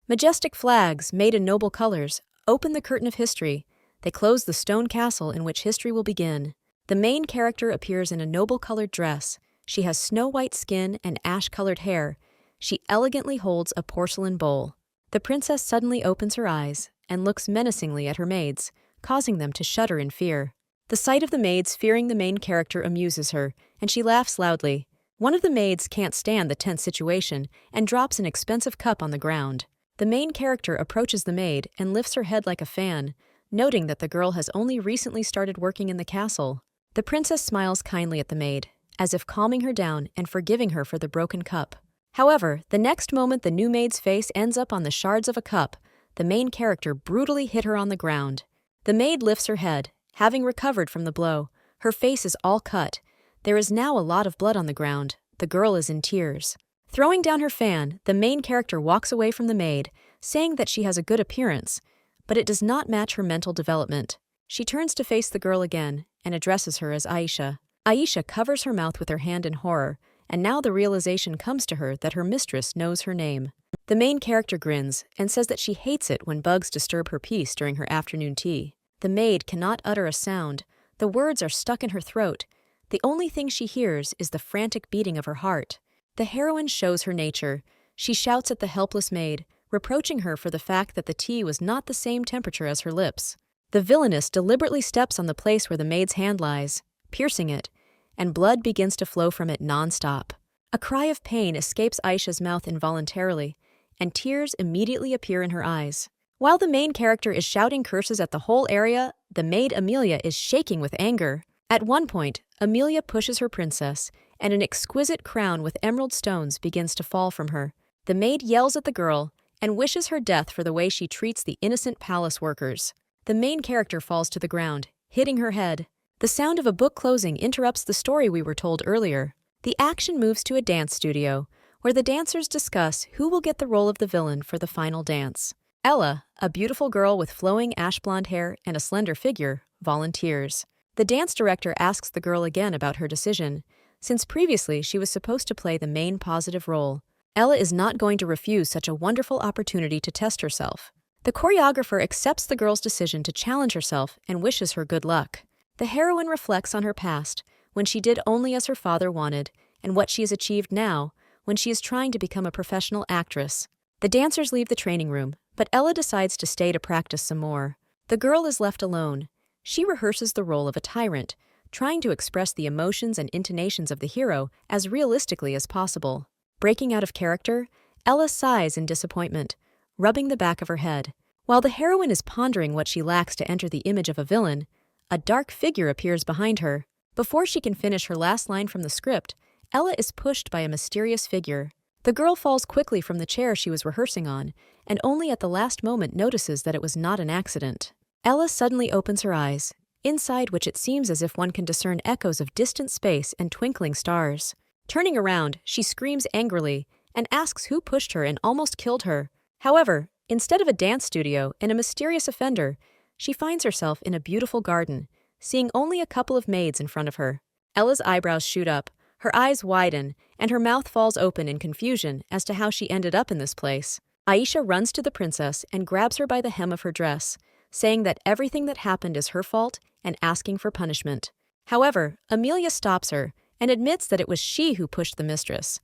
Majestic flags, made in noble colors, open the curtain of history. They close the stone castle in which history will begin. The main character appears in a noble-colored dress. She has snow-white skin and ash-colored hair. She elegantly holds a porcelain bowl. The princess suddenly opens her eyes and looks menacingly at her maids, causing them to shudder in fear. The sight of the maids fearing the main character amuses her, and she laughs loudly. One of the maids can't stand the tense situation and drops an expensive cup on the ground. The main character approaches the maid and lifts her head like a fan, noting that the girl has only recently started working in the castle. The princess smiles kindly at the maid, as if calming her down and forgiving her for the broken cup. However, the next moment the new maid's face ends up on the shards of a cup, the main character brutally hit her on the ground. The maid lifts her head, having recovered from the blow. Her face is all cut. There is now a lot of blood on the ground. The girl is in tears. Throwing down her fan, the main character walks away from the maid, saying that she has a good appearance, but it does not match her mental development. She turns to face the girl again and addresses her as Aisha. Aisha covers her mouth with her hand in horror, and now the realization comes to her that her mistress knows her name. The main character grins and says that she hates it when bugs disturb her peace during her afternoon tea. The maid cannot utter a sound. The words are stuck in her throat. The only thing she hears is the frantic beating of her heart. The heroine shows her nature. She shouts at the helpless maid, reproaching her for the fact that the tea was not the same temperature as her lips. The villainess deliberately steps on the place where the maid's hand lies, piercing it, and blood begins to flow from it non-stop. A cry of pain escapes Aisha's mouth involuntarily, and tears immediately appear in her eyes. While the main character is shouting curses at the whole area, the maid Amelia is shaking with anger. At one point, Amelia pushes her princess, and an exquisite crown with emerald stones begins to fall from her. The maid yells at the girl and wishes her death for the way she treats the innocent palace workers. The main character falls to the ground, hitting her head. The sound of a book closing interrupts the story we were told earlier. The action moves to a dance studio, where the dancers discuss who will get the role of the villain for the final dance. Ella, a beautiful girl with flowing ash-blonde hair and a slender figure, volunteers. The dance director asks the girl again about her decision, since previously she was supposed to play the main positive role. Ella is not going to refuse such a wonderful opportunity to test herself. The choreographer accepts the girl's decision to challenge herself and wishes her good luck. The heroine reflects on her past, when she did only as her father wanted, and what she has achieved now, when she is trying to become a professional actress. The dancers leave the training room, but Ella decides to stay to practice some more. The girl is left alone. She rehearses the role of a tyrant, trying to express the emotions and intonations of the hero as realistically as possible. Breaking out of character, Ella sighs in disappointment, rubbing the back of her head. While the heroine is pondering what she lacks to enter the image of a villain, a dark figure appears behind her. Before she can finish her last line from the script, Ella is pushed by a mysterious figure. The girl falls quickly from the chair she was rehearsing on, and only at the last moment notices that it was not an accident. Ella suddenly opens her eyes, inside which it seems as if one can discern echoes of distant space and twinkling stars. Turning around, she screams angrily and asks who pushed her and almost killed her. However, instead of a dance studio and a mysterious offender, she finds herself in a beautiful garden, seeing only a couple of maids in front of her. Ella's eyebrows shoot up, her eyes widen, and her mouth falls open in confusion as to how she ended up in this place. Aisha runs to the princess and grabs her by the hem of her dress, saying that everything that happened is her fault and asking for punishment. However, Amelia stops her and admits that it was she who pushed the mistress.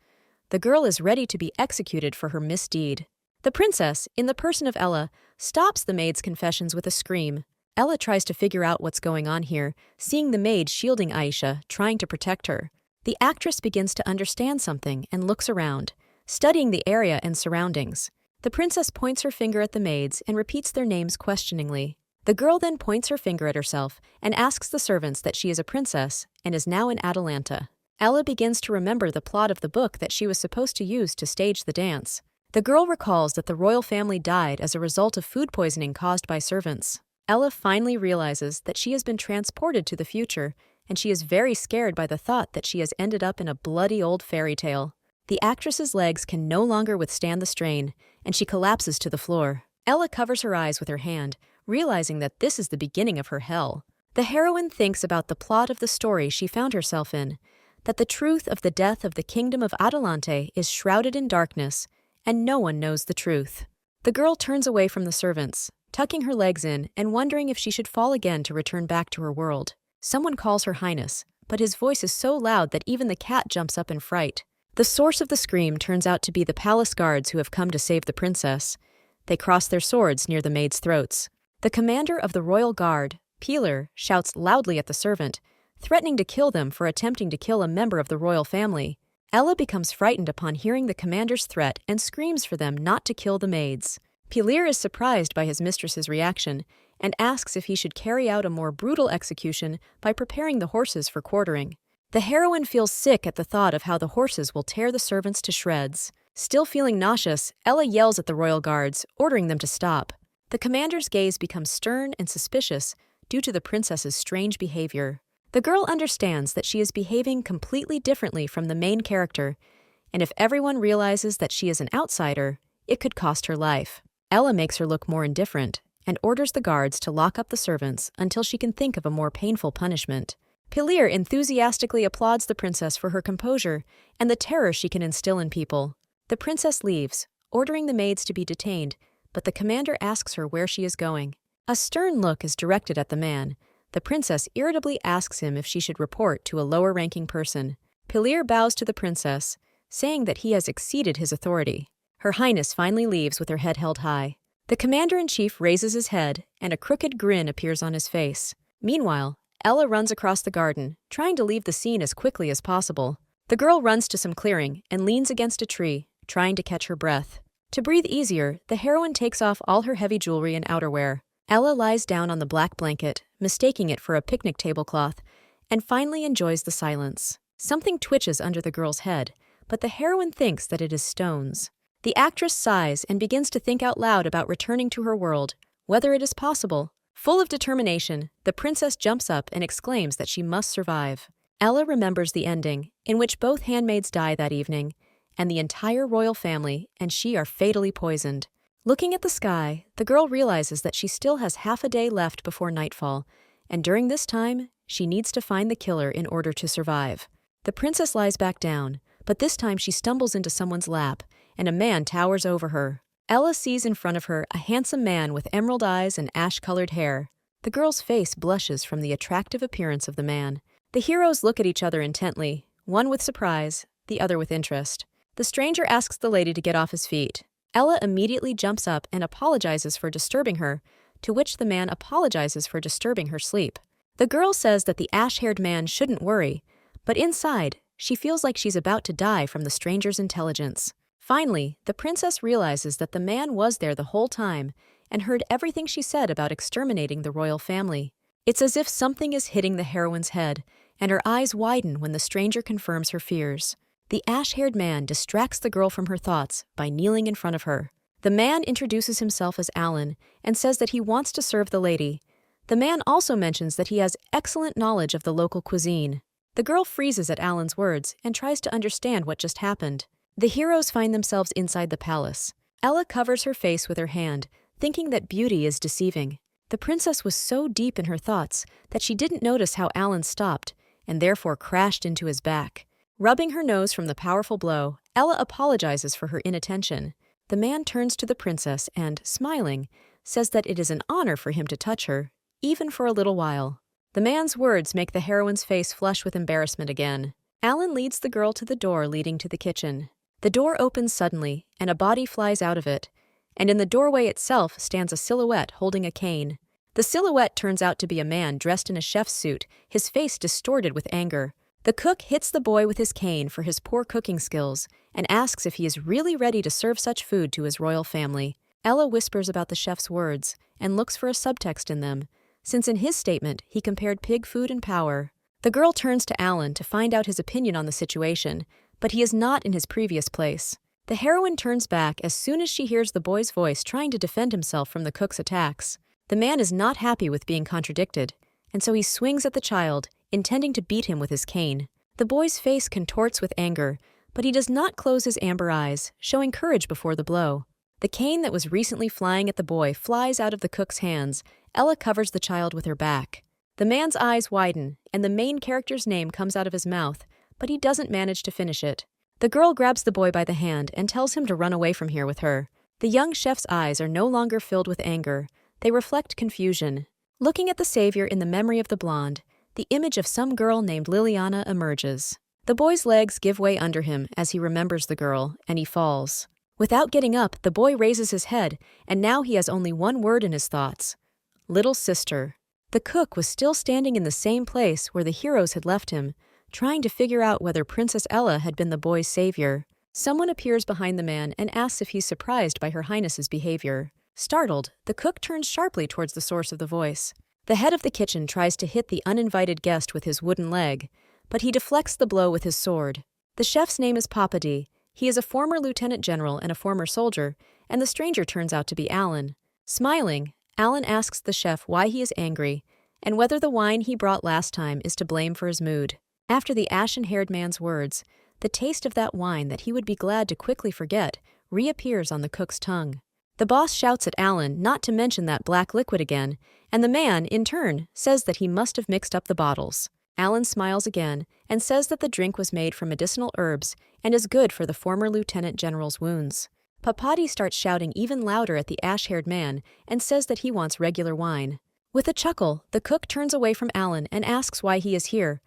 The girl is ready to be executed for her misdeed. The princess, in the person of Ella, stops the maid's confessions with a scream. Ella tries to figure out what's going on here, seeing the maid shielding Aisha, trying to protect her. The actress begins to understand something and looks around, studying the area and surroundings. The princess points her finger at the maids and repeats their names questioningly. The girl then points her finger at herself and asks the servants that she is a princess and is now in Atalanta. Ella begins to remember the plot of the book that she was supposed to use to stage the dance. The girl recalls that the royal family died as a result of food poisoning caused by servants. Ella finally realizes that she has been transported to the future, and she is very scared by the thought that she has ended up in a bloody old fairy tale. The actress's legs can no longer withstand the strain, and she collapses to the floor. Ella covers her eyes with her hand, realizing that this is the beginning of her hell. The heroine thinks about the plot of the story she found herself in, that the truth of the death of the kingdom of Adelante is shrouded in darkness, and no one knows the truth. The girl turns away from the servants, tucking her legs in and wondering if she should fall again to return back to her world. Someone calls Her Highness, but his voice is so loud that even the cat jumps up in fright. The source of the scream turns out to be the palace guards who have come to save the princess. They cross their swords near the maids' throats. The commander of the royal guard, Peeler, shouts loudly at the servant, threatening to kill them for attempting to kill a member of the royal family. Ella becomes frightened upon hearing the commander's threat and screams for them not to kill the maids. Peeler is surprised by his mistress's reaction and asks if he should carry out a more brutal execution by preparing the horses for quartering. The heroine feels sick at the thought of how the horses will tear the servants to shreds. Still feeling nauseous, Ella yells at the royal guards, ordering them to stop. The commander's gaze becomes stern and suspicious due to the princess's strange behavior. The girl understands that she is behaving completely differently from the main character, and if everyone realizes that she is an outsider, it could cost her life. Ella makes her look more indifferent and orders the guards to lock up the servants until she can think of a more painful punishment. Peeler enthusiastically applauds the princess for her composure and the terror she can instill in people. The princess leaves, ordering the maids to be detained, but the commander asks her where she is going. A stern look is directed at the man. The princess irritably asks him if she should report to a lower-ranking person. Peeler bows to the princess, saying that he has exceeded his authority. Her Highness finally leaves with her head held high. The commander-in-chief raises his head, and a crooked grin appears on his face. Meanwhile, Ella runs across the garden, trying to leave the scene as quickly as possible. The girl runs to some clearing and leans against a tree, trying to catch her breath. To breathe easier, the heroine takes off all her heavy jewelry and outerwear. Ella lies down on the black blanket, mistaking it for a picnic tablecloth, and finally enjoys the silence. Something twitches under the girl's head, but the heroine thinks that it is stones. The actress sighs and begins to think out loud about returning to her world, whether it is possible. Full of determination, the princess jumps up and exclaims that she must survive. Ella remembers the ending, in which both handmaids die that evening, and the entire royal family and she are fatally poisoned. Looking at the sky, the girl realizes that she still has half a day left before nightfall, and during this time, she needs to find the killer in order to survive. The princess lies back down, but this time she stumbles into someone's lap, and a man towers over her. Ella sees in front of her a handsome man with emerald eyes and ash-colored hair. The girl's face blushes from the attractive appearance of the man. The heroes look at each other intently, one with surprise, the other with interest. The stranger asks the lady to get off his feet. Ella immediately jumps up and apologizes for disturbing her, to which the man apologizes for disturbing her sleep. The girl says that the ash-haired man shouldn't worry, but inside, she feels like she's about to die from the stranger's intelligence. Finally, the princess realizes that the man was there the whole time and heard everything she said about exterminating the royal family. It's as if something is hitting the heroine's head, and her eyes widen when the stranger confirms her fears. The ash-haired man distracts the girl from her thoughts by kneeling in front of her. The man introduces himself as Alan and says that he wants to serve the lady. The man also mentions that he has excellent knowledge of the local cuisine. The girl freezes at Alan's words and tries to understand what just happened. The heroes find themselves inside the palace. Ella covers her face with her hand, thinking that beauty is deceiving. The princess was so deep in her thoughts that she didn't notice how Alan stopped and therefore crashed into his back. Rubbing her nose from the powerful blow, Ella apologizes for her inattention. The man turns to the princess and, smiling, says that it is an honor for him to touch her, even for a little while. The man's words make the heroine's face flush with embarrassment again. Alan leads the girl to the door leading to the kitchen. The door opens suddenly, and a body flies out of it, and in the doorway itself stands a silhouette holding a cane. The silhouette turns out to be a man dressed in a chef's suit, his face distorted with anger. The cook hits the boy with his cane for his poor cooking skills and asks if he is really ready to serve such food to his royal family. Ella whispers about the chef's words and looks for a subtext in them, since in his statement he compared pig food and power. The girl turns to Alan to find out his opinion on the situation, but he is not in his previous place. The heroine turns back as soon as she hears the boy's voice trying to defend himself from the cook's attacks. The man is not happy with being contradicted, and so he swings at the child, intending to beat him with his cane. The boy's face contorts with anger, but he does not close his amber eyes, showing courage before the blow. The cane that was recently flying at the boy flies out of the cook's hands. Ella covers the child with her back. The man's eyes widen, and the main character's name comes out of his mouth, but he doesn't manage to finish it. The girl grabs the boy by the hand and tells him to run away from here with her. The young chef's eyes are no longer filled with anger, they reflect confusion. Looking at the savior in the memory of the blonde, the image of some girl named Liliana emerges. The boy's legs give way under him as he remembers the girl, and he falls. Without getting up, the boy raises his head, and now he has only one word in his thoughts: little sister. The cook was still standing in the same place where the heroes had left him, trying to figure out whether Princess Ella had been the boy's savior. Someone appears behind the man and asks if he's surprised by Her Highness's behavior. Startled, the cook turns sharply towards the source of the voice. The head of the kitchen tries to hit the uninvited guest with his wooden leg, but he deflects the blow with his sword. The chef's name is Papadi. He is a former lieutenant general and a former soldier, and the stranger turns out to be Alan. Smiling, Alan asks the chef why he is angry and whether the wine he brought last time is to blame for his mood. After the ashen-haired man's words, the taste of that wine that he would be glad to quickly forget reappears on the cook's tongue. The boss shouts at Alan not to mention that black liquid again, and the man, in turn, says that he must have mixed up the bottles. Alan smiles again and says that the drink was made from medicinal herbs and is good for the former lieutenant general's wounds. Papadi starts shouting even louder at the ash-haired man and says that he wants regular wine. With a chuckle, the cook turns away from Alan and asks why he is here,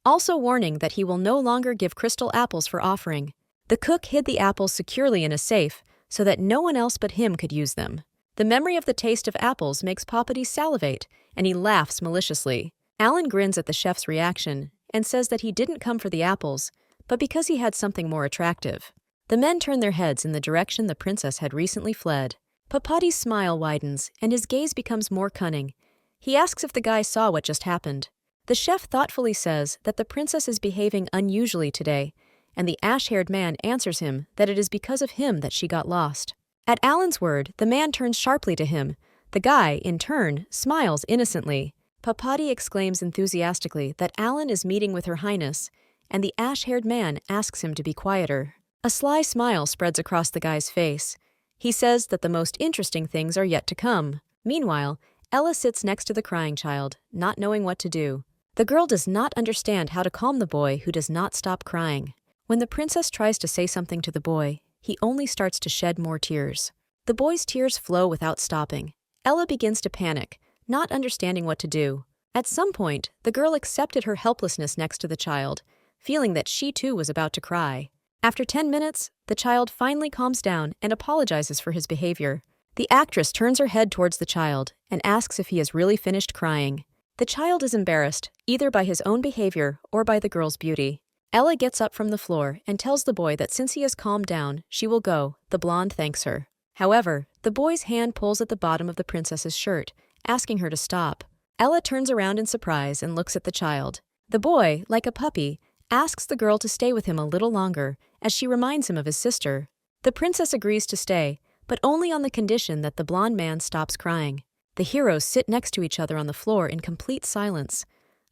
also warning that he will no longer give crystal apples for offering. The cook hid the apples securely in a safe so that no one else but him could use them. The memory of the taste of apples makes Papadi salivate, and he laughs maliciously. Alan grins at the chef's reaction and says that he didn't come for the apples, but because he had something more attractive. The men turn their heads in the direction the princess had recently fled. Papadi's smile widens, and his gaze becomes more cunning. He asks if the guy saw what just happened. The chef thoughtfully says that the princess is behaving unusually today, and the ash-haired man answers him that it is because of him that she got lost. At Alan's word, the man turns sharply to him. The guy, in turn, smiles innocently. Papadi exclaims enthusiastically that Alan is meeting with Her Highness, and the ash-haired man asks him to be quieter. A sly smile spreads across the guy's face. He says that the most interesting things are yet to come. Meanwhile, Ella sits next to the crying child, not knowing what to do. The girl does not understand how to calm the boy who does not stop crying. When the princess tries to say something to the boy, he only starts to shed more tears. The boy's tears flow without stopping. Ella begins to panic, not understanding what to do. At some point, the girl accepted her helplessness next to the child, feeling that she too was about to cry. After 10 minutes, the child finally calms down and apologizes for his behavior. The actress turns her head towards the child and asks if he has really finished crying. The child is embarrassed, either by his own behavior or by the girl's beauty. Ella gets up from the floor and tells the boy that since he has calmed down, she will go. The blonde thanks her. However, the boy's hand pulls at the bottom of the princess's shirt, asking her to stop. Ella turns around in surprise and looks at the child. The boy, like a puppy, asks the girl to stay with him a little longer, as she reminds him of his sister. The princess agrees to stay, but only on the condition that the blonde man stops crying. The heroes sit next to each other on the floor in complete silence.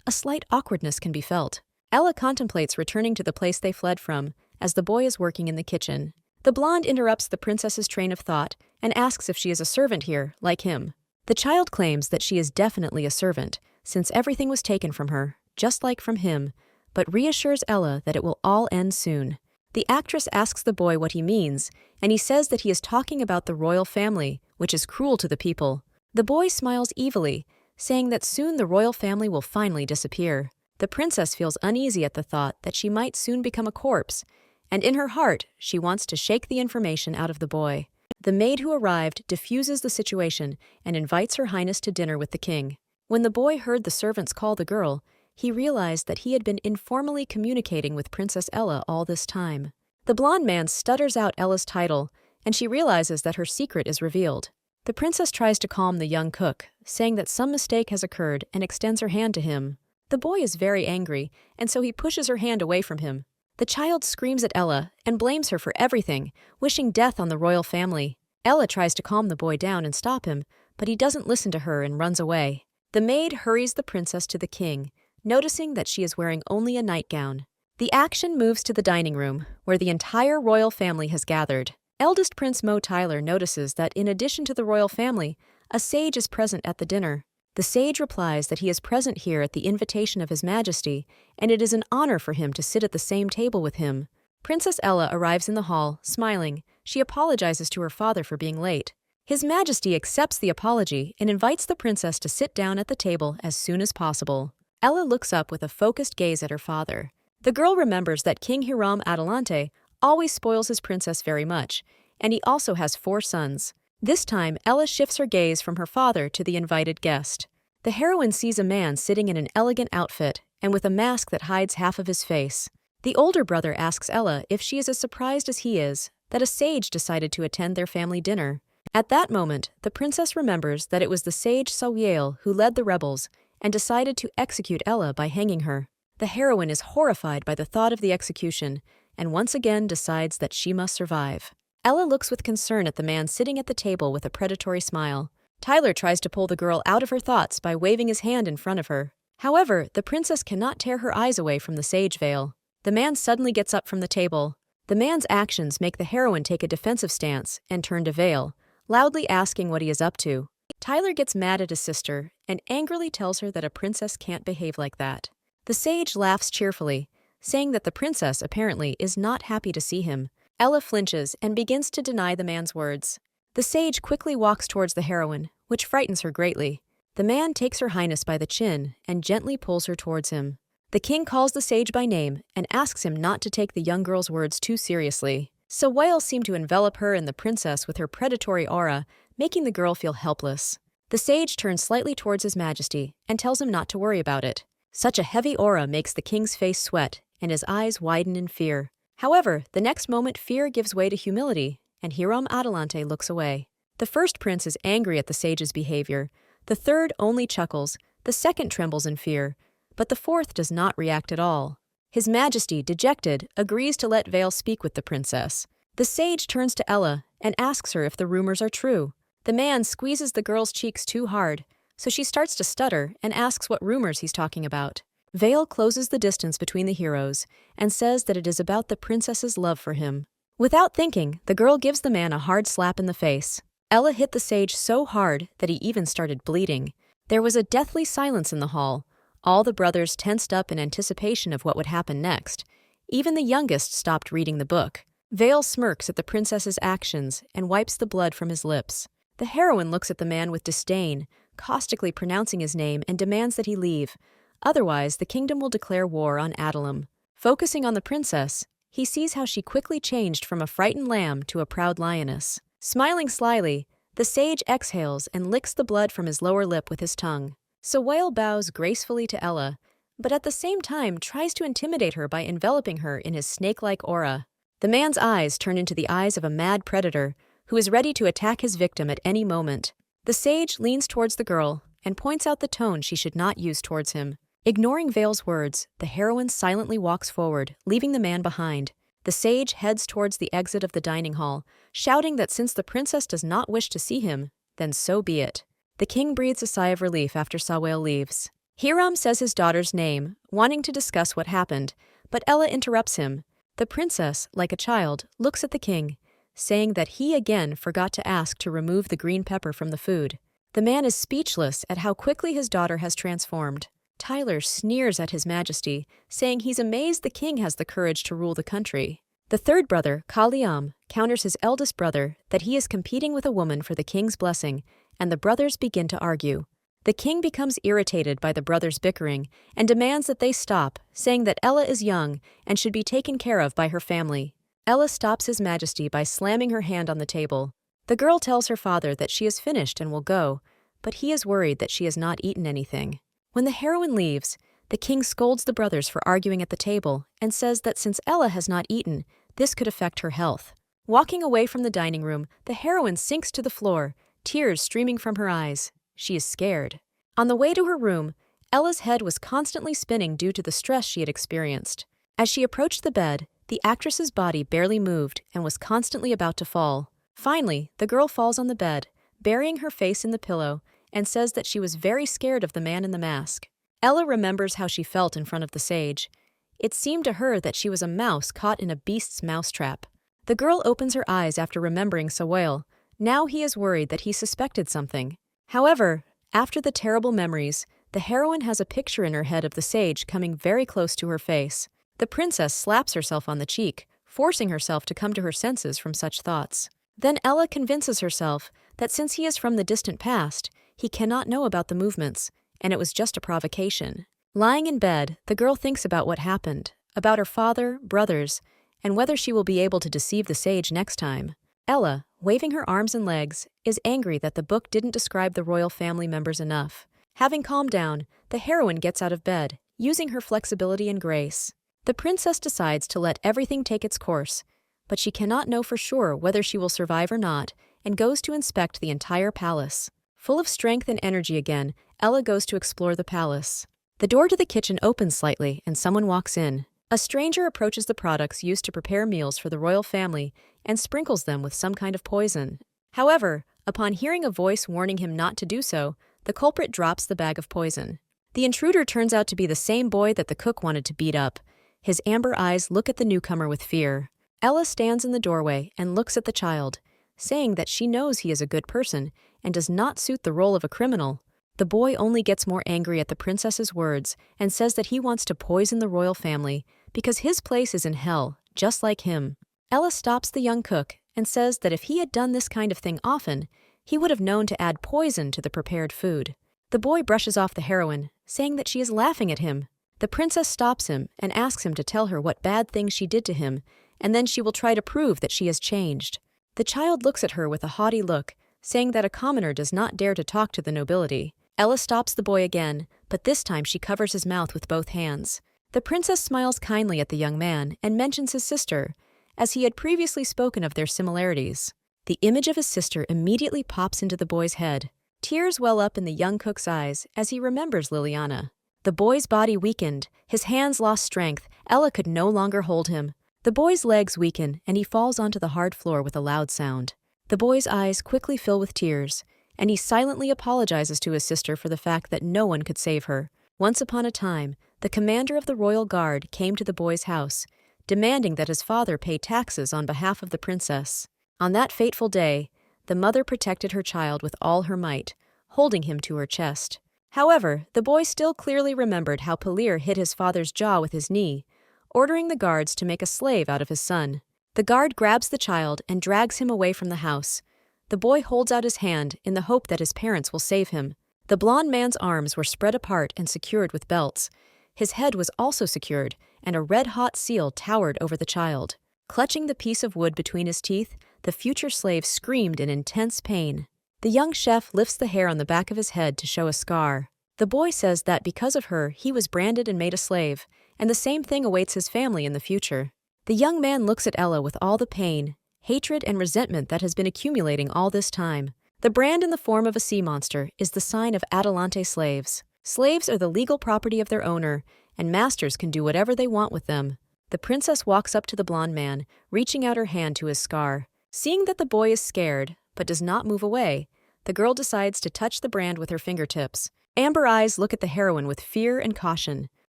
A slight awkwardness can be felt. Ella contemplates returning to the place they fled from, as the boy is working in the kitchen. The blonde interrupts the princess's train of thought and asks if she is a servant here, like him. The child claims that she is definitely a servant, since everything was taken from her, just like from him, but reassures Ella that it will all end soon. The actress asks the boy what he means, and he says that he is talking about the royal family, which is cruel to the people. The boy smiles evilly, saying that soon the royal family will finally disappear. The princess feels uneasy at the thought that she might soon become a corpse, and in her heart, she wants to shake the information out of the boy. The maid who arrived diffuses the situation and invites Her Highness to dinner with the king. When the boy heard the servants call the girl, he realized that he had been informally communicating with Princess Ella all this time. The blonde man stutters out Ella's title, and she realizes that her secret is revealed. The princess tries to calm the young cook, saying that some mistake has occurred and extends her hand to him. The boy is very angry, and so he pushes her hand away from him. The child screams at Ella and blames her for everything, wishing death on the royal family. Ella tries to calm the boy down and stop him, but he doesn't listen to her and runs away. The maid hurries the princess to the king, noticing that she is wearing only a nightgown. The action moves to the dining room, where the entire royal family has gathered. Eldest Prince Mo Tyler notices that in addition to the royal family, a sage is present at the dinner. The sage replies that he is present here at the invitation of His Majesty, and it is an honor for him to sit at the same table with him. Princess Ella arrives in the hall, smiling, She apologizes to her father for being late. His Majesty accepts the apology and invites the princess to sit down at the table as soon as possible. Ella looks up with a focused gaze at her father. The girl remembers that King Hiram Adelante always spoils his princess very much, and he also has 4 sons. This time, Ella shifts her gaze from her father to the invited guest. The heroine sees a man sitting in an elegant outfit and with a mask that hides half of his face. The older brother asks Ella if she is as surprised as he is that a sage decided to attend their family dinner. At that moment, the princess remembers that it was the sage Sawiel who led the rebels and decided to execute Ella by hanging her. The heroine is horrified by the thought of the execution and once again decides that she must survive. Ella looks with concern at the man sitting at the table with a predatory smile. Tyler tries to pull the girl out of her thoughts by waving his hand in front of her. However, the princess cannot tear her eyes away from the sage veil. The man suddenly gets up from the table. The man's actions make the heroine take a defensive stance and turn to Vale, loudly asking what he is up to. Tyler gets mad at his sister and angrily tells her that a princess can't behave like that. The sage laughs cheerfully, saying that the princess apparently is not happy to see him. Ella flinches and begins to deny the man's words. The sage quickly walks towards the heroine, which frightens her greatly. The man takes her highness by the chin and gently pulls her towards him. The king calls the sage by name and asks him not to take the young girl's words too seriously. Sawiel seemed to envelop her and the princess with her predatory aura, making the girl feel helpless. The sage turns slightly towards his majesty and tells him not to worry about it. Such a heavy aura makes the king's face sweat and his eyes widen in fear. However, the next moment fear gives way to humility, and Hiram Adelante looks away. The first prince is angry at the sage's behavior. The third only chuckles, the second trembles in fear, but the fourth does not react at all. His Majesty, dejected, agrees to let Vale speak with the princess. The sage turns to Ella and asks her if the rumors are true. The man squeezes the girl's cheeks too hard, so she starts to stutter and asks what rumors he's talking about. Vale closes the distance between the heroes and says that it is about the princess's love for him. Without thinking, the girl gives the man a hard slap in the face. Ella hit the sage so hard that he even started bleeding. There was a deathly silence in the hall. All the brothers tensed up in anticipation of what would happen next. Even the youngest stopped reading the book. Vale smirks at the princess's actions and wipes the blood from his lips. The heroine looks at the man with disdain, caustically pronouncing his name, and demands that he leave. Otherwise, the kingdom will declare war on Adelam. Focusing on the princess, he sees how she quickly changed from a frightened lamb to a proud lioness. Smiling slyly, the sage exhales and licks the blood from his lower lip with his tongue. Sawiel bows gracefully to Ella, but at the same time tries to intimidate her by enveloping her in his snake-like aura. The man's eyes turn into the eyes of a mad predator who is ready to attack his victim at any moment. The sage leans towards the girl and points out the tone she should not use towards him. Ignoring Vale's words, the heroine silently walks forward, leaving the man behind. The sage heads towards the exit of the dining hall, shouting that since the princess does not wish to see him, then so be it. The king breathes a sigh of relief after Sawiel leaves. Hiram says his daughter's name, wanting to discuss what happened, but Ella interrupts him. The princess, like a child, looks at the king, saying that he again forgot to ask to remove the green pepper from the food. The man is speechless at how quickly his daughter has transformed. Tyler sneers at his majesty, saying he's amazed the king has the courage to rule the country. The third brother, Kaliam, counters his eldest brother that he is competing with a woman for the king's blessing, and the brothers begin to argue. The king becomes irritated by the brothers' bickering and demands that they stop, saying that Ella is young and should be taken care of by her family. Ella stops his majesty by slamming her hand on the table. The girl tells her father that she is finished and will go, but he is worried that she has not eaten anything. When the heroine leaves, the king scolds the brothers for arguing at the table and says that since Ella has not eaten, this could affect her health. Walking away from the dining room, the heroine sinks to the floor, tears streaming from her eyes. She is scared. On the way to her room, Ella's head was constantly spinning due to the stress she had experienced. As she approached the bed, the actress's body barely moved and was constantly about to fall. Finally, the girl falls on the bed, burying her face in the pillow, and says that she was very scared of the man in the mask. Ella remembers how she felt in front of the sage. It seemed to her that she was a mouse caught in a beast's mousetrap. The girl opens her eyes after remembering Sawiel. Now he is worried that he suspected something. However, after the terrible memories, the heroine has a picture in her head of the sage coming very close to her face. The princess slaps herself on the cheek, forcing herself to come to her senses from such thoughts. Then Ella convinces herself that since he is from the distant past, he cannot know about the movements, and it was just a provocation. Lying in bed, the girl thinks about what happened, about her father, brothers, and whether she will be able to deceive the sage next time. Ella, waving her arms and legs, is angry that the book didn't describe the royal family members enough. Having calmed down, the heroine gets out of bed, using her flexibility and grace. The princess decides to let everything take its course, but she cannot know for sure whether she will survive or not, and goes to inspect the entire palace. Full of strength and energy again, Ella goes to explore the palace. The door to the kitchen opens slightly, and someone walks in. A stranger approaches the products used to prepare meals for the royal family and sprinkles them with some kind of poison. However, upon hearing a voice warning him not to do so, the culprit drops the bag of poison. The intruder turns out to be the same boy that the cook wanted to beat up. His amber eyes look at the newcomer with fear. Ella stands in the doorway and looks at the child, saying that she knows he is a good person and does not suit the role of a criminal. The boy only gets more angry at the princess's words and says that he wants to poison the royal family because his place is in hell, just like him. Ella stops the young cook and says that if he had done this kind of thing often, he would have known to add poison to the prepared food. The boy brushes off the heroine, saying that she is laughing at him. The princess stops him and asks him to tell her what bad things she did to him, and then she will try to prove that she has changed. The child looks at her with a haughty look, saying that a commoner does not dare to talk to the nobility. Ella stops the boy again, but this time she covers his mouth with both hands. The princess smiles kindly at the young man and mentions his sister, as he had previously spoken of their similarities. The image of his sister immediately pops into the boy's head. Tears well up in the young cook's eyes as he remembers Liliana. The boy's body weakened, his hands lost strength, Ella could no longer hold him. The boy's legs weaken and he falls onto the hard floor with a loud sound. The boy's eyes quickly fill with tears, and he silently apologizes to his sister for the fact that no one could save her. Once upon a time, the commander of the royal guard came to the boy's house, demanding that his father pay taxes on behalf of the princess. On that fateful day, the mother protected her child with all her might, holding him to her chest. However, the boy still clearly remembered how Pelir hit his father's jaw with his knee, ordering the guards to make a slave out of his son. The guard grabs the child and drags him away from the house. The boy holds out his hand in the hope that his parents will save him. The blond man's arms were spread apart and secured with belts. His head was also secured, and a red-hot seal towered over the child. Clutching the piece of wood between his teeth, the future slave screamed in intense pain. The young chef lifts the hair on the back of his head to show a scar. The boy says that because of her, he was branded and made a slave, and the same thing awaits his family in the future. The young man looks at Ella with all the pain, hatred, and resentment that has been accumulating all this time. The brand in the form of a sea monster is the sign of Adelante slaves. Slaves are the legal property of their owner, and masters can do whatever they want with them. The princess walks up to the blond man, reaching out her hand to his scar. Seeing that the boy is scared, but does not move away, the girl decides to touch the brand with her fingertips. Amber eyes look at the heroine with fear and caution.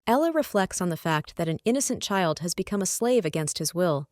Ella reflects on the fact that an innocent child has become a slave against his will,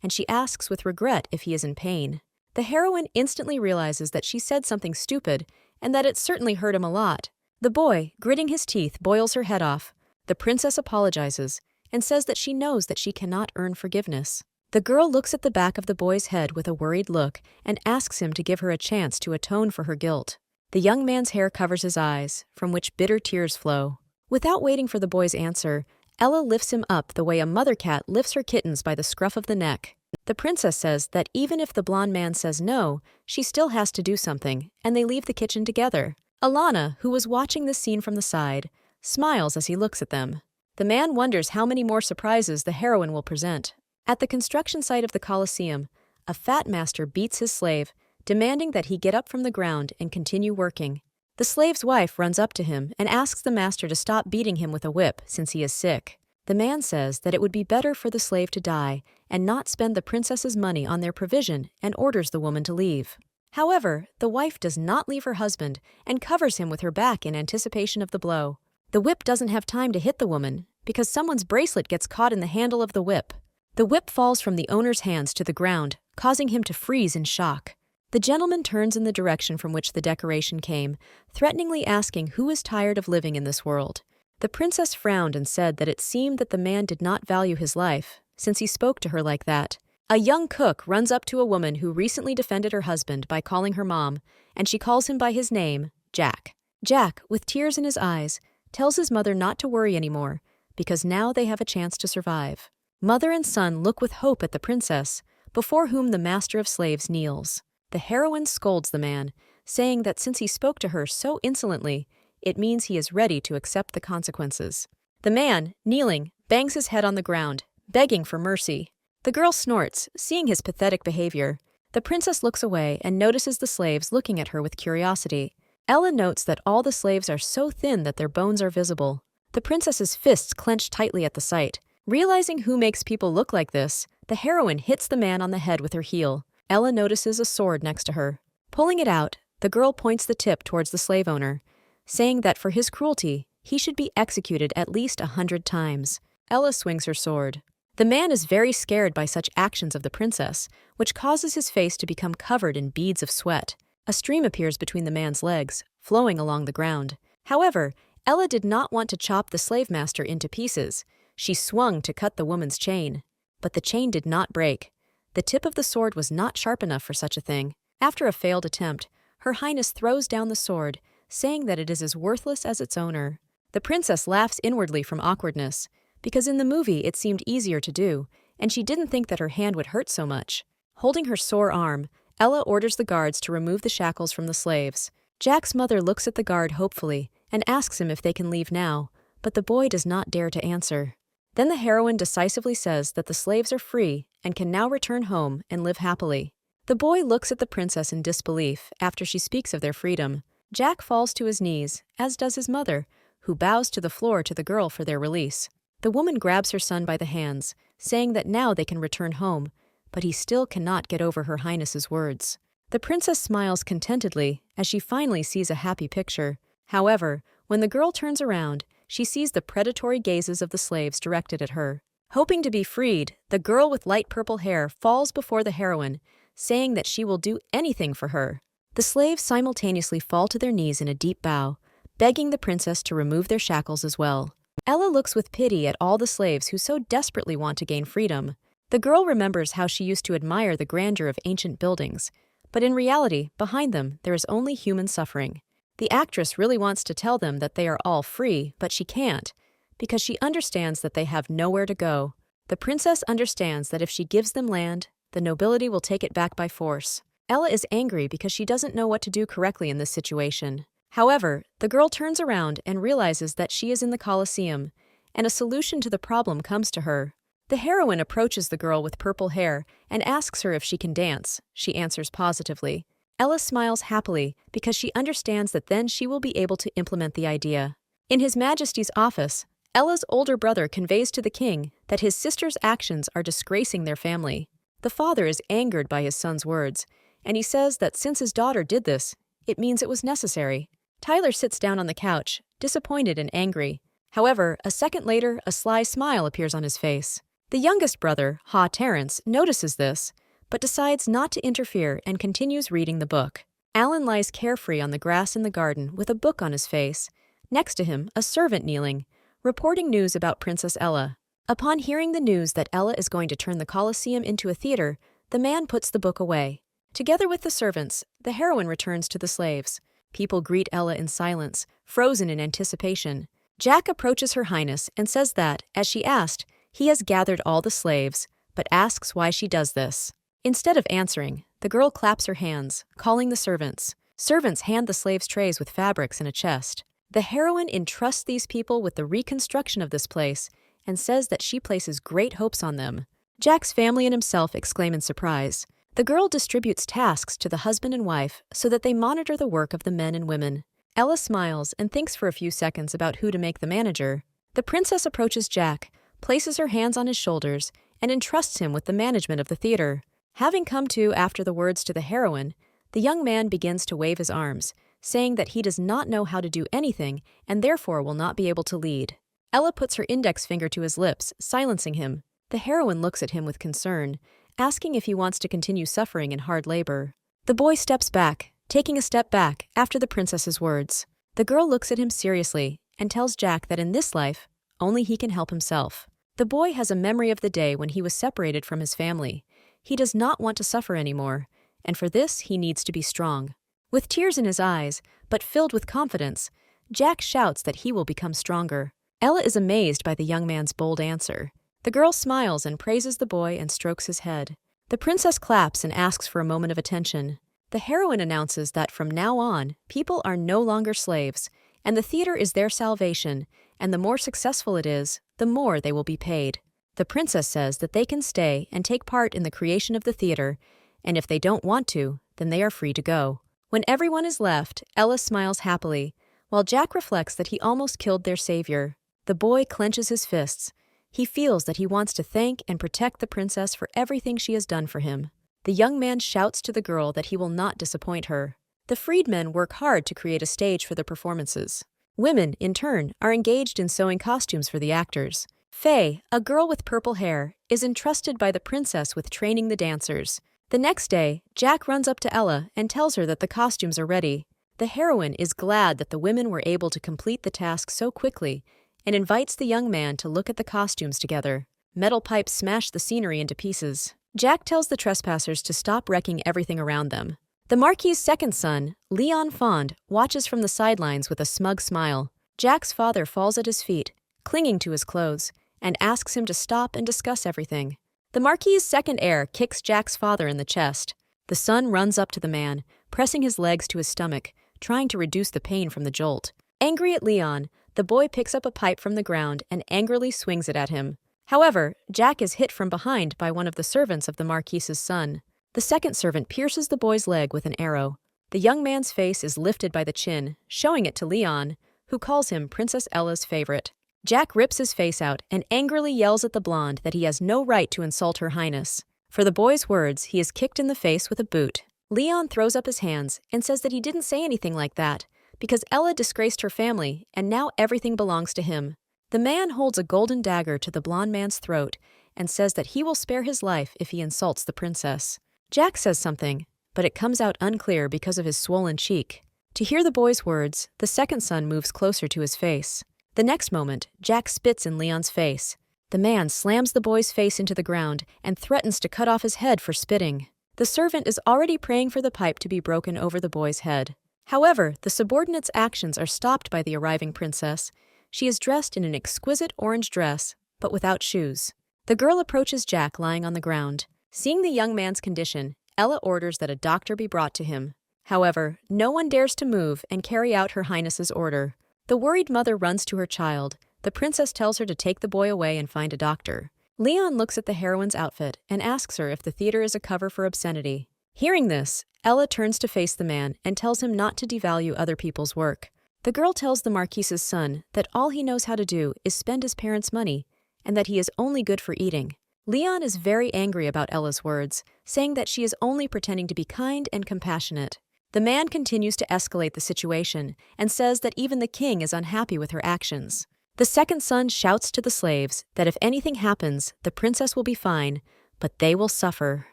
and she asks with regret if he is in pain. The heroine instantly realizes that she said something stupid, and that it certainly hurt him a lot. The boy, gritting his teeth, boils her head off. The princess apologizes, and says that she knows that she cannot earn forgiveness. The girl looks at the back of the boy's head with a worried look and asks him to give her a chance to atone for her guilt. The young man's hair covers his eyes, from which bitter tears flow. Without waiting for the boy's answer, Ella lifts him up the way a mother cat lifts her kittens by the scruff of the neck. The princess says that even if the blond man says no, she still has to do something, and they leave the kitchen together. Alana, who was watching this scene from the side, smiles as he looks at them. The man wonders how many more surprises the heroine will present. At the construction site of the Colosseum, a fat master beats his slave, demanding that he get up from the ground and continue working. The slave's wife runs up to him and asks the master to stop beating him with a whip since he is sick. The man says that it would be better for the slave to die and not spend the princess's money on their provision and orders the woman to leave. However, the wife does not leave her husband and covers him with her back in anticipation of the blow. The whip doesn't have time to hit the woman because someone's bracelet gets caught in the handle of the whip. The whip falls from the owner's hands to the ground, causing him to freeze in shock. The gentleman turns in the direction from which the decoration came, threateningly asking who is tired of living in this world. The princess frowned and said that it seemed that the man did not value his life. since he spoke to her like that. A young cook runs up to a woman who recently defended her husband by calling her mom, and she calls him by his name, Jack. Jack, with tears in his eyes, tells his mother not to worry anymore, because now they have a chance to survive. Mother and son look with hope at the princess, before whom the master of slaves kneels. The heroine scolds the man, saying that since he spoke to her so insolently, it means he is ready to accept the consequences. The man, kneeling, bangs his head on the ground, begging for mercy. The girl snorts, seeing his pathetic behavior. The princess looks away and notices the slaves looking at her with curiosity. Ella notes that all the slaves are so thin that their bones are visible. The princess's fists clench tightly at the sight. Realizing who makes people look like this, the heroine hits the man on the head with her heel. Ella notices a sword next to her. Pulling it out, the girl points the tip towards the slave owner, saying that for his cruelty, he should be executed at least 100 times. Ella swings her sword. The man is very scared by such actions of the princess, which causes his face to become covered in beads of sweat. A stream appears between the man's legs, flowing along the ground. However, Ella did not want to chop the slave master into pieces. She swung to cut the woman's chain. But the chain did not break. The tip of the sword was not sharp enough for such a thing. After a failed attempt, Her Highness throws down the sword, saying that it is as worthless as its owner. The princess laughs inwardly from awkwardness, because in the movie it seemed easier to do, and she didn't think that her hand would hurt so much. Holding her sore arm, Ella orders the guards to remove the shackles from the slaves. Jack's mother looks at the guard hopefully and asks him if they can leave now, but the boy does not dare to answer. Then the heroine decisively says that the slaves are free and can now return home and live happily. The boy looks at the princess in disbelief after she speaks of their freedom. Jack falls to his knees, as does his mother, who bows to the floor to the girl for their release. The woman grabs her son by the hands, saying that now they can return home, but he still cannot get over Her Highness's words. The princess smiles contentedly as she finally sees a happy picture. However, when the girl turns around, she sees the predatory gazes of the slaves directed at her. Hoping to be freed, the girl with light purple hair falls before the heroine, saying that she will do anything for her. The slaves simultaneously fall to their knees in a deep bow, begging the princess to remove their shackles as well. Ella looks with pity at all the slaves who so desperately want to gain freedom. The girl remembers how she used to admire the grandeur of ancient buildings, but in reality, behind them, there is only human suffering. The actress really wants to tell them that they are all free, but she can't, because she understands that they have nowhere to go. The princess understands that if she gives them land, the nobility will take it back by force. Ella is angry because she doesn't know what to do correctly in this situation. However, the girl turns around and realizes that she is in the Colosseum, and a solution to the problem comes to her. The heroine approaches the girl with purple hair and asks her if she can dance. She answers positively. Ella smiles happily because she understands that then she will be able to implement the idea. In His Majesty's office, Ella's older brother conveys to the king that his sister's actions are disgracing their family. The father is angered by his son's words, and he says that since his daughter did this, it means it was necessary. Tyler sits down on the couch, disappointed and angry. However, a second later, a sly smile appears on his face. The youngest brother, Terrence, notices this, but decides not to interfere and continues reading the book. Alan lies carefree on the grass in the garden with a book on his face. Next to him, a servant kneeling, reporting news about Princess Ella. Upon hearing the news that Ella is going to turn the Colosseum into a theater, the man puts the book away. Together with the servants, the heroine returns to the slaves. People greet Ella in silence, frozen in anticipation. Jack approaches Her Highness and says that, as she asked, he has gathered all the slaves, but asks why she does this. Instead of answering, the girl claps her hands, calling the servants. Servants hand the slaves trays with fabrics and a chest. The heroine entrusts these people with the reconstruction of this place and says that she places great hopes on them. Jack's family and himself exclaim in surprise. The girl distributes tasks to the husband and wife so that they monitor the work of the men and women. Ella smiles and thinks for a few seconds about who to make the manager. The princess approaches Jack, places her hands on his shoulders, and entrusts him with the management of the theater. Having come to after the words to the heroine, the young man begins to wave his arms, saying that he does not know how to do anything and therefore will not be able to lead. Ella puts her index finger to his lips, silencing him. The heroine looks at him with concern, asking if he wants to continue suffering in hard labor. The boy steps back, taking a step back after the princess's words. The girl looks at him seriously and tells Jack that in this life, only he can help himself. The boy has a memory of the day when he was separated from his family. He does not want to suffer anymore, and for this he needs to be strong. With tears in his eyes, but filled with confidence, Jack shouts that he will become stronger. Ella is amazed by the young man's bold answer. The girl smiles and praises the boy and strokes his head. The princess claps and asks for a moment of attention. The heroine announces that from now on, people are no longer slaves, and the theater is their salvation, and the more successful it is, the more they will be paid. The princess says that they can stay and take part in the creation of the theater, and if they don't want to, then they are free to go. When everyone is left, Ella smiles happily, while Jack reflects that he almost killed their savior. The boy clenches his fists. He feels that he wants to thank and protect the princess for everything she has done for him. The young man shouts to the girl that he will not disappoint her. The freedmen work hard to create a stage for the performances. Women, in turn, are engaged in sewing costumes for the actors. Faye, a girl with purple hair, is entrusted by the princess with training the dancers. The next day, Jack runs up to Ella and tells her that the costumes are ready. The heroine is glad that the women were able to complete the task so quickly and invites the young man to look at the costumes together. Metal pipes smash the scenery into pieces. Jack tells the trespassers to stop wrecking everything around them. The Marquis's second son, Leon Fond, watches from the sidelines with a smug smile. Jack's father falls at his feet, clinging to his clothes, and asks him to stop and discuss everything. The Marquis's second heir kicks Jack's father in the chest. The son runs up to the man, pressing his legs to his stomach, trying to reduce the pain from the jolt. Angry at Leon, the boy picks up a pipe from the ground and angrily swings it at him. However, Jack is hit from behind by one of the servants of the Marquis's son. The second servant pierces the boy's leg with an arrow. The young man's face is lifted by the chin, showing it to Leon, who calls him Princess Ella's favorite. Jack rips his face out and angrily yells at the blonde that he has no right to insult Her Highness. For the boy's words, he is kicked in the face with a boot. Leon throws up his hands and says that he didn't say anything like that, because Ella disgraced her family and now everything belongs to him. The man holds a golden dagger to the blonde man's throat and says that he will spare his life if he insults the princess. Jack says something, but it comes out unclear because of his swollen cheek. To hear the boy's words, the second son moves closer to his face. The next moment, Jack spits in Leon's face. The man slams the boy's face into the ground and threatens to cut off his head for spitting. The servant is already praying for the pipe to be broken over the boy's head. However, the subordinate's actions are stopped by the arriving princess. She is dressed in an exquisite orange dress, but without shoes. The girl approaches Jack lying on the ground. Seeing the young man's condition, Ella orders that a doctor be brought to him. However, no one dares to move and carry out Her Highness's order. The worried mother runs to her child. The princess tells her to take the boy away and find a doctor. Leon looks at the heroine's outfit and asks her if the theater is a cover for obscenity. Hearing this, Ella turns to face the man and tells him not to devalue other people's work. The girl tells the Marquis's son that all he knows how to do is spend his parents' money and that he is only good for eating. Leon is very angry about Ella's words, saying that she is only pretending to be kind and compassionate. The man continues to escalate the situation and says that even the king is unhappy with her actions. The second son shouts to the slaves that if anything happens, the princess will be fine, but they will suffer.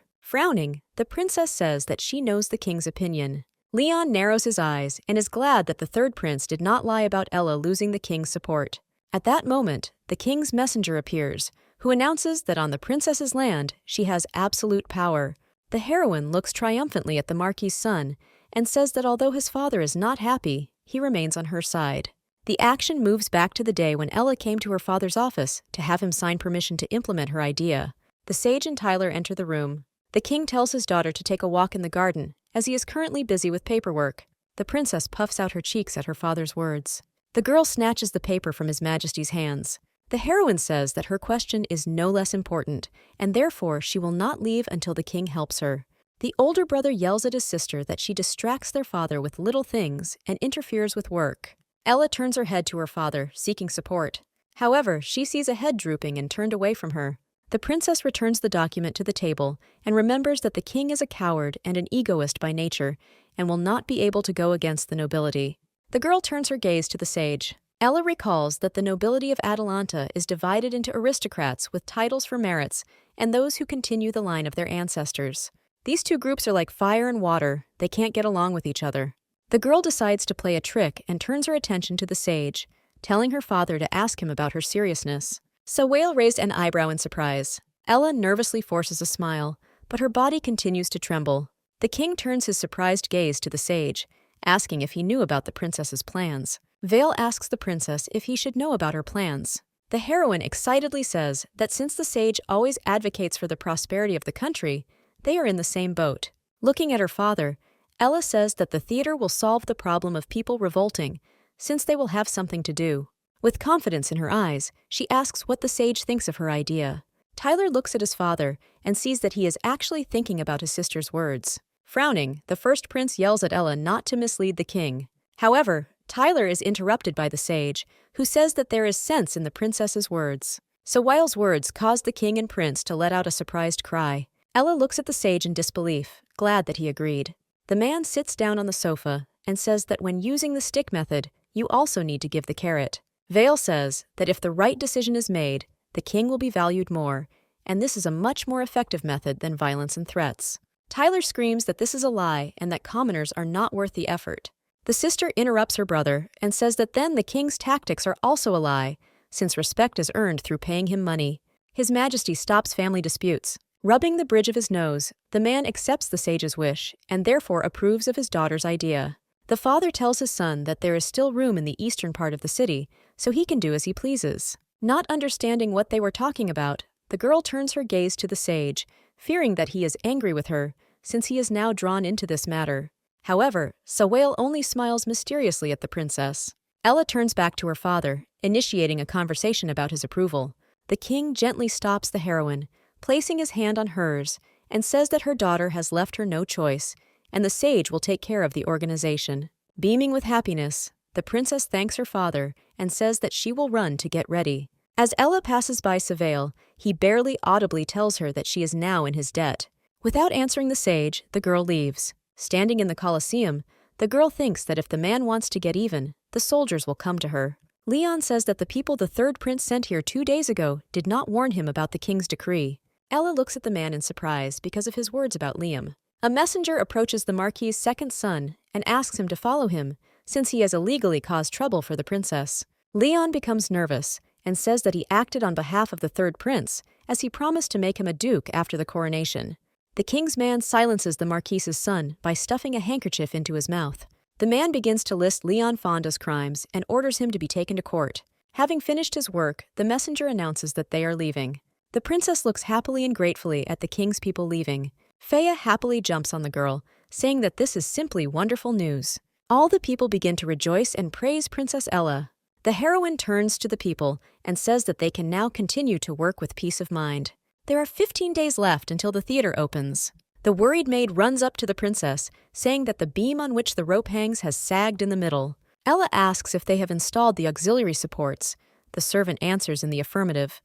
Frowning, the princess says that she knows the king's opinion. Leon narrows his eyes and is glad that the third prince did not lie about Ella losing the king's support. At that moment, the king's messenger appears, who announces that on the princess's land, she has absolute power. The heroine looks triumphantly at the Marquis's son and says that although his father is not happy, he remains on her side. The action moves back to the day when Ella came to her father's office to have him sign permission to implement her idea. The sage and Tyler enter the room. The king tells his daughter to take a walk in the garden, as he is currently busy with paperwork. The princess puffs out her cheeks at her father's words. The girl snatches the paper from His Majesty's hands. The heroine says that her question is no less important, and therefore she will not leave until the king helps her. The older brother yells at his sister that she distracts their father with little things and interferes with work. Ella turns her head to her father, seeking support. However, she sees a head drooping and turned away from her. The princess returns the document to the table and remembers that the king is a coward and an egoist by nature and will not be able to go against the nobility. The girl turns her gaze to the sage. Ella recalls that the nobility of Atalanta is divided into aristocrats with titles for merits and those who continue the line of their ancestors. These two groups are like fire and water. They can't get along with each other. The girl decides to play a trick and turns her attention to the sage, telling her father to ask him about her seriousness. Sawale raised an eyebrow in surprise. Ella nervously forces a smile, but her body continues to tremble. The king turns his surprised gaze to the sage, asking if he knew about the princess's plans. Vale asks the princess if he should know about her plans. The heroine excitedly says that since the sage always advocates for the prosperity of the country, they are in the same boat. Looking at her father, Ella says that the theater will solve the problem of people revolting, since they will have something to do. With confidence in her eyes, she asks what the sage thinks of her idea. Tyler looks at his father and sees that he is actually thinking about his sister's words. Frowning, the first prince yells at Ella not to mislead the king. However, Tyler is interrupted by the sage, who says that there is sense in the princess's words. Sawale's words cause the king and prince to let out a surprised cry. Ella looks at the sage in disbelief, glad that he agreed. The man sits down on the sofa and says that when using the stick method, you also need to give the carrot. Vale says that if the right decision is made, the king will be valued more, and this is a much more effective method than violence and threats. Tyler screams that this is a lie and that commoners are not worth the effort. The sister interrupts her brother and says that then the king's tactics are also a lie, since respect is earned through paying him money. His Majesty stops family disputes. Rubbing the bridge of his nose, the man accepts the sage's wish and therefore approves of his daughter's idea. The father tells his son that there is still room in the eastern part of the city, so he can do as he pleases. Not understanding what they were talking about, the girl turns her gaze to the sage, fearing that he is angry with her, since he is now drawn into this matter. However, Sawale only smiles mysteriously at the princess. Ella turns back to her father, initiating a conversation about his approval. The king gently stops the heroine, placing his hand on hers, and says that her daughter has left her no choice, and the sage will take care of the organization. Beaming with happiness, the princess thanks her father and says that she will run to get ready. As Ella passes by Sawale, he barely audibly tells her that she is now in his debt. Without answering the sage, the girl leaves. Standing in the Colosseum, the girl thinks that if the man wants to get even, the soldiers will come to her. Leon says that the people the third prince sent here 2 days ago did not warn him about the king's decree. Ella looks at the man in surprise because of his words about Liam. A messenger approaches the Marquis's second son and asks him to follow him, since he has illegally caused trouble for the princess. Leon becomes nervous and says that he acted on behalf of the third prince, as he promised to make him a duke after the coronation. The king's man silences the Marquis's son by stuffing a handkerchief into his mouth. The man begins to list Leon Fonda's crimes and orders him to be taken to court. Having finished his work, the messenger announces that they are leaving. The princess looks happily and gratefully at the king's people leaving. Faya happily jumps on the girl, saying that this is simply wonderful news. All the people begin to rejoice and praise Princess Ella. The heroine turns to the people and says that they can now continue to work with peace of mind. There are 15 days left until the theater opens. The worried maid runs up to the princess, saying that the beam on which the rope hangs has sagged in the middle. Ella asks if they have installed the auxiliary supports. The servant answers in the affirmative.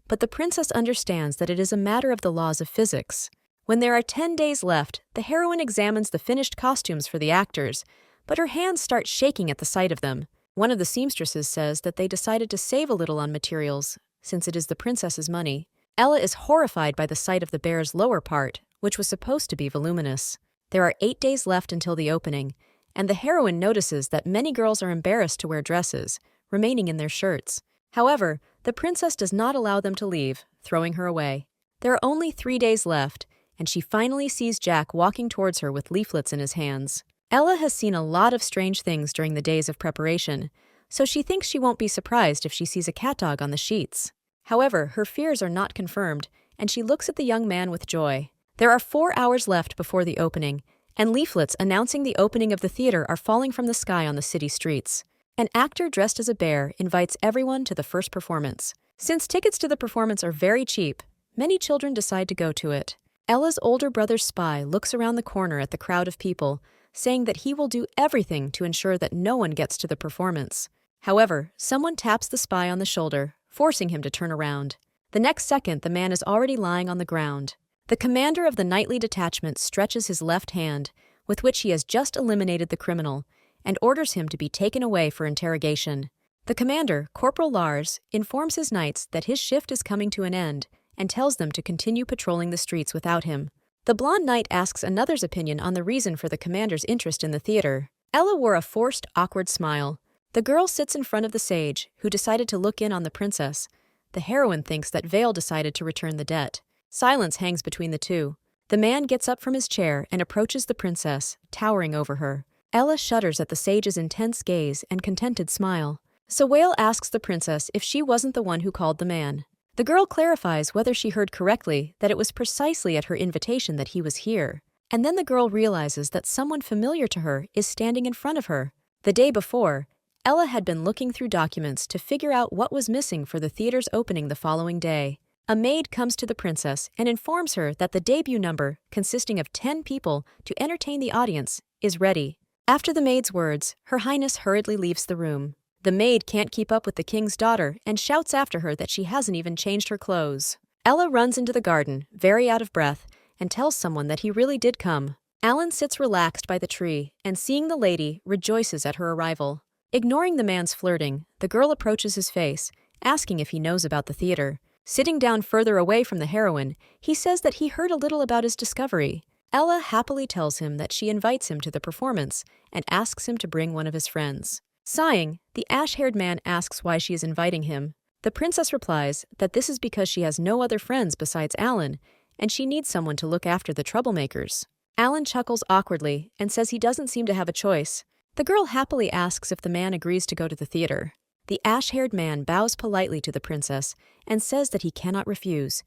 But the princess understands that it is a matter of the laws of physics. When there are 10 days left, the heroine examines the finished costumes for the actors, but her hands start shaking at the sight of them. One of the seamstresses says that they decided to save a little on materials, since it is the princess's money. Ella is horrified by the sight of the bear's lower part, which was supposed to be voluminous. There are 8 days left until the opening, and the heroine notices that many girls are embarrassed to wear dresses, remaining in their shirts. However, the princess does not allow them to leave, throwing her away. There are only 3 days left, and she finally sees Jack walking towards her with leaflets in his hands. Ella has seen a lot of strange things during the days of preparation, so she thinks she won't be surprised if she sees a cat dog on the sheets. However, her fears are not confirmed, and she looks at the young man with joy. There are 4 hours left before the opening, and leaflets announcing the opening of the theater are falling from the sky on the city streets. An actor dressed as a bear invites everyone to the first performance. Since tickets to the performance are very cheap, many children decide to go to it. Ella's older brother's spy looks around the corner at the crowd of people, saying that he will do everything to ensure that no one gets to the performance. However, someone taps the spy on the shoulder, forcing him to turn around. The next second, the man is already lying on the ground. The commander of the nightly detachment stretches his left hand, with which he has just eliminated the criminal, and orders him to be taken away for interrogation. The commander, Corporal Lars, informs his knights that his shift is coming to an end and tells them to continue patrolling the streets without him. The blonde knight asks another's opinion on the reason for the commander's interest in the theater. Ella wore a forced, awkward smile. The girl sits in front of the sage, who decided to look in on the princess, The heroine thinks that Vale decided to return the debt. Silence hangs between the two. The man gets up from his chair and approaches the princess, towering over her. Ella shudders at the sage's intense gaze and contented smile. Sawale asks the princess if she wasn't the one who called the man. The girl clarifies whether she heard correctly that it was precisely at her invitation that he was here. And then the girl realizes that someone familiar to her is standing in front of her. The day before, Ella had been looking through documents to figure out what was missing for the theater's opening the following day. A maid comes to the princess and informs her that the debut number, consisting of 10 people to entertain the audience, is ready. After the maid's words, Her Highness hurriedly leaves the room. The maid can't keep up with the king's daughter and shouts after her that she hasn't even changed her clothes. Ella runs into the garden, very out of breath, and tells someone that he really did come. Alan sits relaxed by the tree and, seeing the lady, rejoices at her arrival. Ignoring the man's flirting, the girl approaches his face, asking if he knows about the theater. Sitting down further away from the heroine, he says that he heard a little about his discovery. Ella happily tells him that she invites him to the performance and asks him to bring one of his friends. Sighing, the ash-haired man asks why she is inviting him. The princess replies that this is because she has no other friends besides Alan, and she needs someone to look after the troublemakers. Alan chuckles awkwardly and says he doesn't seem to have a choice. The girl happily asks if the man agrees to go to the theater. The ash-haired man bows politely to the princess and says that he cannot refuse.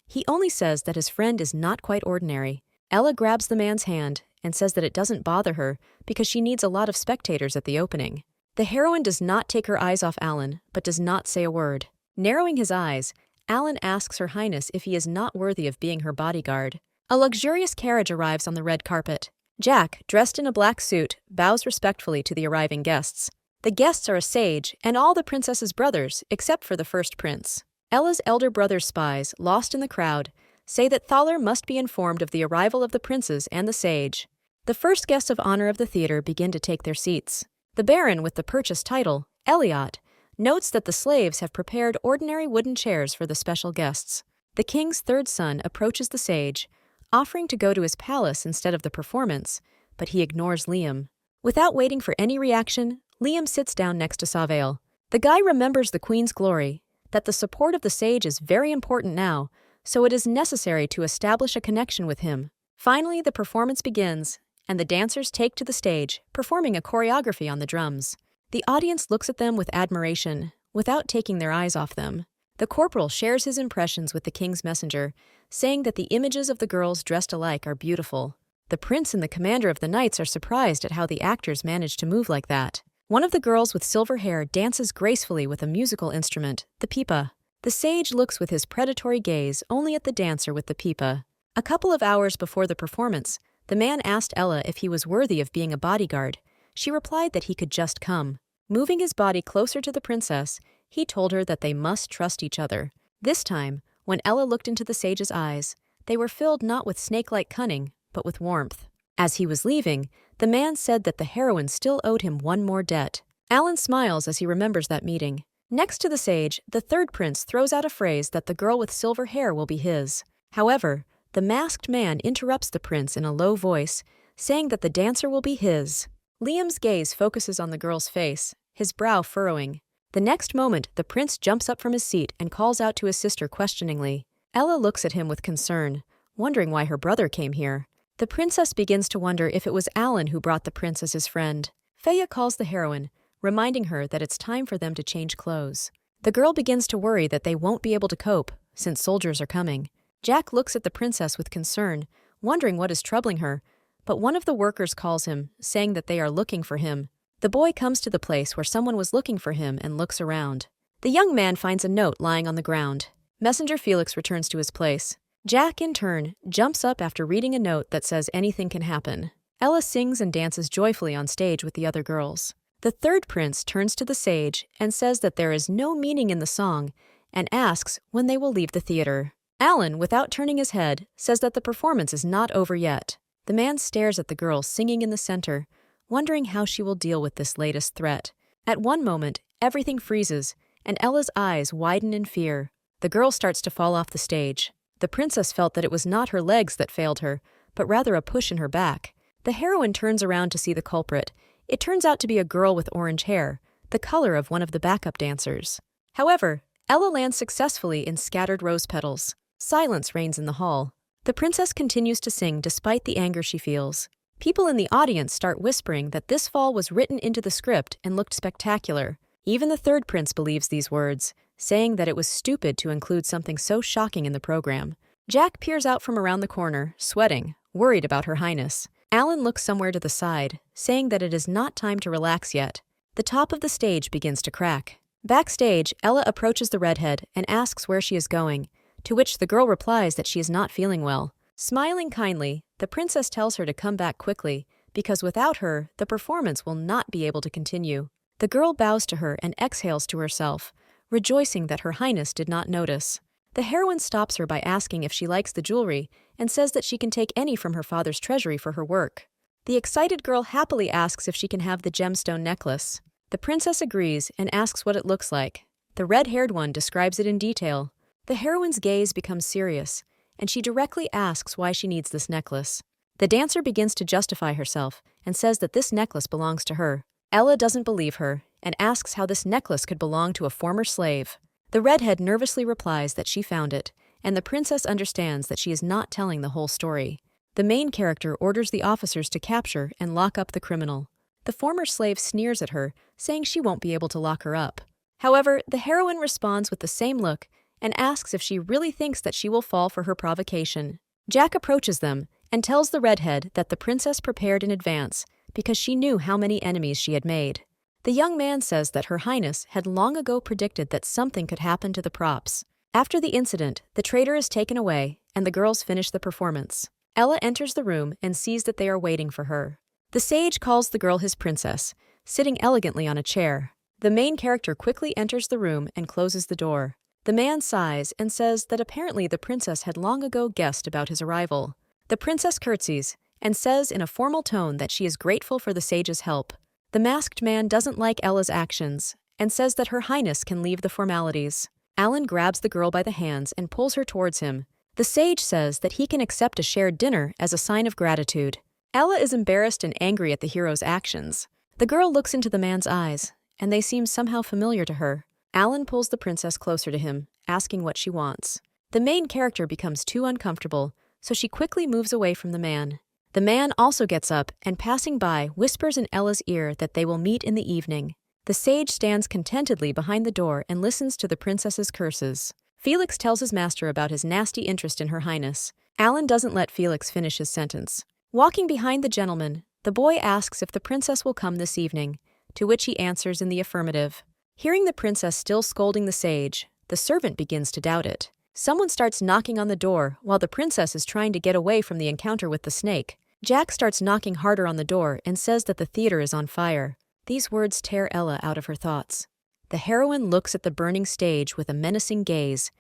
He only says that his friend is not quite ordinary. Ella grabs the man's hand and says that it doesn't bother her because she needs a lot of spectators at the opening. The heroine does not take her eyes off Alan, but does not say a word. Narrowing his eyes, Alan asks Her Highness if he is not worthy of being her bodyguard. A luxurious carriage arrives on the red carpet. Jack, dressed in a black suit, bows respectfully to the arriving guests. The guests are a sage and all the princess's brothers, except for the first prince. Ella's elder brother's spies, lost in the crowd, say that Thaler must be informed of the arrival of the princes and the sage. The first guests of honor of the theater begin to take their seats. The baron with the purchase title, Eliot, notes that the slaves have prepared ordinary wooden chairs for the special guests. The king's third son approaches the sage, offering to go to his palace instead of the performance, but he ignores Liam. Without waiting for any reaction, Liam sits down next to Sawale. The guy remembers the queen's glory, that the support of the sage is very important now, so it is necessary to establish a connection with him. Finally, the performance begins, and the dancers take to the stage, performing a choreography on the drums. The audience looks at them with admiration, without taking their eyes off them. The corporal shares his impressions with the king's messenger, saying that the images of the girls dressed alike are beautiful. The prince and the commander of the knights are surprised at how the actors managed to move like that. One of the girls with silver hair dances gracefully with a musical instrument, the pipa. The sage looks with his predatory gaze only at the dancer with the pipa. A couple of hours before the performance, the man asked Ella if he was worthy of being a bodyguard. She replied that he could just come. Moving his body closer to the princess, he told her that they must trust each other. This time, when Ella looked into the sage's eyes, they were filled not with snake-like cunning, but with warmth. As he was leaving, the man said that the heroine still owed him one more debt. Alan smiles as he remembers that meeting. Next to the sage, the third prince throws out a phrase that the girl with silver hair will be his. However, the masked man interrupts the prince in a low voice, saying that the dancer will be his. Liam's gaze focuses on the girl's face, his brow furrowing. The next moment, the prince jumps up from his seat and calls out to his sister questioningly. Ella looks at him with concern, wondering why her brother came here. The princess begins to wonder if it was Alan who brought the prince as his friend. Feya calls the heroine, reminding her that it's time for them to change clothes. The girl begins to worry that they won't be able to cope, since soldiers are coming. Jack looks at the princess with concern, wondering what is troubling her, but one of the workers calls him, saying that they are looking for him. The boy comes to the place where someone was looking for him and looks around. The young man finds a note lying on the ground. Messenger Felix returns to his place. Jack, in turn, jumps up after reading a note that says anything can happen. Ella sings and dances joyfully on stage with the other girls. The third prince turns to the sage and says that there is no meaning in the song and asks when they will leave the theater. Alan, without turning his head, says that the performance is not over yet. The man stares at the girl singing in the center, wondering how she will deal with this latest threat. At one moment, everything freezes, and Ella's eyes widen in fear. The girl starts to fall off the stage. The princess felt that it was not her legs that failed her, but rather a push in her back. The heroine turns around to see the culprit. It turns out to be a girl with orange hair, the color of one of the backup dancers. However, Ella lands successfully in scattered rose petals. Silence reigns in the hall. The princess continues to sing despite the anger she feels. People in the audience start whispering that this fall was written into the script and looked spectacular. Even the third prince believes these words, saying that it was stupid to include something so shocking in the program. Jack peers out from around the corner, sweating, worried about Her Highness. Alan looks somewhere to the side, saying that it is not time to relax yet. The top of the stage begins to crack. Backstage, Ella approaches the redhead and asks where she is going, to which the girl replies that she is not feeling well. Smiling kindly, the princess tells her to come back quickly, because without her, the performance will not be able to continue. The girl bows to her and exhales to herself, rejoicing that Her Highness did not notice. The heroine stops her by asking if she likes the jewelry and says that she can take any from her father's treasury for her work. The excited girl happily asks if she can have the gemstone necklace. The princess agrees and asks what it looks like. The red-haired one describes it in detail. The heroine's gaze becomes serious, and she directly asks why she needs this necklace. The dancer begins to justify herself and says that this necklace belongs to her. Ella doesn't believe her and asks how this necklace could belong to a former slave. The redhead nervously replies that she found it, and the princess understands that she is not telling the whole story. The main character orders the officers to capture and lock up the criminal. The former slave sneers at her, saying she won't be able to lock her up. However, the heroine responds with the same look and asks if she really thinks that she will fall for her provocation. Jack approaches them and tells the redhead that the princess prepared in advance because she knew how many enemies she had made. The young man says that Her Highness had long ago predicted that something could happen to the props. After the incident, the traitor is taken away and the girls finish the performance. Ella enters the room and sees that they are waiting for her. The sage calls the girl his princess, sitting elegantly on a chair. The main character quickly enters the room and closes the door. The man sighs and says that apparently the princess had long ago guessed about his arrival. The princess curtsies and says in a formal tone that she is grateful for the sage's help. The masked man doesn't like Ella's actions and says that Her Highness can leave the formalities. Alan grabs the girl by the hands and pulls her towards him. The sage says that he can accept a shared dinner as a sign of gratitude. Ella is embarrassed and angry at the hero's actions. The girl looks into the man's eyes, and they seem somehow familiar to her. Alan pulls the princess closer to him, asking what she wants. The main character becomes too uncomfortable, so she quickly moves away from the man. The man also gets up and, passing by, whispers in Ella's ear that they will meet in the evening. The sage stands contentedly behind the door and listens to the princess's curses. Felix tells his master about his nasty interest in Her Highness. Alan doesn't let Felix finish his sentence. Walking behind the gentleman, the boy asks if the princess will come this evening, to which he answers in the affirmative. Hearing the princess still scolding the sage, the servant begins to doubt it. Someone starts knocking on the door while the princess is trying to get away from the encounter with the snake. Jack starts knocking harder on the door and says that the theater is on fire. These words tear Ella out of her thoughts. The heroine looks at the burning stage with a menacing gaze.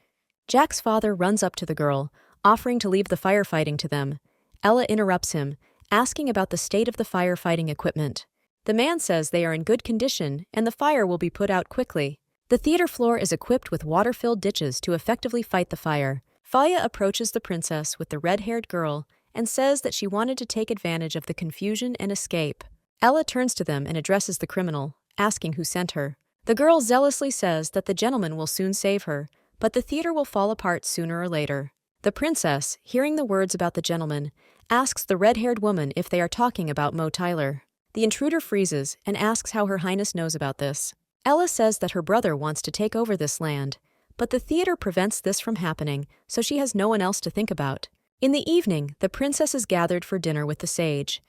Jack's father runs up to the girl, offering to leave the firefighting to them. Ella interrupts him, asking about the state of the firefighting equipment. The man says they are in good condition and the fire will be put out quickly. The theater floor is equipped with water-filled ditches to effectively fight the fire. Faya approaches the princess with the red-haired girl and says that she wanted to take advantage of the confusion and escape. Ella turns to them and addresses the criminal, asking who sent her. The girl zealously says that the gentleman will soon save her, but the theater will fall apart sooner or later. The princess, hearing the words about the gentleman, asks the red-haired woman if they are talking about Mo Tyler. The intruder freezes and asks how Her Highness knows about this. Ella says that her brother wants to take over this land, but the theater prevents this from happening, so she has no one else to think about. In the evening, the princess is gathered for dinner with the sage.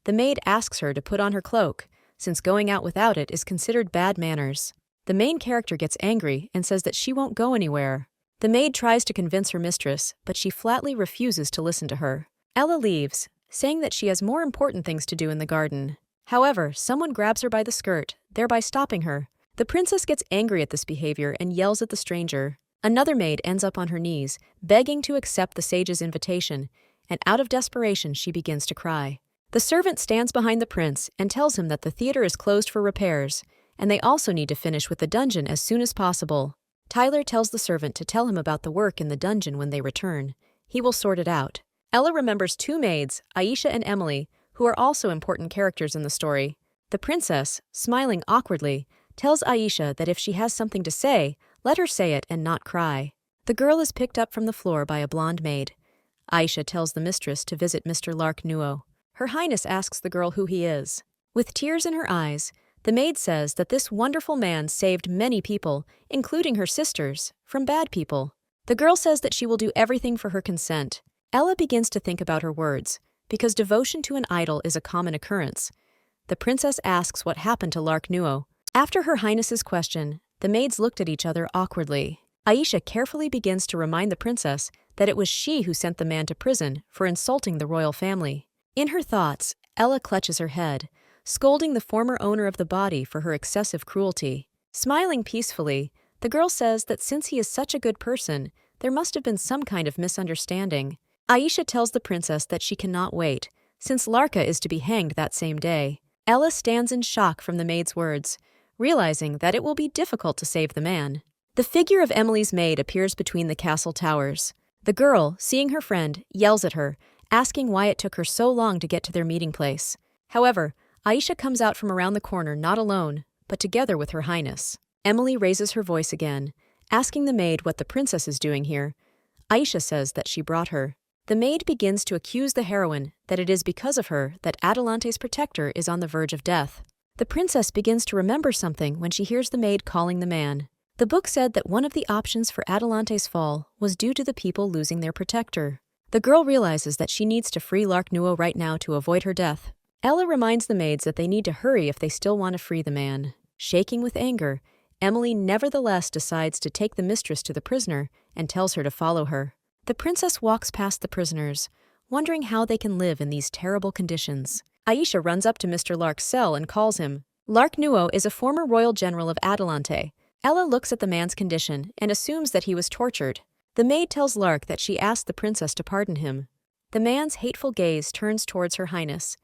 The maid asks her to put on her cloak, since going out without it is considered bad manners. The main character gets angry and says that she won't go anywhere. The maid tries to convince her mistress, but she flatly refuses to listen to her. Ella leaves, saying that she has more important things to do in the garden. However, someone grabs her by the skirt, thereby stopping her. The princess gets angry at this behavior and yells at the stranger. Another maid ends up on her knees, begging to accept the sage's invitation, and out of desperation she begins to cry. The servant stands behind the prince and tells him that the theater is closed for repairs, and they also need to finish with the dungeon as soon as possible. Tyler tells the servant to tell him about the work in the dungeon when they return. He will sort it out. Ella remembers two maids, Aisha and Emily, who are also important characters in the story. The princess, smiling awkwardly, tells Aisha that if she has something to say, Let her say it and not cry. The girl is picked up from the floor by a blonde maid. Aisha tells the mistress to visit Mr. Lark Nuo. Her Highness asks the girl who he is. With tears in her eyes, the maid says that this wonderful man saved many people, including her sisters, from bad people. The girl says that she will do everything for her consent. Ella begins to think about her words, because devotion to an idol is a common occurrence. The princess asks what happened to Lark Nuo. After her Highness's question, the maids looked at each other awkwardly. Aisha carefully begins to remind the princess that it was she who sent the man to prison for insulting the royal family. In her thoughts, Ella clutches her head, scolding the former owner of the body for her excessive cruelty. Smiling peacefully, the girl says that since he is such a good person, there must have been some kind of misunderstanding. Aisha tells the princess that she cannot wait, since Larka is to be hanged that same day. Ella stands in shock from the maid's words, realizing that it will be difficult to save the man. The figure of Emily's maid appears between the castle towers. The girl, seeing her friend, yells at her, asking why it took her so long to get to their meeting place. However, Aisha comes out from around the corner not alone, but together with her Highness. Emily raises her voice again, asking the maid what the princess is doing here. Aisha says that she brought her. The maid begins to accuse the heroine that it is because of her that Adelante's protector is on the verge of death. The princess begins to remember something when she hears the maid calling the man. The book said that one of the options for Adelante's fall was due to the people losing their protector. The girl realizes that she needs to free Lark Nuo right now to avoid her death. Ella reminds the maids that they need to hurry if they still want to free the man. Shaking with anger, Emily nevertheless decides to take the mistress to the prisoner and tells her to follow her. The princess walks past the prisoners, wondering how they can live in these terrible conditions. Aisha runs up to Mr. Lark's cell and calls him. Lark Nuo is a former royal general of Adelante. Ella looks at the man's condition and assumes that he was tortured. The maid tells Lark that she asked the princess to pardon him. The man's hateful gaze turns towards her Highness.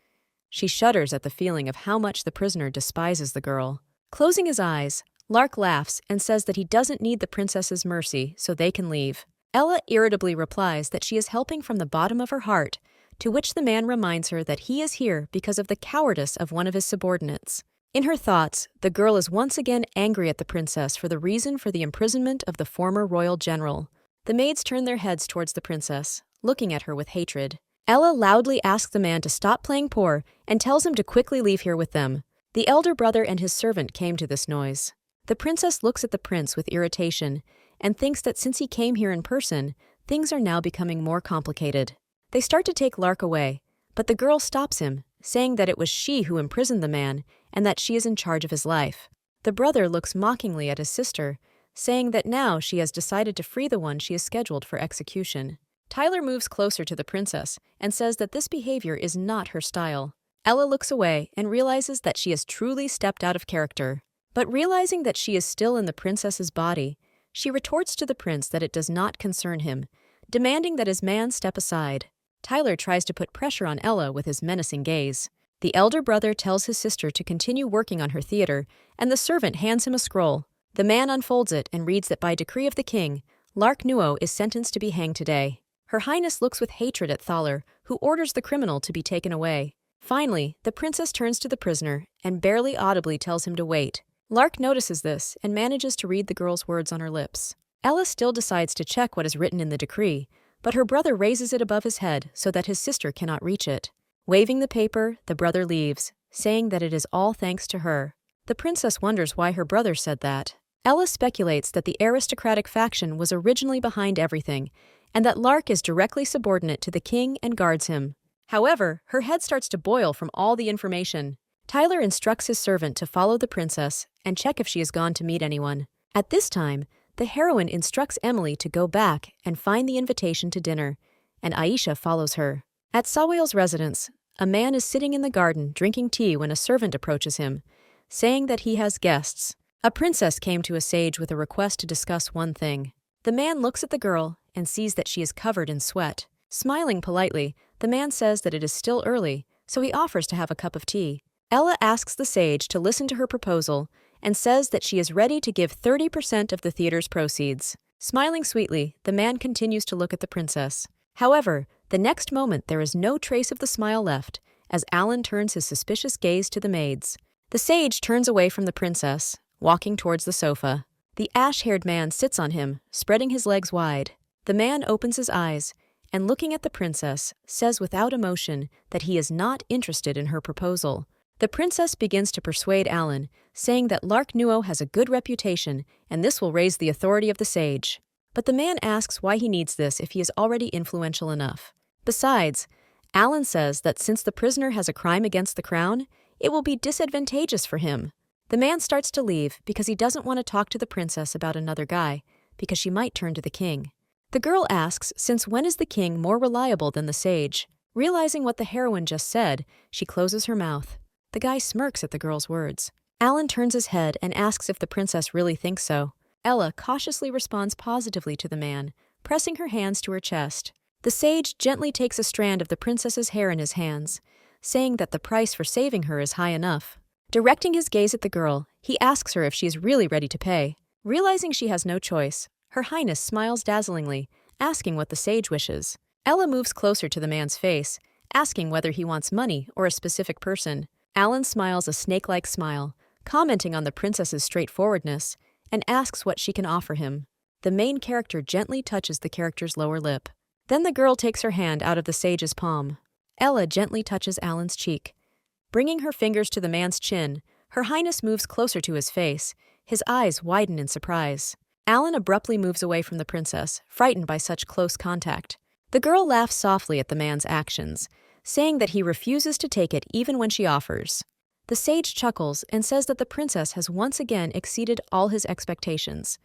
She shudders at the feeling of how much the prisoner despises the girl. Closing his eyes, Lark laughs and says that he doesn't need the princess's mercy, so they can leave. Ella irritably replies that she is helping from the bottom of her heart, to which the man reminds her that he is here because of the cowardice of one of his subordinates. In her thoughts, the girl is once again angry at the princess for the reason for the imprisonment of the former royal general. The maids turn their heads towards the princess, looking at her with hatred. Ella loudly asks the man to stop playing poor and tells him to quickly leave here with them. The elder brother and his servant came to this noise. The princess looks at the prince with irritation and thinks that since he came here in person, things are now becoming more complicated. They start to take Lark away, but the girl stops him, saying that it was she who imprisoned the man and that she is in charge of his life. The brother looks mockingly at his sister, saying that now she has decided to free the one she is scheduled for execution. Tyler moves closer to the princess and says that this behavior is not her style. Ella looks away and realizes that she has truly stepped out of character. But realizing that she is still in the princess's body, she retorts to the prince that it does not concern him, demanding that his man step aside. Tyler tries to put pressure on Ella with his menacing gaze. The elder brother tells his sister to continue working on her theater, and the servant hands him a scroll. The man unfolds it and reads that by decree of the king, Lark Nuo is sentenced to be hanged today. Her Highness looks with hatred at Thaler, who orders the criminal to be taken away. Finally, the princess turns to the prisoner and barely audibly tells him to wait. Lark notices this and manages to read the girl's words on her lips. Ella still decides to check what is written in the decree, but her brother raises it above his head so that his sister cannot reach it. Waving the paper, the brother leaves, saying that it is all thanks to her. The princess wonders why her brother said that. Ella speculates that the aristocratic faction was originally behind everything, and that Lark is directly subordinate to the king and guards him. However, her head starts to boil from all the information. Tyler instructs his servant to follow the princess and check if she has gone to meet anyone. At this time, the heroine instructs Emily to go back and find the invitation to dinner, and Aisha follows her. At Sawale's residence, a man is sitting in the garden drinking tea when a servant approaches him, saying that he has guests. A princess came to a sage with a request to discuss one thing. The man looks at the girl and sees that she is covered in sweat. Smiling politely, the man says that it is still early, so he offers to have a cup of tea. Ella asks the sage to listen to her proposal and says that she is ready to give 30% of the theater's proceeds. Smiling sweetly, the man continues to look at the princess. However, the next moment there is no trace of the smile left, as Alan turns his suspicious gaze to the maids. The sage turns away from the princess, walking towards the sofa. The ash-haired man sits on him, spreading his legs wide. The man opens his eyes, and looking at the princess, says without emotion that he is not interested in her proposal. The princess begins to persuade Alan, saying that Lark Nuo has a good reputation, and this will raise the authority of the sage. But the man asks why he needs this if he is already influential enough. Besides, Alan says that since the prisoner has a crime against the crown, it will be disadvantageous for him. The man starts to leave because he doesn't want to talk to the princess about another guy, because she might turn to the king. The girl asks since when is the king more reliable than the sage? Realizing what the heroine just said, she closes her mouth. The guy smirks at the girl's words. Alan turns his head and asks if the princess really thinks so. Ella cautiously responds positively to the man, pressing her hands to her chest. The sage gently takes a strand of the princess's hair in his hands, saying that the price for saving her is high enough. Directing his gaze at the girl, he asks her if she is really ready to pay. Realizing she has no choice, Her Highness smiles dazzlingly, asking what the sage wishes. Ella moves closer to the man's face, asking whether he wants money or a specific person. Alan smiles a snake-like smile, commenting on the princess's straightforwardness, and asks what she can offer him. The main character gently touches the character's lower lip. Then the girl takes her hand out of the sage's palm. Ella gently touches Alan's cheek. Bringing her fingers to the man's chin, Her Highness moves closer to his face. His eyes widen in surprise. Alan abruptly moves away from the princess, frightened by such close contact. The girl laughs softly at the man's actions, saying that he refuses to take it even when she offers. The sage chuckles and says that the princess has once again exceeded all his expectations.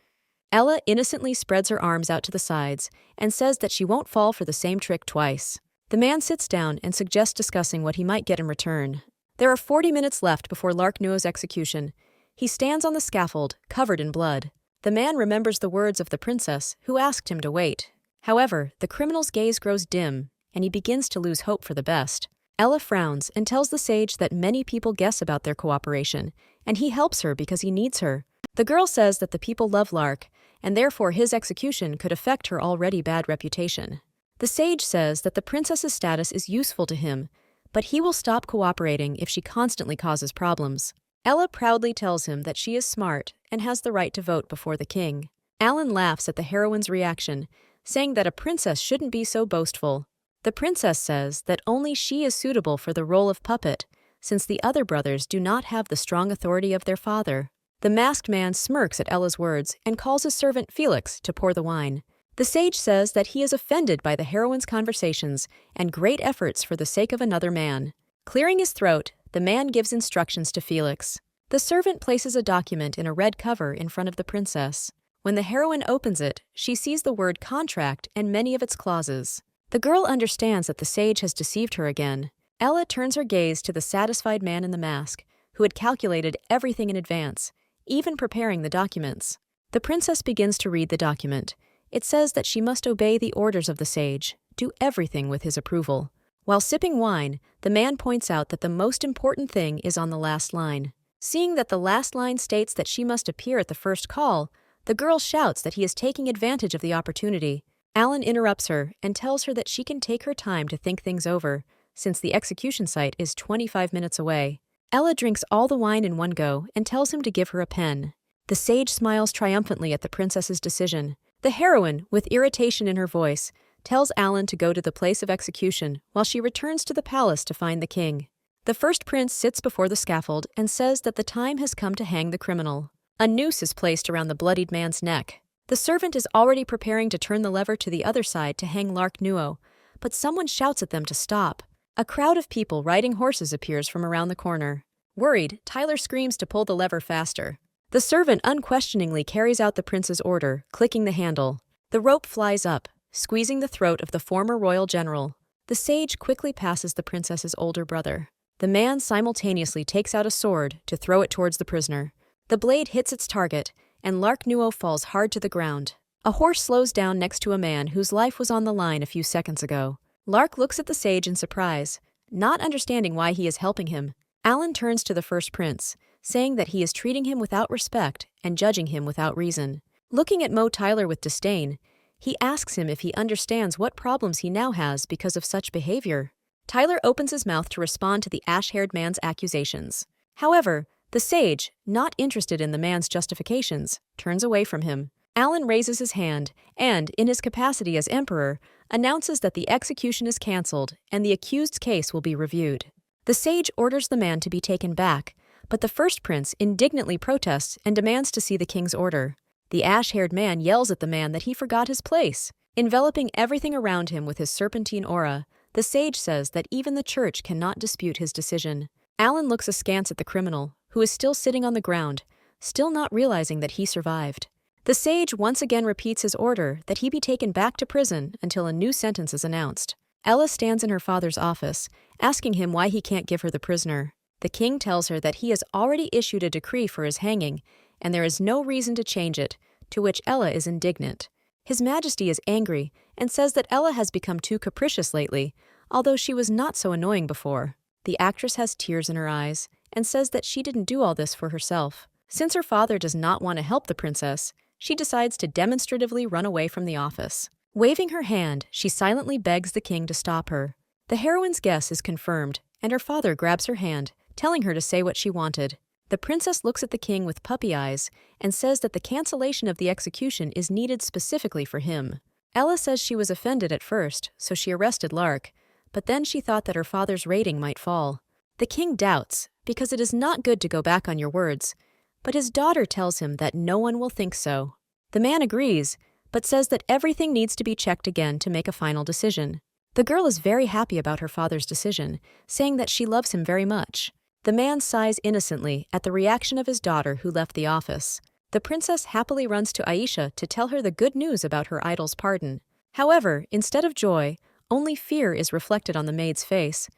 Ella innocently spreads her arms out to the sides and says that she won't fall for the same trick twice. The man sits down and suggests discussing what he might get in return. There are 40 minutes left before Lark Nuo's execution. He stands on the scaffold, covered in blood. The man remembers the words of the princess, who asked him to wait. However, the criminal's gaze grows dim, and he begins to lose hope for the best. Ella frowns and tells the sage that many people guess about their cooperation, and he helps her because he needs her. The girl says that the people love Lark, and therefore his execution could affect her already bad reputation. The sage says that the princess's status is useful to him, but he will stop cooperating if she constantly causes problems. Ella proudly tells him that she is smart and has the right to vote before the king. Alan laughs at the heroine's reaction, saying that a princess shouldn't be so boastful. The princess says that only she is suitable for the role of puppet, since the other brothers do not have the strong authority of their father. The masked man smirks at Ella's words and calls his servant Felix to pour the wine. The sage says that he is offended by the heroine's conversations and great efforts for the sake of another man. Clearing his throat, the man gives instructions to Felix. The servant places a document in a red cover in front of the princess. When the heroine opens it, she sees the word contract and many of its clauses. The girl understands that the sage has deceived her again. Ella turns her gaze to the satisfied man in the mask, who had calculated everything in advance, even preparing the documents. The princess begins to read the document. It says that she must obey the orders of the sage, do everything with his approval. While sipping wine, the man points out that the most important thing is on the last line. Seeing that the last line states that she must appear at the first call, the girl shouts that he is taking advantage of the opportunity. Alan interrupts her and tells her that she can take her time to think things over, since the execution site is 25 minutes away. Ella drinks all the wine in one go and tells him to give her a pen. The sage smiles triumphantly at the princess's decision. The heroine, with irritation in her voice, tells Alan to go to the place of execution while she returns to the palace to find the king. The first prince sits before the scaffold and says that the time has come to hang the criminal. A noose is placed around the bloodied man's neck. The servant is already preparing to turn the lever to the other side to hang Lark Nuo, but someone shouts at them to stop. A crowd of people riding horses appears from around the corner. Worried, Tyler screams to pull the lever faster. The servant unquestioningly carries out the prince's order, clicking the handle. The rope flies up, squeezing the throat of the former royal general. The sage quickly passes the princess's older brother. The man simultaneously takes out a sword to throw it towards the prisoner. The blade hits its target, and Lark Nuo falls hard to the ground. A horse slows down next to a man whose life was on the line a few seconds ago. Lark looks at the sage in surprise, not understanding why he is helping him. Alan turns to the first prince, saying that he is treating him without respect and judging him without reason. Looking at Mo Tyler with disdain, he asks him if he understands what problems he now has because of such behavior. Tyler opens his mouth to respond to the ash-haired man's accusations. However, The sage, not interested in the man's justifications, turns away from him. Alan raises his hand and, in his capacity as emperor, announces that the execution is cancelled and the accused's case will be reviewed. The sage orders the man to be taken back, but the first prince indignantly protests and demands to see the king's order. The ash-haired man yells at the man that he forgot his place. Enveloping everything around him with his serpentine aura, the sage says that even the church cannot dispute his decision. Alan looks askance at the criminal, who is still sitting on the ground, still not realizing that he survived. The sage once again repeats his order that he be taken back to prison until a new sentence is announced. Ella stands in her father's office, asking him why he can't give her the prisoner. The king tells her that he has already issued a decree for his hanging, and there is no reason to change it, to which Ella is indignant. His Majesty is angry and says that Ella has become too capricious lately, although she was not so annoying before. The actress has tears in her eyes and says that she didn't do all this for herself. Since her father does not want to help the princess, she decides to demonstratively run away from the office. Waving her hand, she silently begs the king to stop her. The heroine's guess is confirmed, and her father grabs her hand, telling her to say what she wanted. The princess looks at the king with puppy eyes and says that the cancellation of the execution is needed specifically for him. Ella says she was offended at first, so she arrested Lark, but then she thought that her father's rating might fall. The king doubts, because it is not good to go back on your words, but his daughter tells him that no one will think so. The man agrees, but says that everything needs to be checked again to make a final decision. The girl is very happy about her father's decision, saying that she loves him very much. The man sighs innocently at the reaction of his daughter who left the office. The princess happily runs to Aisha to tell her the good news about her idol's pardon. However, instead of joy, only fear is reflected on the maid's face.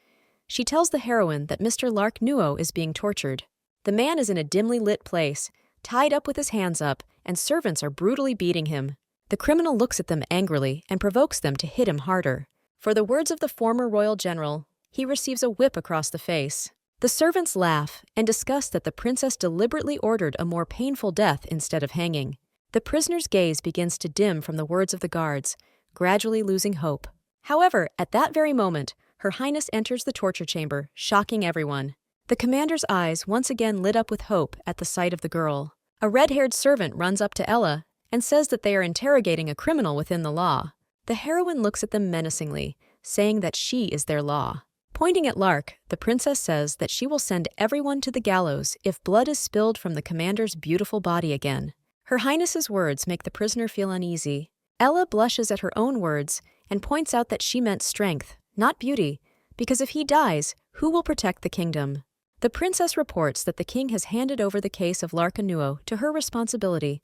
She tells the heroine that Mr. Lark Nuo is being tortured. The man is in a dimly lit place, tied up with his hands up, and servants are brutally beating him. The criminal looks at them angrily and provokes them to hit him harder. For the words of the former royal general, he receives a whip across the face. The servants laugh and discuss that the princess deliberately ordered a more painful death instead of hanging. The prisoner's gaze begins to dim from the words of the guards, gradually losing hope. However, at that very moment, Her Highness enters the torture chamber, shocking everyone. The commander's eyes once again lit up with hope at the sight of the girl. A red-haired servant runs up to Ella and says that they are interrogating a criminal within the law. The heroine looks at them menacingly, saying that she is their law. Pointing at Lark, the princess says that she will send everyone to the gallows if blood is spilled from the commander's beautiful body again. Her Highness's words make the prisoner feel uneasy. Ella blushes at her own words and points out that she meant strength, not beauty, because if he dies, who will protect the kingdom? The princess reports that the king has handed over the case of Lark Nuo to her responsibility,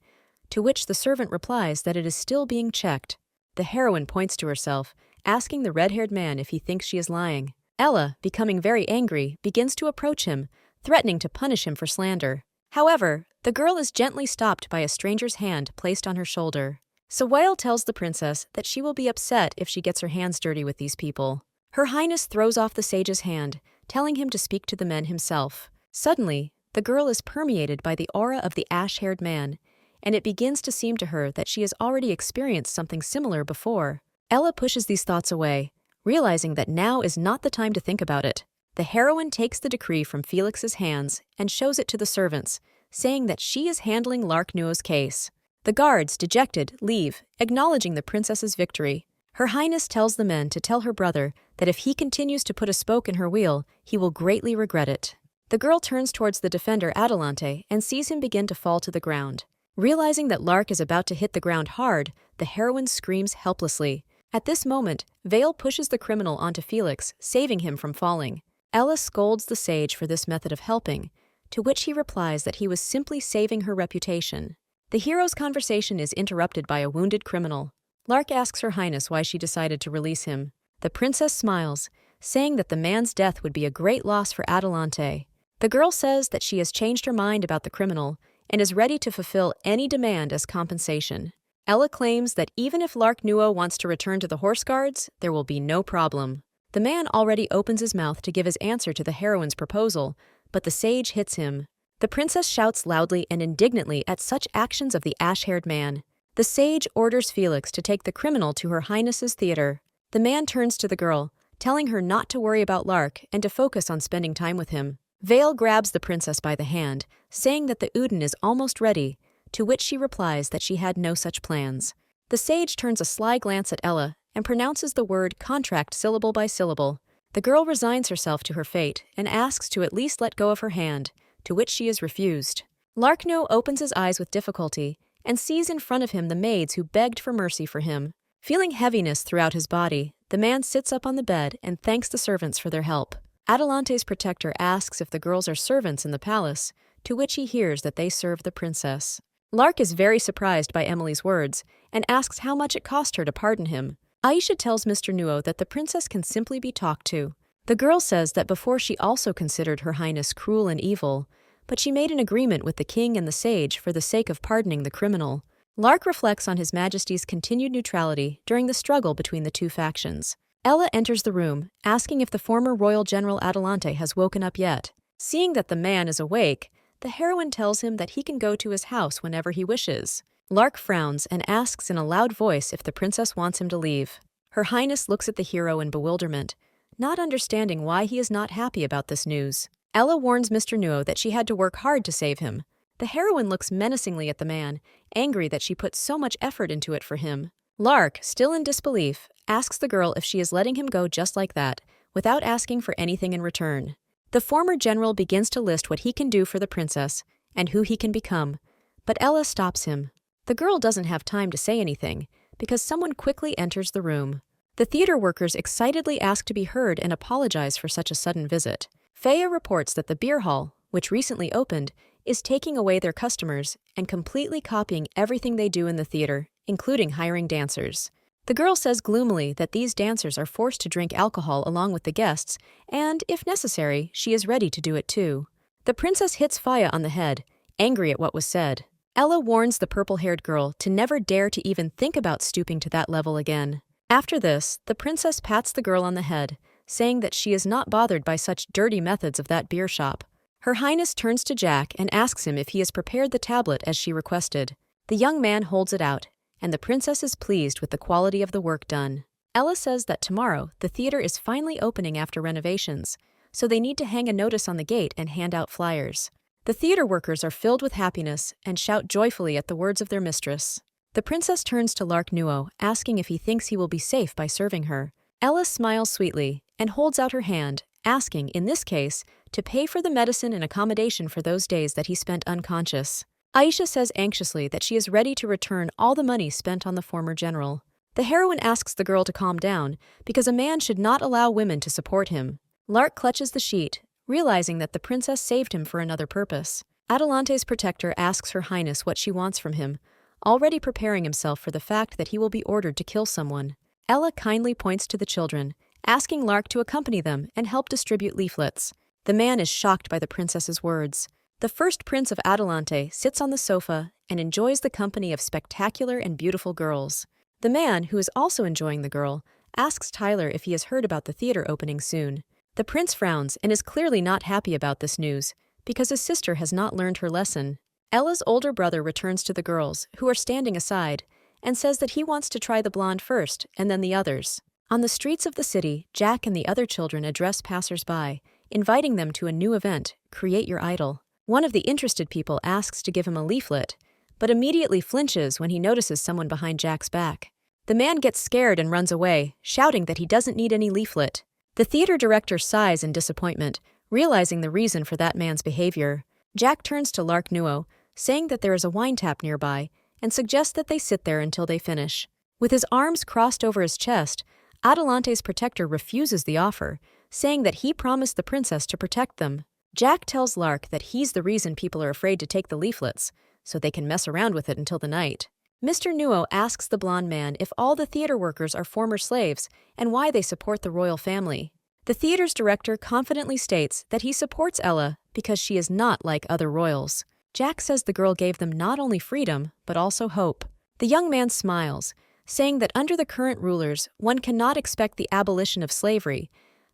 to which the servant replies that it is still being checked. The heroine points to herself, asking the red-haired man if he thinks she is lying. Ella, becoming very angry, begins to approach him, threatening to punish him for slander. However, the girl is gently stopped by a stranger's hand placed on her shoulder. Sawail tells the princess that she will be upset if she gets her hands dirty with these people. Her Highness throws off the sage's hand, telling him to speak to the men himself. Suddenly, the girl is permeated by the aura of the ash-haired man, and it begins to seem to her that she has already experienced something similar before. Ella pushes these thoughts away, realizing that now is not the time to think about it. The heroine takes the decree from Felix's hands and shows it to the servants, saying that she is handling Lark Nuo's case. The guards, dejected, leave, acknowledging the princess's victory. Her Highness tells the men to tell her brother that if he continues to put a spoke in her wheel, he will greatly regret it. The girl turns towards the defender Adelante and sees him begin to fall to the ground. Realizing that Lark is about to hit the ground hard, the heroine screams helplessly. At this moment, Vale pushes the criminal onto Felix, saving him from falling. Ella scolds the sage for this method of helping, to which he replies that he was simply saving her reputation. The hero's conversation is interrupted by a wounded criminal. Lark asks Her Highness why she decided to release him. The princess smiles, saying that the man's death would be a great loss for Adelante. The girl says that she has changed her mind about the criminal and is ready to fulfill any demand as compensation. Ella claims that even if Lark Nuo wants to return to the Horse Guards, there will be no problem. The man already opens his mouth to give his answer to the heroine's proposal, but the sage hits him. The princess shouts loudly and indignantly at such actions of the ash-haired man. The sage orders Felix to take the criminal to Her Highness's theater. The man turns to the girl, telling her not to worry about Lark and to focus on spending time with him. Vale grabs the princess by the hand, saying that the udon is almost ready, to which she replies that she had no such plans. The sage turns a sly glance at Ella and pronounces the word contract syllable by syllable. The girl resigns herself to her fate and asks to at least let go of her hand, to which she is refused. Larkno opens his eyes with difficulty and sees in front of him the maids who begged for mercy for him. Feeling heaviness throughout his body, the man sits up on the bed and thanks the servants for their help. Adelante's protector asks if the girls are servants in the palace, to which he hears that they serve the princess. Lark is very surprised by Emily's words and asks how much it cost her to pardon him. Aisha tells Mr. Nuo that the princess can simply be talked to. The girl says that before she also considered Her Highness cruel and evil, but she made an agreement with the king and the sage for the sake of pardoning the criminal. Lark reflects on His Majesty's continued neutrality during the struggle between the two factions. Ella enters the room, asking if the former Royal General Adelante has woken up yet. Seeing that the man is awake, the heroine tells him that he can go to his house whenever he wishes. Lark frowns and asks in a loud voice if the princess wants him to leave. Her Highness looks at the hero in bewilderment, not understanding why he is not happy about this news. Ella warns Mr. Nuo that she had to work hard to save him. The heroine looks menacingly at the man, angry that she put so much effort into it for him. Lark, still in disbelief, asks the girl if she is letting him go just like that, without asking for anything in return. The former general begins to list what he can do for the princess and who he can become, but Ella stops him. The girl doesn't have time to say anything, because someone quickly enters the room. The theater workers excitedly ask to be heard and apologize for such a sudden visit. Faya reports that the beer hall, which recently opened, is taking away their customers and completely copying everything they do in the theater, including hiring dancers. The girl says gloomily that these dancers are forced to drink alcohol along with the guests, and, if necessary, she is ready to do it too. The princess hits Faya on the head, angry at what was said. Ella warns the purple-haired girl to never dare to even think about stooping to that level again. After this, the princess pats the girl on the head, saying that she is not bothered by such dirty methods of that beer shop. Her Highness turns to Jack and asks him if he has prepared the tablet as she requested. The young man holds it out, and the princess is pleased with the quality of the work done. Ella says that tomorrow the theater is finally opening after renovations, so they need to hang a notice on the gate and hand out flyers. The theater workers are filled with happiness and shout joyfully at the words of their mistress. The princess turns to Lark Nuo, asking if he thinks he will be safe by serving her. Ella smiles sweetly and holds out her hand, asking, in this case, to pay for the medicine and accommodation for those days that he spent unconscious. Aisha says anxiously that she is ready to return all the money spent on the former general. The heroine asks the girl to calm down, because a man should not allow women to support him. Lark clutches the sheet, realizing that the princess saved him for another purpose. Adelante's protector asks Her Highness what she wants from him, already preparing himself for the fact that he will be ordered to kill someone. Ella kindly points to the children, asking Lark to accompany them and help distribute leaflets. The man is shocked by the princess's words. The first prince of Adelante sits on the sofa and enjoys the company of spectacular and beautiful girls. The man, who is also enjoying the girl, asks Tyler if he has heard about the theater opening soon. The prince frowns and is clearly not happy about this news, because his sister has not learned her lesson. Ella's older brother returns to the girls, who are standing aside, and says that he wants to try the blonde first and then the others. On the streets of the city, Jack and the other children address passers-by, inviting them to a new event, Create Your Idol. One of the interested people asks to give him a leaflet, but immediately flinches when he notices someone behind Jack's back. The man gets scared and runs away, shouting that he doesn't need any leaflet. The theater director sighs in disappointment, realizing the reason for that man's behavior. Jack turns to Lark Nuo, saying that there is a wine tap nearby, and suggests that they sit there until they finish. With his arms crossed over his chest, Adelante's protector refuses the offer, saying that he promised the princess to protect them. Jack tells Lark that he's the reason people are afraid to take the leaflets, so they can mess around with it until the night. Mr. Nuo asks the blonde man if all the theater workers are former slaves and why they support the royal family. The theater's director confidently states that he supports Ella because she is not like other royals. Jack says the girl gave them not only freedom, but also hope. The young man smiles, saying that under the current rulers, one cannot expect the abolition of slavery,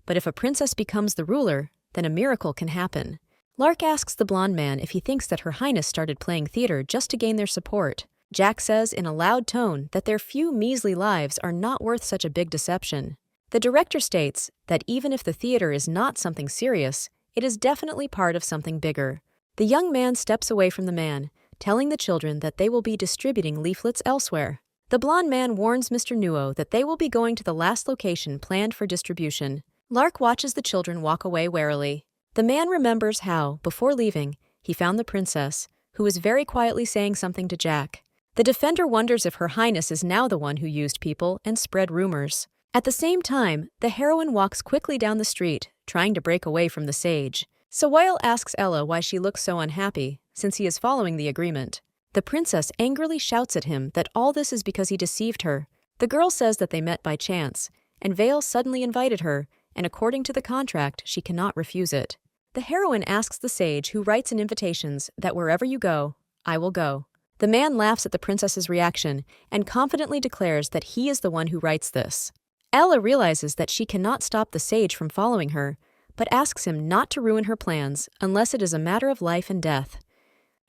but if a princess becomes the ruler, then a miracle can happen. Lark asks the blonde man if he thinks that Her Highness started playing theater just to gain their support. Jack says in a loud tone that their few measly lives are not worth such a big deception. The director states that even if the theater is not something serious, It is definitely part of something bigger. The young man steps away from the man, telling the children that they will be distributing leaflets elsewhere. The blond man warns Mr. Nuo that they will be going to the last location planned for distribution. Lark watches the children walk away warily. The man remembers how, before leaving, he found the princess, who was very quietly saying something to Jack. The defender wonders if Her Highness is now the one who used people and spread rumors. At the same time, the heroine walks quickly down the street, trying to break away from the sage. Sawile asks Ella why she looks so unhappy, since he is following the agreement. The princess angrily shouts at him that all this is because he deceived her. The girl says that they met by chance, and Vale suddenly invited her, and according to the contract, she cannot refuse it. The heroine asks the sage who writes in invitations that wherever you go, I will go. The man laughs at the princess's reaction and confidently declares that he is the one who writes this. Ella realizes that she cannot stop the sage from following her, but asks him not to ruin her plans unless it is a matter of life and death.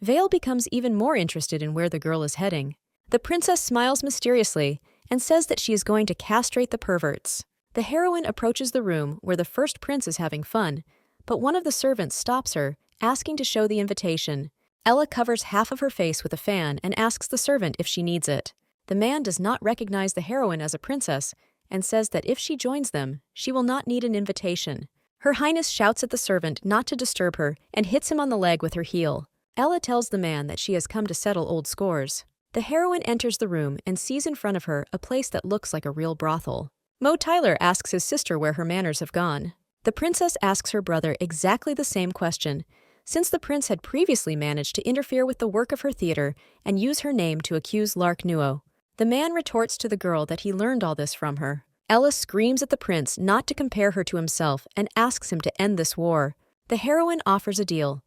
Vale becomes even more interested in where the girl is heading. The princess smiles mysteriously and says that she is going to castrate the perverts. The heroine approaches the room where the first prince is having fun, but one of the servants stops her, asking to show the invitation. Ella covers half of her face with a fan and asks the servant if she needs it. The man does not recognize the heroine as a princess and says that if she joins them, she will not need an invitation. Her Highness shouts at the servant not to disturb her and hits him on the leg with her heel. Ella tells the man that she has come to settle old scores. The heroine enters the room and sees in front of her a place that looks like a real brothel. Mo Tyler asks his sister where her manners have gone. The princess asks her brother exactly the same question, since the prince had previously managed to interfere with the work of her theater and use her name to accuse Lark Nuo. The man retorts to the girl that he learned all this from her. Ella screams at the prince not to compare her to himself and asks him to end this war. The heroine offers a deal.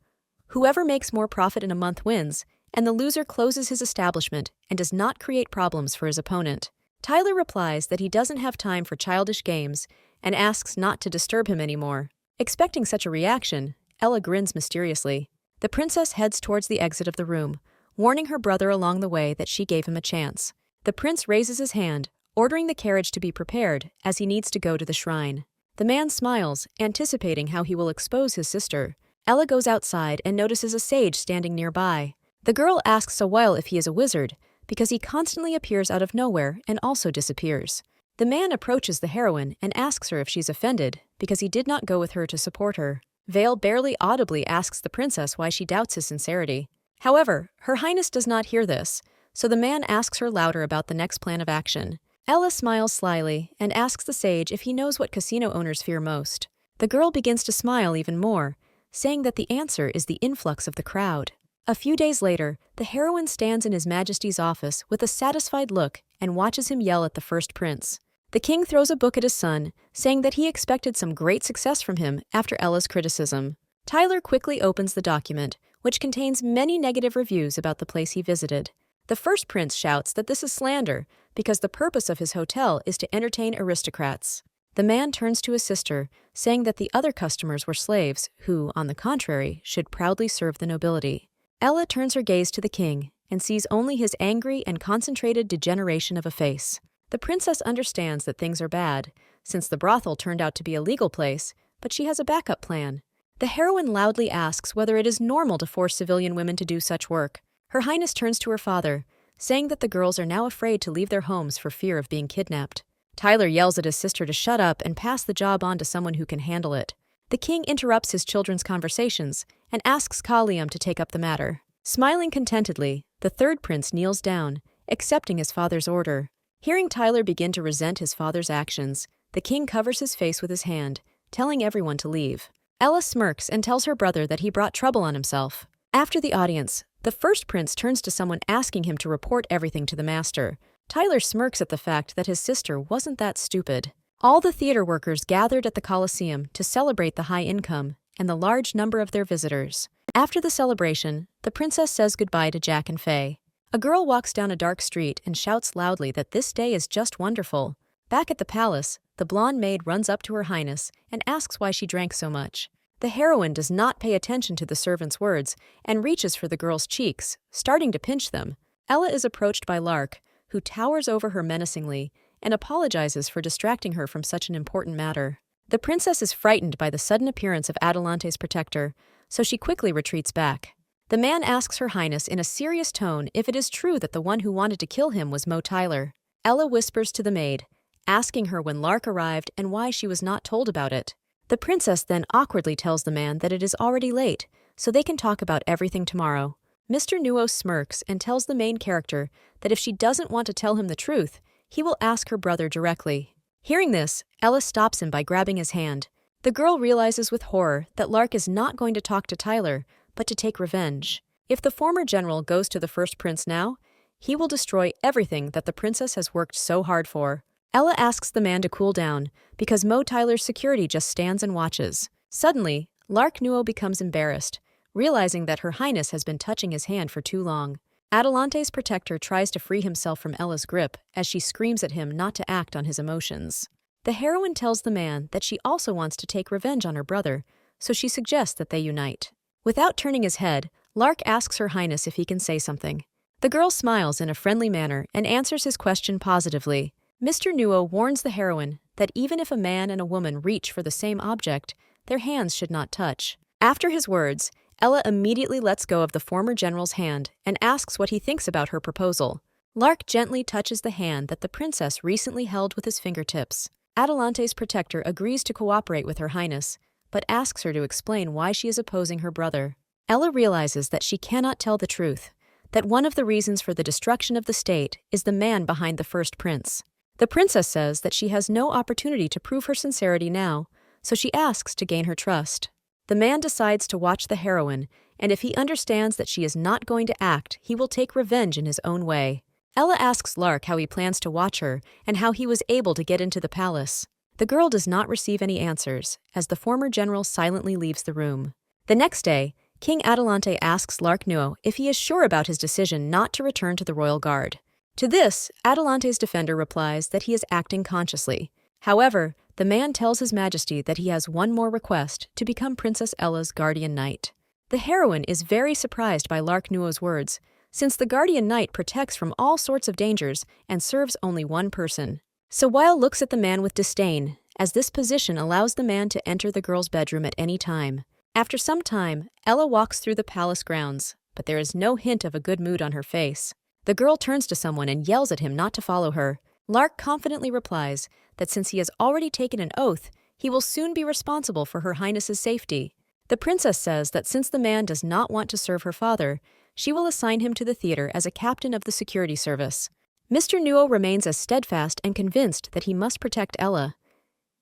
Whoever makes more profit in a month wins, and the loser closes his establishment and does not create problems for his opponent. Tyler replies that he doesn't have time for childish games and asks not to disturb him anymore. Expecting such a reaction, Ella grins mysteriously. The princess heads towards the exit of the room, warning her brother along the way that she gave him a chance. The prince raises his hand, ordering the carriage to be prepared as he needs to go to the shrine. The man smiles, anticipating how he will expose his sister. Ella goes outside and notices a sage standing nearby. The girl asks Sawile if he is a wizard, because he constantly appears out of nowhere and also disappears. The man approaches the heroine and asks her if she's offended, because he did not go with her to support her. Vale barely audibly asks the princess why she doubts his sincerity. However, Her Highness does not hear this, so the man asks her louder about the next plan of action. Ella smiles slyly and asks the sage if he knows what casino owners fear most. The girl begins to smile even more, saying that the answer is the influx of the crowd. A few days later, the heroine stands in His Majesty's office with a satisfied look and watches him yell at the first prince. The king throws a book at his son, saying that he expected some great success from him after Ella's criticism. Tyler quickly opens the document, which contains many negative reviews about the place he visited. The first prince shouts that this is slander because the purpose of his hotel is to entertain aristocrats. The man turns to his sister, saying that the other customers were slaves who, on the contrary, should proudly serve the nobility. Ella turns her gaze to the king and sees only his angry and concentrated degeneration of a face. The princess understands that things are bad, since the brothel turned out to be a legal place, but she has a backup plan. The heroine loudly asks whether it is normal to force civilian women to do such work. Her Highness turns to her father, saying that the girls are now afraid to leave their homes for fear of being kidnapped. Tyler yells at his sister to shut up and pass the job on to someone who can handle it. The king interrupts his children's conversations and asks Kalium to take up the matter. Smiling contentedly, the third prince kneels down, accepting his father's order. Hearing Tyler begin to resent his father's actions, the king covers his face with his hand, telling everyone to leave. Ella smirks and tells her brother that he brought trouble on himself. After the audience, the first prince turns to someone asking him to report everything to the master. Tyler smirks at the fact that his sister wasn't that stupid. All the theater workers gathered at the Colosseum to celebrate the high income and the large number of their visitors. After the celebration, the princess says goodbye to Jack and Faye. A girl walks down a dark street and shouts loudly that this day is just wonderful. Back at the palace, the blonde maid runs up to Her Highness and asks why she drank so much. The heroine does not pay attention to the servant's words and reaches for the girl's cheeks, starting to pinch them. Ella is approached by Lark, who towers over her menacingly and apologizes for distracting her from such an important matter. The princess is frightened by the sudden appearance of Adelante's protector, so she quickly retreats back. The man asks Her Highness in a serious tone if it is true that the one who wanted to kill him was Mo Tyler. Ella whispers to the maid, asking her when Lark arrived and why she was not told about it. The princess then awkwardly tells the man that it is already late, so they can talk about everything tomorrow. Mr. Nuo smirks and tells the main character that if she doesn't want to tell him the truth, he will ask her brother directly. Hearing this, Ella stops him by grabbing his hand. The girl realizes with horror that Lark is not going to talk to Tyler, but to take revenge. If the former general goes to the first prince now, he will destroy everything that the princess has worked so hard for. Ella asks the man to cool down, because Mo Tyler's security just stands and watches. Suddenly, Lark Nuo becomes embarrassed, realizing that Her Highness has been touching his hand for too long. Adelante's protector tries to free himself from Ella's grip as she screams at him not to act on his emotions. The heroine tells the man that she also wants to take revenge on her brother, so she suggests that they unite. Without turning his head, Lark asks Her Highness if he can say something. The girl smiles in a friendly manner and answers his question positively. Mr. Nuo warns the heroine that even if a man and a woman reach for the same object, their hands should not touch. After his words, Ella immediately lets go of the former general's hand and asks what he thinks about her proposal. Lark gently touches the hand that the princess recently held with his fingertips. Adelante's protector agrees to cooperate with Her Highness, but asks her to explain why she is opposing her brother. Ella realizes that she cannot tell the truth, that one of the reasons for the destruction of the state is the man behind the first prince. The princess says that she has no opportunity to prove her sincerity now, so she asks to gain her trust. The man decides to watch the heroine, and if he understands that she is not going to act, he will take revenge in his own way. Ella asks Lark how he plans to watch her and how he was able to get into the palace. The girl does not receive any answers, as the former general silently leaves the room. The next day, King Adelante asks Lark Nuo if he is sure about his decision not to return to the royal guard. To this, Adelante's defender replies that he is acting consciously. However, the man tells His Majesty that he has one more request to become Princess Ella's guardian knight. The heroine is very surprised by Lark Nuo's words, since the guardian knight protects from all sorts of dangers and serves only one person. Sawile looks at the man with disdain, as this position allows the man to enter the girl's bedroom at any time. After some time, Ella walks through the palace grounds, but there is no hint of a good mood on her face. The girl turns to someone and yells at him not to follow her. Lark confidently replies that since he has already taken an oath, he will soon be responsible for Her Highness's safety. The princess says that since the man does not want to serve her father, she will assign him to the theater as a captain of the security service. Mr. Nuo remains as steadfast and convinced that he must protect Ella.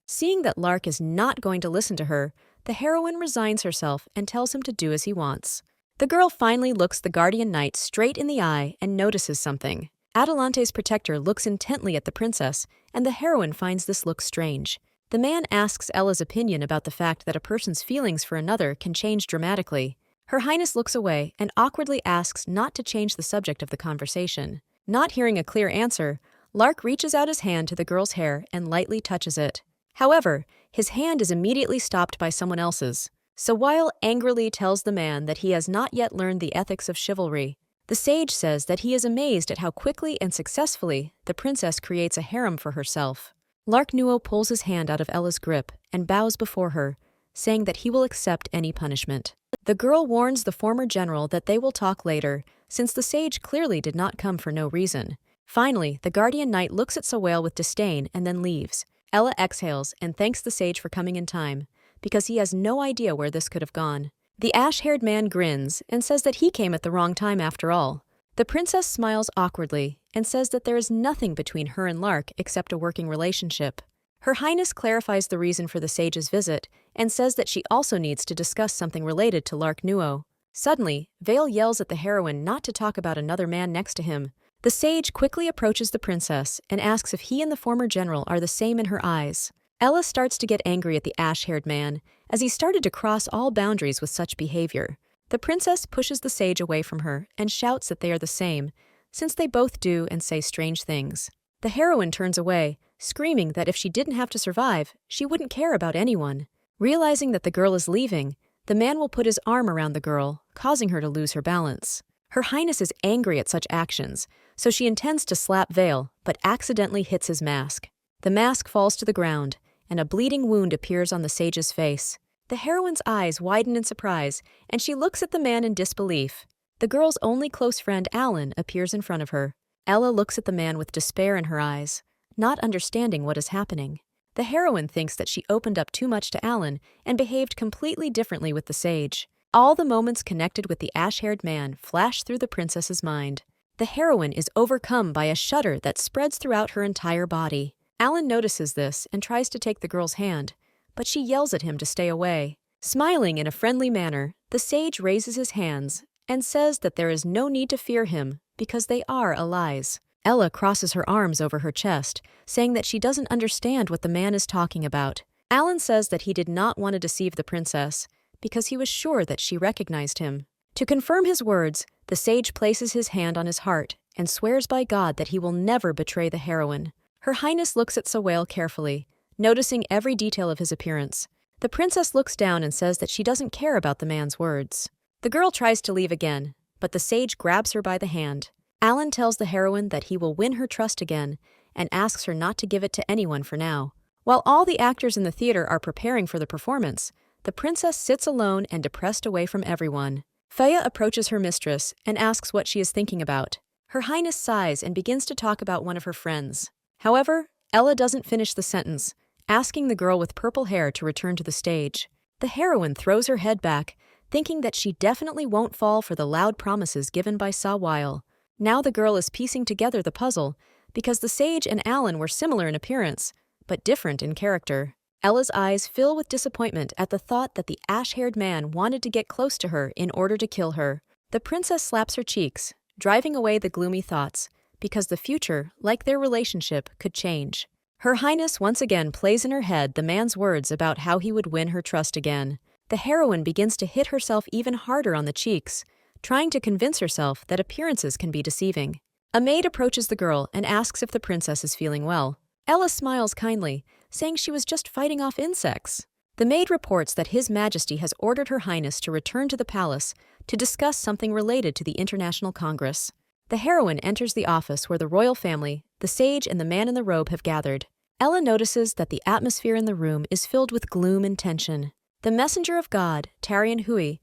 Seeing that Lark is not going to listen to her, the heroine resigns herself and tells him to do as he wants. The girl finally looks the guardian knight straight in the eye and notices something. Adelante's protector looks intently at the princess, and the heroine finds this look strange. The man asks Ella's opinion about the fact that a person's feelings for another can change dramatically. Her Highness looks away and awkwardly asks not to change the subject of the conversation. Not hearing a clear answer, Lark reaches out his hand to the girl's hair and lightly touches it. However, his hand is immediately stopped by someone else's. Sawile angrily tells the man that he has not yet learned the ethics of chivalry. The sage says that he is amazed at how quickly and successfully the princess creates a harem for herself. Lark Nuo pulls his hand out of Ella's grip and bows before her, saying that he will accept any punishment. The girl warns the former general that they will talk later, since the sage clearly did not come for no reason. Finally, the guardian knight looks at Sawile with disdain and then leaves. Ella exhales and thanks the sage for coming in time, because he has no idea where this could have gone. The ash-haired man grins and says that he came at the wrong time after all. The princess smiles awkwardly and says that there is nothing between her and Lark except a working relationship. Her Highness clarifies the reason for the sage's visit and says that she also needs to discuss something related to Lark Nuo. Suddenly, Vale yells at the heroine not to talk about another man next to him. The sage quickly approaches the princess and asks if he and the former general are the same in her eyes. Ella starts to get angry at the ash-haired man, as he started to cross all boundaries with such behavior. The princess pushes the sage away from her and shouts that they are the same, since they both do and say strange things. The heroine turns away, screaming that if she didn't have to survive, she wouldn't care about anyone. Realizing that the girl is leaving, the man will put his arm around the girl, causing her to lose her balance. Her Highness is angry at such actions, so she intends to slap Vale, but accidentally hits his mask. The mask falls to the ground, and a bleeding wound appears on the sage's face. The heroine's eyes widen in surprise, and she looks at the man in disbelief. The girl's only close friend, Alan, appears in front of her. Ella looks at the man with despair in her eyes, not understanding what is happening. The heroine thinks that she opened up too much to Alan and behaved completely differently with the sage. All the moments connected with the ash-haired man flash through the princess's mind. The heroine is overcome by a shudder that spreads throughout her entire body. Alan notices this and tries to take the girl's hand, but she yells at him to stay away. Smiling in a friendly manner, the sage raises his hands and says that there is no need to fear him because they are allies. Ella crosses her arms over her chest, saying that she doesn't understand what the man is talking about. Alan says that he did not want to deceive the princess because he was sure that she recognized him. To confirm his words, the sage places his hand on his heart and swears by God that he will never betray the heroine. Her Highness looks at Sawale carefully, noticing every detail of his appearance. The princess looks down and says that she doesn't care about the man's words. The girl tries to leave again, but the sage grabs her by the hand. Alan tells the heroine that he will win her trust again and asks her not to give it to anyone for now. While all the actors in the theater are preparing for the performance, the princess sits alone and depressed away from everyone. Faya approaches her mistress and asks what she is thinking about. Her Highness sighs and begins to talk about one of her friends. However, Ella doesn't finish the sentence, asking the girl with purple hair to return to the stage. The heroine throws her head back, thinking that she definitely won't fall for the loud promises given by Sawale. Now the girl is piecing together the puzzle, because the sage and Alan were similar in appearance, but different in character. Ella's eyes fill with disappointment at the thought that the ash-haired man wanted to get close to her in order to kill her. The princess slaps her cheeks, driving away the gloomy thoughts, because the future, like their relationship, could change. Her Highness once again plays in her head the man's words about how he would win her trust again. The heroine begins to hit herself even harder on the cheeks, trying to convince herself that appearances can be deceiving. A maid approaches the girl and asks if the princess is feeling well. Ella smiles kindly, saying she was just fighting off insects. The maid reports that His Majesty has ordered Her Highness to return to the palace to discuss something related to the International Congress. The heroine enters the office where the royal family, the sage, and the man in the robe have gathered. Ella notices that the atmosphere in the room is filled with gloom and tension. The messenger of God, Tarian Hui,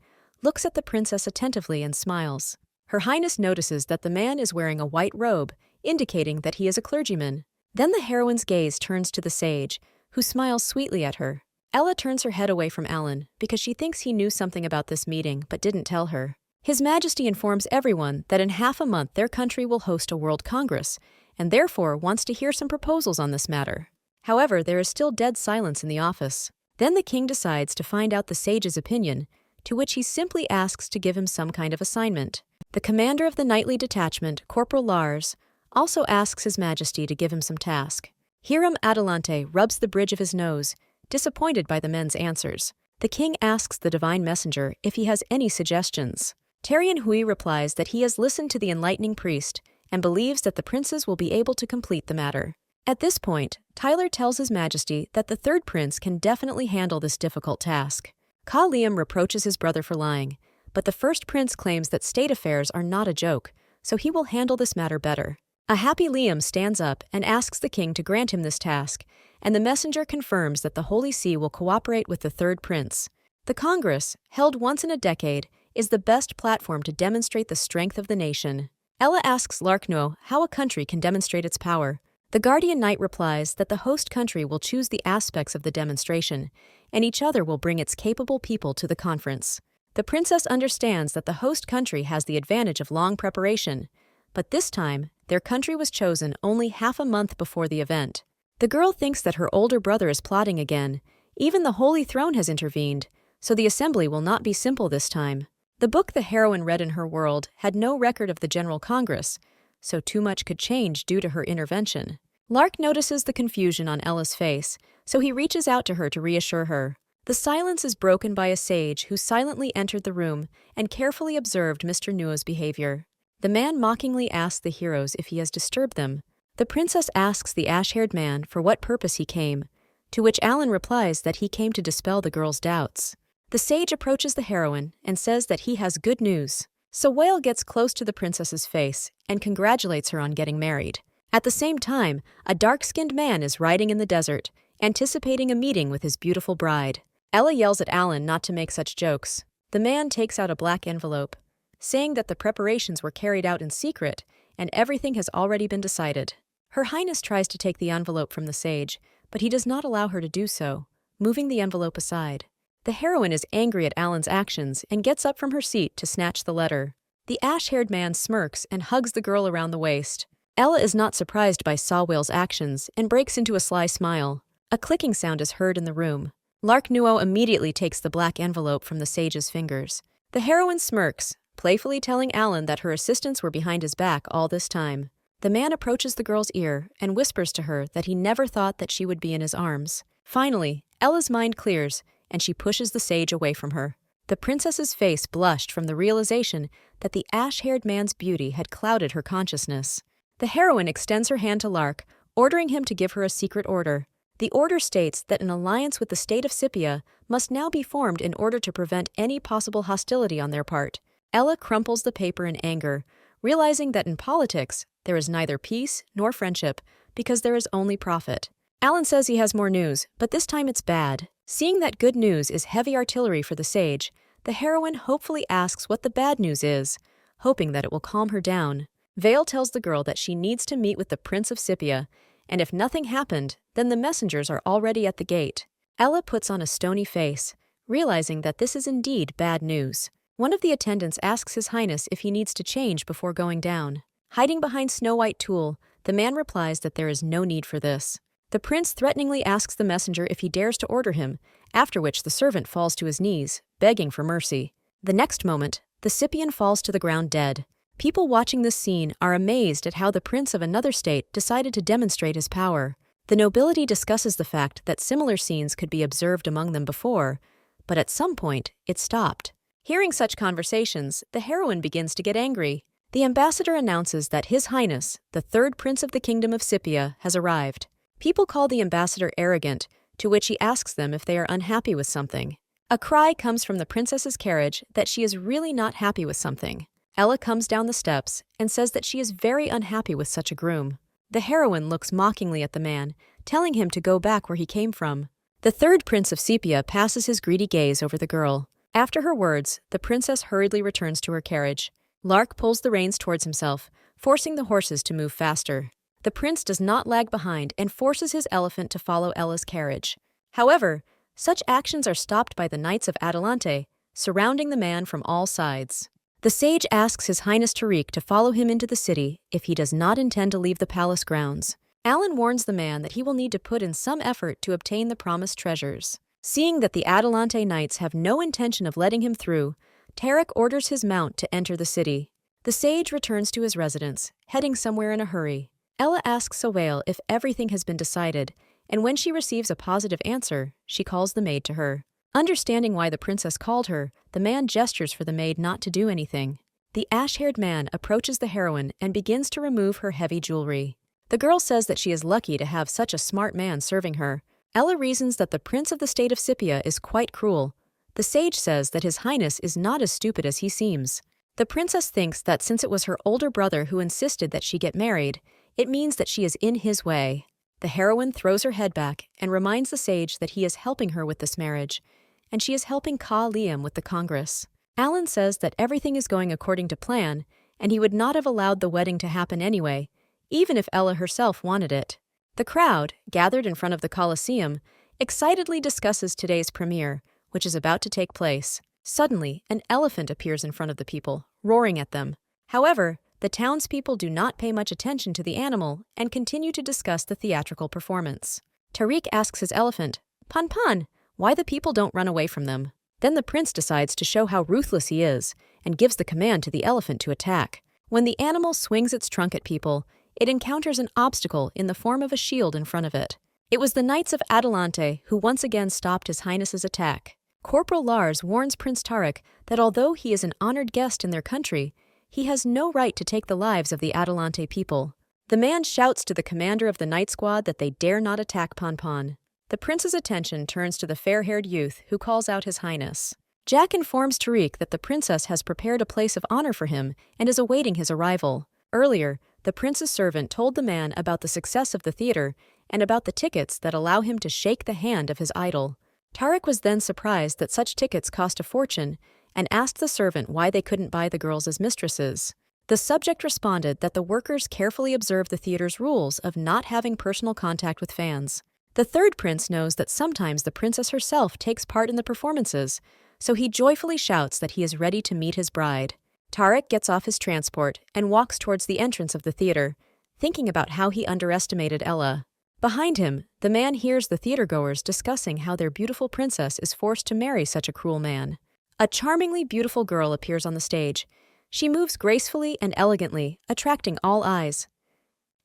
looks at the princess attentively and smiles. Her Highness notices that the man is wearing a white robe, indicating that he is a clergyman. Then the heroine's gaze turns to the sage, who smiles sweetly at her. Ella turns her head away from Alan because she thinks he knew something about this meeting but didn't tell her. His Majesty informs everyone that in half a month their country will host a World Congress, and therefore wants to hear some proposals on this matter. However, there is still dead silence in the office. Then the king decides to find out the sage's opinion, to which he simply asks to give him some kind of assignment. The commander of the nightly detachment, Corporal Lars, also asks His Majesty to give him some task. Hiram Adelante rubs the bridge of his nose, disappointed by the men's answers. The king asks the divine messenger if he has any suggestions. Tarian Hui replies that he has listened to the enlightening priest and believes that the princes will be able to complete the matter. At this point, Tyler tells His Majesty that the third prince can definitely handle this difficult task. Ka Liam reproaches his brother for lying, but the first prince claims that state affairs are not a joke, so he will handle this matter better. A happy Liam stands up and asks the king to grant him this task, and the messenger confirms that the Holy See will cooperate with the third prince. The Congress, held once in a decade, is the best platform to demonstrate the strength of the nation. Ella asks Larkno how a country can demonstrate its power. The Guardian Knight replies that the host country will choose the aspects of the demonstration, and each other will bring its capable people to the conference. The princess understands that the host country has the advantage of long preparation, but this time, their country was chosen only half a month before the event. The girl thinks that her older brother is plotting again. Even the Holy Throne has intervened, so the assembly will not be simple this time. The book the heroine read in her world had no record of the General Congress, so too much could change due to her intervention. Lark notices the confusion on Ella's face, so he reaches out to her to reassure her. The silence is broken by a sage who silently entered the room and carefully observed Mr. Nuo's behavior. The man mockingly asks the heroes if he has disturbed them. The princess asks the ash-haired man for what purpose he came, to which Alan replies that he came to dispel the girl's doubts. The sage approaches the heroine and says that he has good news. Sawale gets close to the princess's face and congratulates her on getting married. At the same time, a dark-skinned man is riding in the desert, anticipating a meeting with his beautiful bride. Ella yells at Alan not to make such jokes. The man takes out a black envelope, saying that the preparations were carried out in secret and everything has already been decided. Her Highness tries to take the envelope from the sage, but he does not allow her to do so, moving the envelope aside. The heroine is angry at Alan's actions and gets up from her seat to snatch the letter. The ash-haired man smirks and hugs the girl around the waist. Ella is not surprised by Sawwell's actions and breaks into a sly smile. A clicking sound is heard in the room. Lark Nuo immediately takes the black envelope from the sage's fingers. The heroine smirks, playfully telling Alan that her assistants were behind his back all this time. The man approaches the girl's ear and whispers to her that he never thought that she would be in his arms. Finally, Ella's mind clears, and she pushes the sage away from her. The princess's face blushed from the realization that the ash-haired man's beauty had clouded her consciousness. The heroine extends her hand to Lark, ordering him to give her a secret order. The order states that an alliance with the state of Scipia must now be formed in order to prevent any possible hostility on their part. Ella crumples the paper in anger, realizing that in politics, there is neither peace nor friendship because there is only profit. Alan says he has more news, but this time it's bad. Seeing that good news is heavy artillery for the sage, the heroine hopefully asks what the bad news is, hoping that it will calm her down. Vale tells the girl that she needs to meet with the Prince of Scipia, and if nothing happened, then the messengers are already at the gate. Ella puts on a stony face, realizing that this is indeed bad news. One of the attendants asks His Highness if he needs to change before going down. Hiding behind snow-white tulle, the man replies that there is no need for this. The prince threateningly asks the messenger if he dares to order him, after which the servant falls to his knees, begging for mercy. The next moment, the Scipian falls to the ground dead. People watching this scene are amazed at how the prince of another state decided to demonstrate his power. The nobility discusses the fact that similar scenes could be observed among them before, but at some point, it stopped. Hearing such conversations, the heroine begins to get angry. The ambassador announces that His Highness, the third prince of the kingdom of Scipia, has arrived. People call the ambassador arrogant, to which he asks them if they are unhappy with something. A cry comes from the princess's carriage that she is really not happy with something. Ella comes down the steps and says that she is very unhappy with such a groom. The heroine looks mockingly at the man, telling him to go back where he came from. The third prince of Scipia passes his greedy gaze over the girl. After her words, the princess hurriedly returns to her carriage. Lark pulls the reins towards himself, forcing the horses to move faster. The prince does not lag behind and forces his elephant to follow Ella's carriage. However, such actions are stopped by the Knights of Adelante, surrounding the man from all sides. The sage asks His Highness Tariq to follow him into the city if he does not intend to leave the palace grounds. Alan warns the man that he will need to put in some effort to obtain the promised treasures. Seeing that the Adelante Knights have no intention of letting him through, Tariq orders his mount to enter the city. The sage returns to his residence, heading somewhere in a hurry. Ella asks Sawale if everything has been decided, and when she receives a positive answer, she calls the maid to her. Understanding why the princess called her, the man gestures for the maid not to do anything. The ash-haired man approaches the heroine and begins to remove her heavy jewelry. The girl says that she is lucky to have such a smart man serving her. Ella reasons that the prince of the state of Scipia is quite cruel. The sage says that His Highness is not as stupid as he seems. The princess thinks that since it was her older brother who insisted that she get married, it means that she is in his way. The heroine throws her head back and reminds the sage that he is helping her with this marriage, and she is helping Ka Liam with the Congress. Alan says that everything is going according to plan, and he would not have allowed the wedding to happen anyway, even if Ella herself wanted it. The crowd, gathered in front of the Colosseum, excitedly discusses today's premiere, which is about to take place. Suddenly, an elephant appears in front of the people, roaring at them. However, the townspeople do not pay much attention to the animal and continue to discuss the theatrical performance. Tariq asks his elephant, "Pan Pan, why the people don't run away from them?" Then the prince decides to show how ruthless he is and gives the command to the elephant to attack. When the animal swings its trunk at people, it encounters an obstacle in the form of a shield in front of it. It was the Knights of Adelante who once again stopped His Highness's attack. Corporal Lars warns Prince Tariq that although he is an honored guest in their country, he has no right to take the lives of the Adelante people. The man shouts to the commander of the night squad that they dare not attack Pan Pan. The prince's attention turns to the fair-haired youth who calls out His Highness. Jack informs Tariq that the princess has prepared a place of honor for him and is awaiting his arrival. Earlier, the prince's servant told the man about the success of the theater and about the tickets that allow him to shake the hand of his idol. Tarek was then surprised that such tickets cost a fortune and asked the servant why they couldn't buy the girls as mistresses. The subject responded that the workers carefully observe the theater's rules of not having personal contact with fans. The third prince knows that sometimes the princess herself takes part in the performances, so he joyfully shouts that he is ready to meet his bride. Tarek gets off his transport and walks towards the entrance of the theater, thinking about how he underestimated Ella. Behind him, the man hears the theatergoers discussing how their beautiful princess is forced to marry such a cruel man. A charmingly beautiful girl appears on the stage. She moves gracefully and elegantly, attracting all eyes.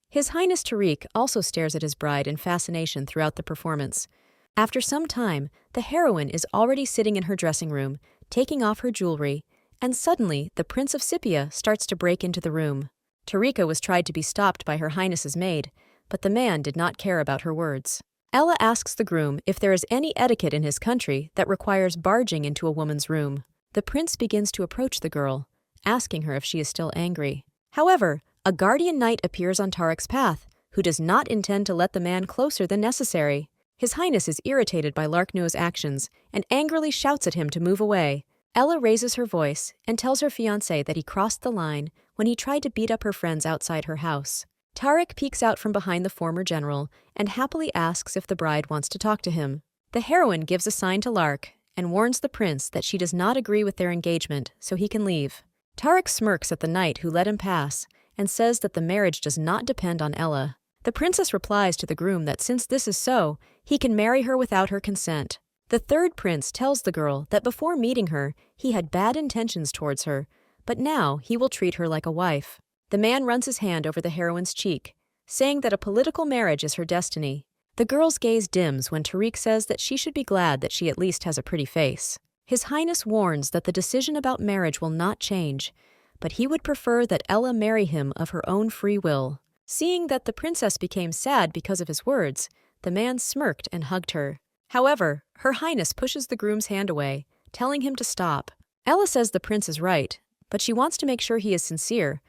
His Highness Tariq also stares at his bride in fascination throughout the performance. After some time, the heroine is already sitting in her dressing room, taking off her jewelry, and suddenly the Prince of Scythia starts to break into the room. Tariqa was tried to be stopped by her Highness's maid, but the man did not care about her words. Ella asks the groom if there is any etiquette in his country that requires barging into a woman's room. The prince begins to approach the girl, asking her if she is still angry. However, a guardian knight appears on Tarek's path, who does not intend to let the man closer than necessary. His Highness is irritated by Larkno's actions and angrily shouts at him to move away. Ella raises her voice and tells her fiancé that he crossed the line when he tried to beat up her friends outside her house. Tarek peeks out from behind the former general and happily asks if the bride wants to talk to him. The heroine gives a sign to Lark and warns the prince that she does not agree with their engagement, so he can leave. Tarek smirks at the knight who let him pass and says that the marriage does not depend on Ella. The princess replies to the groom that since this is so, he can marry her without her consent. The third prince tells the girl that before meeting her, he had bad intentions towards her, but now he will treat her like a wife. The man runs his hand over the heroine's cheek, saying that a political marriage is her destiny. The girl's gaze dims when Tariq says that she should be glad that she at least has a pretty face. His Highness warns that the decision about marriage will not change, but he would prefer that Ella marry him of her own free will. Seeing that the princess became sad because of his words, the man smirked and hugged her. However, her Highness pushes the groom's hand away, telling him to stop. Ella says the prince is right, but she wants to make sure he is sincere,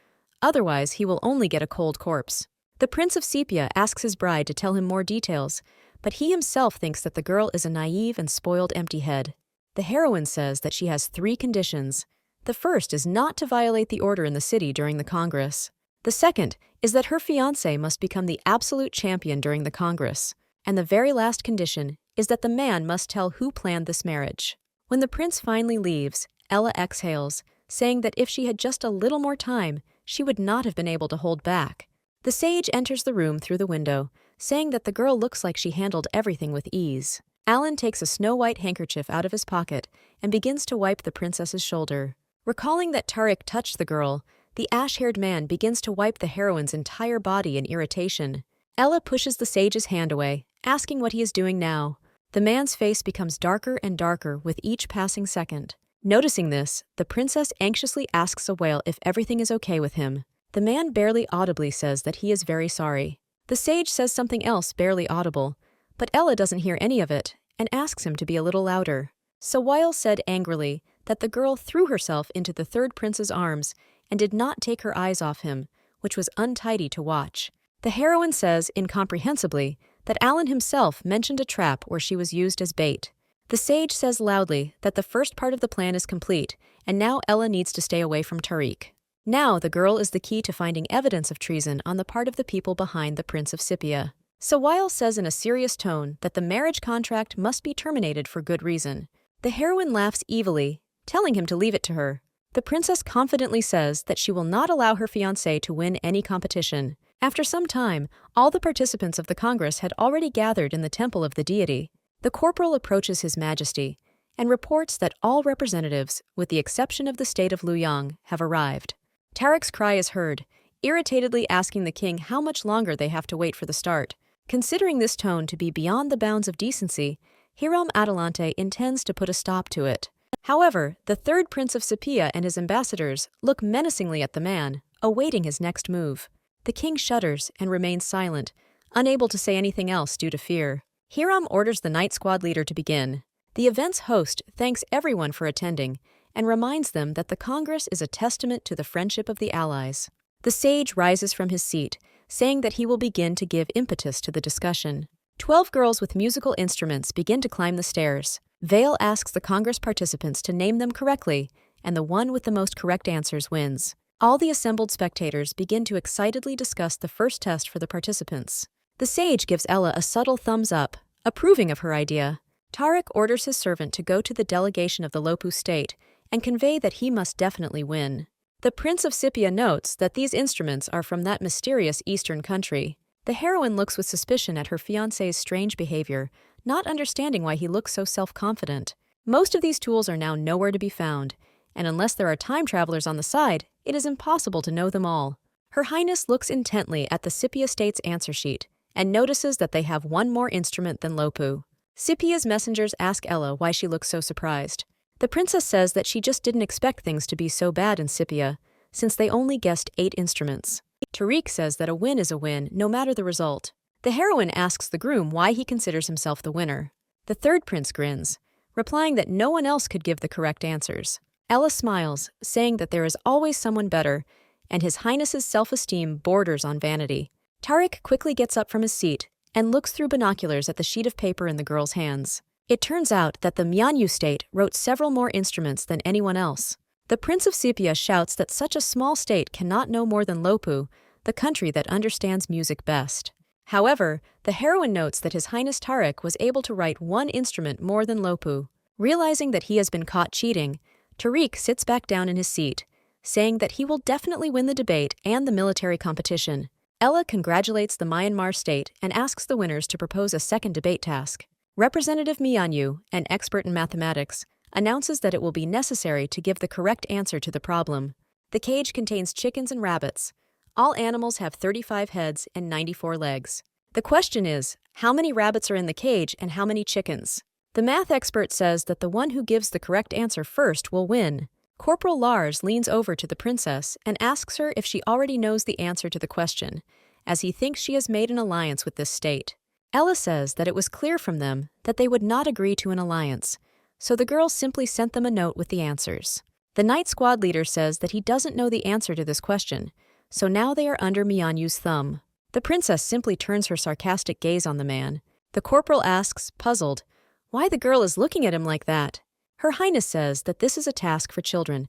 otherwise he will only get a cold corpse. The Prince of Sepia asks his bride to tell him more details, but he himself thinks that the girl is a naive and spoiled empty-head. The heroine says that she has 3 conditions. The first is not to violate the order in the city during the Congress. The second is that her fiancé must become the absolute champion during the Congress. And the very last condition is that the man must tell who planned this marriage. When the prince finally leaves, Ella exhales, saying that if she had just a little more time, she would not have been able to hold back. The sage enters the room through the window, saying that the girl looks like she handled everything with ease. Alan takes a snow-white handkerchief out of his pocket and begins to wipe the princess's shoulder. Recalling that Tariq touched the girl, the ash-haired man begins to wipe the heroine's entire body in irritation. Ella pushes the sage's hand away, asking what he is doing now. The man's face becomes darker and darker with each passing second. Noticing this, the princess anxiously asks a whale if everything is okay with him. The man barely audibly says that he is very sorry. The sage says something else barely audible, but Ella doesn't hear any of it and asks him to be a little louder. Sawile said angrily that the girl threw herself into the third prince's arms and did not take her eyes off him, which was untidy to watch. The heroine says, incomprehensibly, that Alan himself mentioned a trap where she was used as bait. The sage says loudly that the first part of the plan is complete, and now Ella needs to stay away from Tariq. Now the girl is the key to finding evidence of treason on the part of the people behind the Prince of Scythia. Sawile says in a serious tone that the marriage contract must be terminated for good reason. The heroine laughs evilly, telling him to leave it to her. The princess confidently says that she will not allow her fiancé to win any competition. After some time, all the participants of the Congress had already gathered in the temple of the deity. The corporal approaches His Majesty and reports that all representatives, with the exception of the state of Luoyang, have arrived. Tarek's cry is heard, irritatedly asking the king how much longer they have to wait for the start. Considering this tone to be beyond the bounds of decency, Hiram Adelante intends to put a stop to it. However, the third Prince of Sepia and his ambassadors look menacingly at the man, awaiting his next move. The king shudders and remains silent, unable to say anything else due to fear. Hiram orders the night squad leader to begin. The event's host thanks everyone for attending and reminds them that the Congress is a testament to the friendship of the allies. The sage rises from his seat, saying that he will begin to give impetus to the discussion. 12 girls with musical instruments begin to climb the stairs. Vale asks the Congress participants to name them correctly, and the one with the most correct answers wins. All the assembled spectators begin to excitedly discuss the first test for the participants. The sage gives Ella a subtle thumbs up, approving of her idea. Tarek orders his servant to go to the delegation of the Lopu state and convey that he must definitely win. The Prince of Scythia notes that these instruments are from that mysterious eastern country. The heroine looks with suspicion at her fiancé's strange behavior, not understanding why he looks so self-confident. Most of these tools are now nowhere to be found, and unless there are time travelers on the side, it is impossible to know them all. Her Highness looks intently at the Scythia state's answer sheet and notices that they have one more instrument than Lopu. Scythia's messengers ask Ella why she looks so surprised. The princess says that she just didn't expect things to be so bad in Scythia, since they only guessed 8 instruments. Tariq says that a win is a win, no matter the result. The heroine asks the groom why he considers himself the winner. The third prince grins, replying that no one else could give the correct answers. Ella smiles, saying that there is always someone better, and His Highness's self-esteem borders on vanity. Tariq quickly gets up from his seat and looks through binoculars at the sheet of paper in the girl's hands. It turns out that the Manhwa state wrote several more instruments than anyone else. The Prince of Scythia shouts that such a small state cannot know more than Lopu, the country that understands music best. However, the heroine notes that His Highness Tariq was able to write 1 instrument more than Lopu. Realizing that he has been caught cheating, Tariq sits back down in his seat, saying that he will definitely win the debate and the military competition. Ella congratulates the Myanmar state and asks the winners to propose a second debate task. Representative Mianyu, an expert in mathematics, announces that it will be necessary to give the correct answer to the problem. The cage contains chickens and rabbits. All animals have 35 heads and 94 legs. The question is, how many rabbits are in the cage and how many chickens? The math expert says that the one who gives the correct answer first will win. Corporal Lars leans over to the princess and asks her if she already knows the answer to the question, as he thinks she has made an alliance with this state. Ella says that it was clear from them that they would not agree to an alliance, so the girl simply sent them a note with the answers. The night squad leader says that he doesn't know the answer to this question, so now they are under Mianyu's thumb. The princess simply turns her sarcastic gaze on the man. The corporal asks, puzzled, why the girl is looking at him like that. Her Highness says that this is a task for children,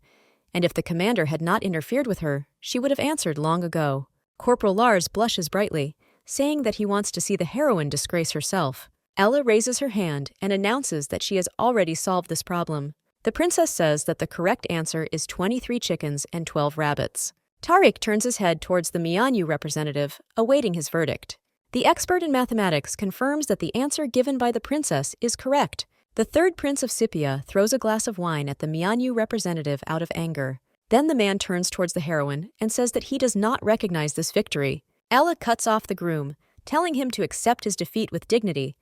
and if the commander had not interfered with her, she would have answered long ago. Corporal Lars blushes brightly, saying that he wants to see the heroine disgrace herself. Ella raises her hand and announces that she has already solved this problem. The princess says that the correct answer is 23 chickens and 12 rabbits. Tariq turns his head towards the Mianyu representative, awaiting his verdict. The expert in mathematics confirms that the answer given by the princess is correct. The third prince of Scythia throws a glass of wine at the Mianyu representative out of anger. Then the man turns towards the heroine and says that he does not recognize this victory. Ella cuts off the groom, telling him to accept his defeat with dignity.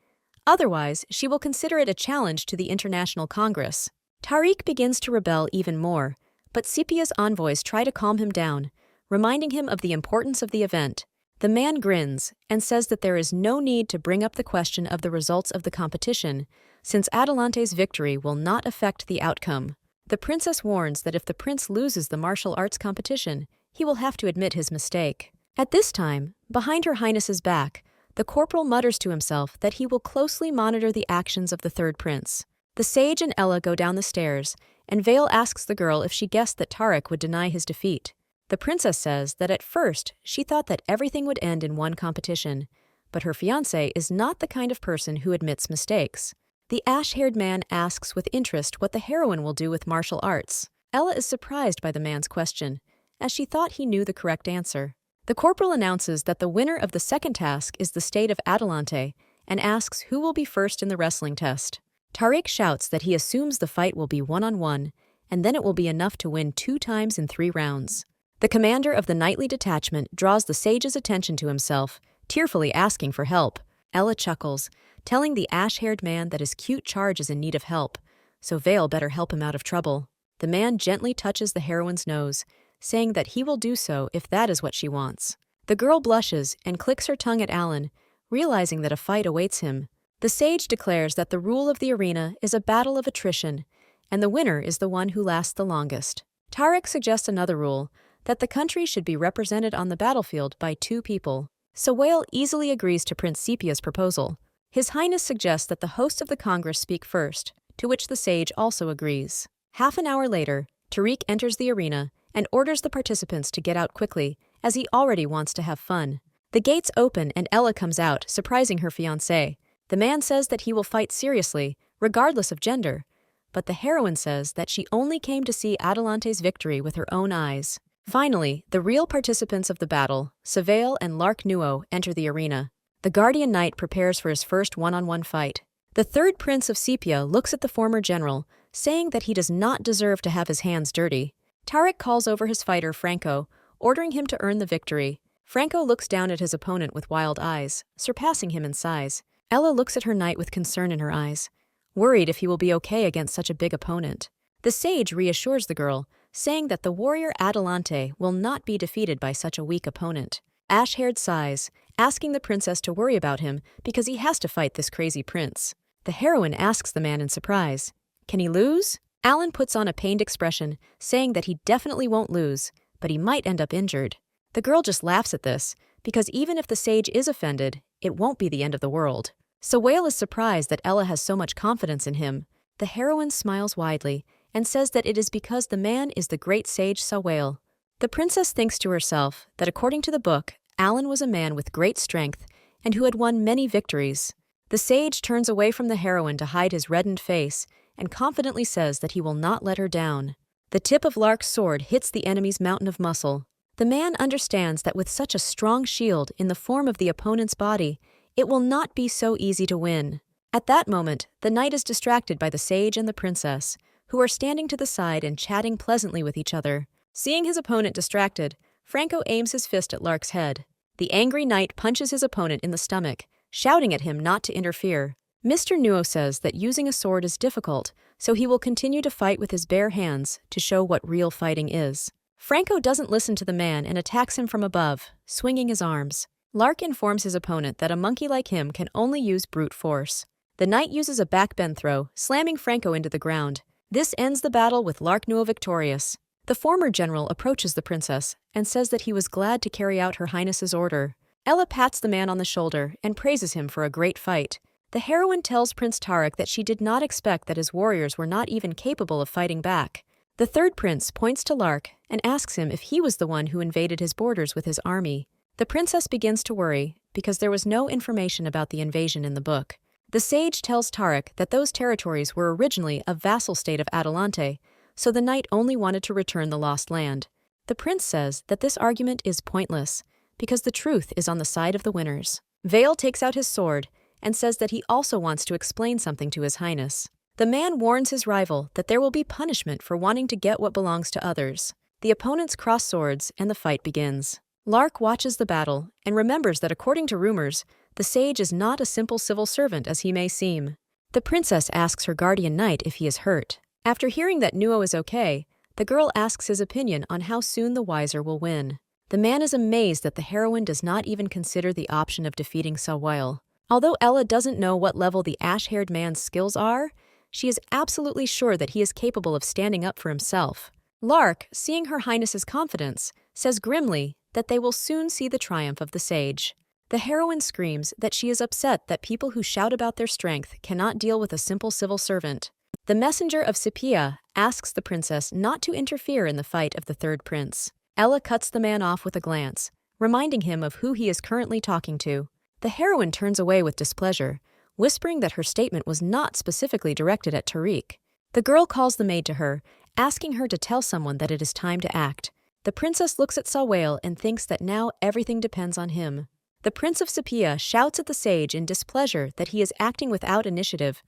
Otherwise, she will consider it a challenge to the International Congress. Tariq begins to rebel even more, but Scythia's envoys try to calm him down, reminding him of the importance of the event. The man grins and says that there is no need to bring up the question of the results of the competition, since Adelante's victory will not affect the outcome. The princess warns that if the prince loses the martial arts competition, he will have to admit his mistake. At this time, behind Her Highness's back, the corporal mutters to himself that he will closely monitor the actions of the third prince. The sage and Ella go down the stairs, and Vale asks the girl if she guessed that Tariq would deny his defeat. The princess says that at first she thought that everything would end in one competition, but her fiancé is not the kind of person who admits mistakes. The ash-haired man asks with interest what the heroine will do with martial arts. Ella is surprised by the man's question, as she thought he knew the correct answer. The corporal announces that the winner of the second task is the state of Adelante and asks who will be first in the wrestling test. Tariq shouts that he assumes the fight will be one-on-one, and then it will be enough to win 2 times in 3 rounds. The commander of the knightly detachment draws the sage's attention to himself, tearfully asking for help. Ella chuckles, telling the ash-haired man that his cute charge is in need of help, so Vale better help him out of trouble. The man gently touches the heroine's nose, saying that he will do so if that is what she wants. The girl blushes and clicks her tongue at Alan, realizing that a fight awaits him. The sage declares that the rule of the arena is a battle of attrition, and the winner is the one who lasts the longest. Tariq suggests another rule, that the country should be represented on the battlefield by two people. Sawale easily agrees to Prince Sepia's proposal. His Highness suggests that the hosts of the Congress speak first, to which the sage also agrees. Half an hour later, Tariq enters the arena and orders the participants to get out quickly, as he already wants to have fun. The gates open and Ella comes out, surprising her fiancé. The man says that he will fight seriously, regardless of gender, but the heroine says that she only came to see Adelante's victory with her own eyes. Finally, the real participants of the battle, Sawale and Lark Nuo, enter the arena. The Guardian Knight prepares for his first one-on-one fight. The third prince of Sepia looks at the former general, saying that he does not deserve to have his hands dirty. Tariq calls over his fighter, Franco, ordering him to earn the victory. Franco looks down at his opponent with wild eyes, surpassing him in size. Ella looks at her knight with concern in her eyes, worried if he will be okay against such a big opponent. The sage reassures the girl, saying that the warrior Adelante will not be defeated by such a weak opponent. Ash-haired sighs, asking the princess to worry about him because he has to fight this crazy prince. The heroine asks the man in surprise, "Can he lose?" Alan puts on a pained expression, saying that he definitely won't lose, but he might end up injured. The girl just laughs at this, because even if the sage is offended, it won't be the end of the world. Sawale is surprised that Ella has so much confidence in him. The heroine smiles widely and says that it is because the man is the great sage Sawale. The princess thinks to herself that according to the book, Alan was a man with great strength and who had won many victories. The sage turns away from the heroine to hide his reddened face and confidently says that he will not let her down. The tip of Lark's sword hits the enemy's mountain of muscle. The man understands that with such a strong shield in the form of the opponent's body, it will not be so easy to win. At that moment, the knight is distracted by the sage and the princess, who are standing to the side and chatting pleasantly with each other. Seeing his opponent distracted, Franco aims his fist at Lark's head. The angry knight punches his opponent in the stomach, shouting at him not to interfere. Mr. Nuo says that using a sword is difficult, so he will continue to fight with his bare hands to show what real fighting is. Franco doesn't listen to the man and attacks him from above, swinging his arms. Lark informs his opponent that a monkey like him can only use brute force. The knight uses a backbend throw, slamming Franco into the ground. This ends the battle with Lark Nuo victorious. The former general approaches the princess and says that he was glad to carry out Her Highness's order. Ella pats the man on the shoulder and praises him for a great fight. The heroine tells Prince Tariq that she did not expect that his warriors were not even capable of fighting back. The third prince points to Lark and asks him if he was the one who invaded his borders with his army. The princess begins to worry because there was no information about the invasion in the book. The sage tells Tariq that those territories were originally a vassal state of Adelante, so the knight only wanted to return the lost land. The prince says that this argument is pointless because the truth is on the side of the winners. Vale takes out his sword and says that he also wants to explain something to His Highness. The man warns his rival that there will be punishment for wanting to get what belongs to others. The opponents cross swords and the fight begins. Lark watches the battle and remembers that according to rumors, the sage is not a simple civil servant as he may seem. The princess asks her guardian knight if he is hurt. After hearing that Nuo is okay, the girl asks his opinion on how soon the wiser will win. The man is amazed that the heroine does not even consider the option of defeating Sawale. Although Ella doesn't know what level the ash-haired man's skills are, she is absolutely sure that he is capable of standing up for himself. Lark, seeing Her Highness's confidence, says grimly that they will soon see the triumph of the sage. The heroine screams that she is upset that people who shout about their strength cannot deal with a simple civil servant. The messenger of Sepia asks the princess not to interfere in the fight of the third prince. Ella cuts the man off with a glance, reminding him of who he is currently talking to. The heroine turns away with displeasure, whispering that her statement was not specifically directed at Tariq. The girl calls the maid to her, asking her to tell someone that it is time to act. The princess looks at Sawale and thinks that now everything depends on him. The Prince of Sepia shouts at the sage in displeasure that he is acting without initiative,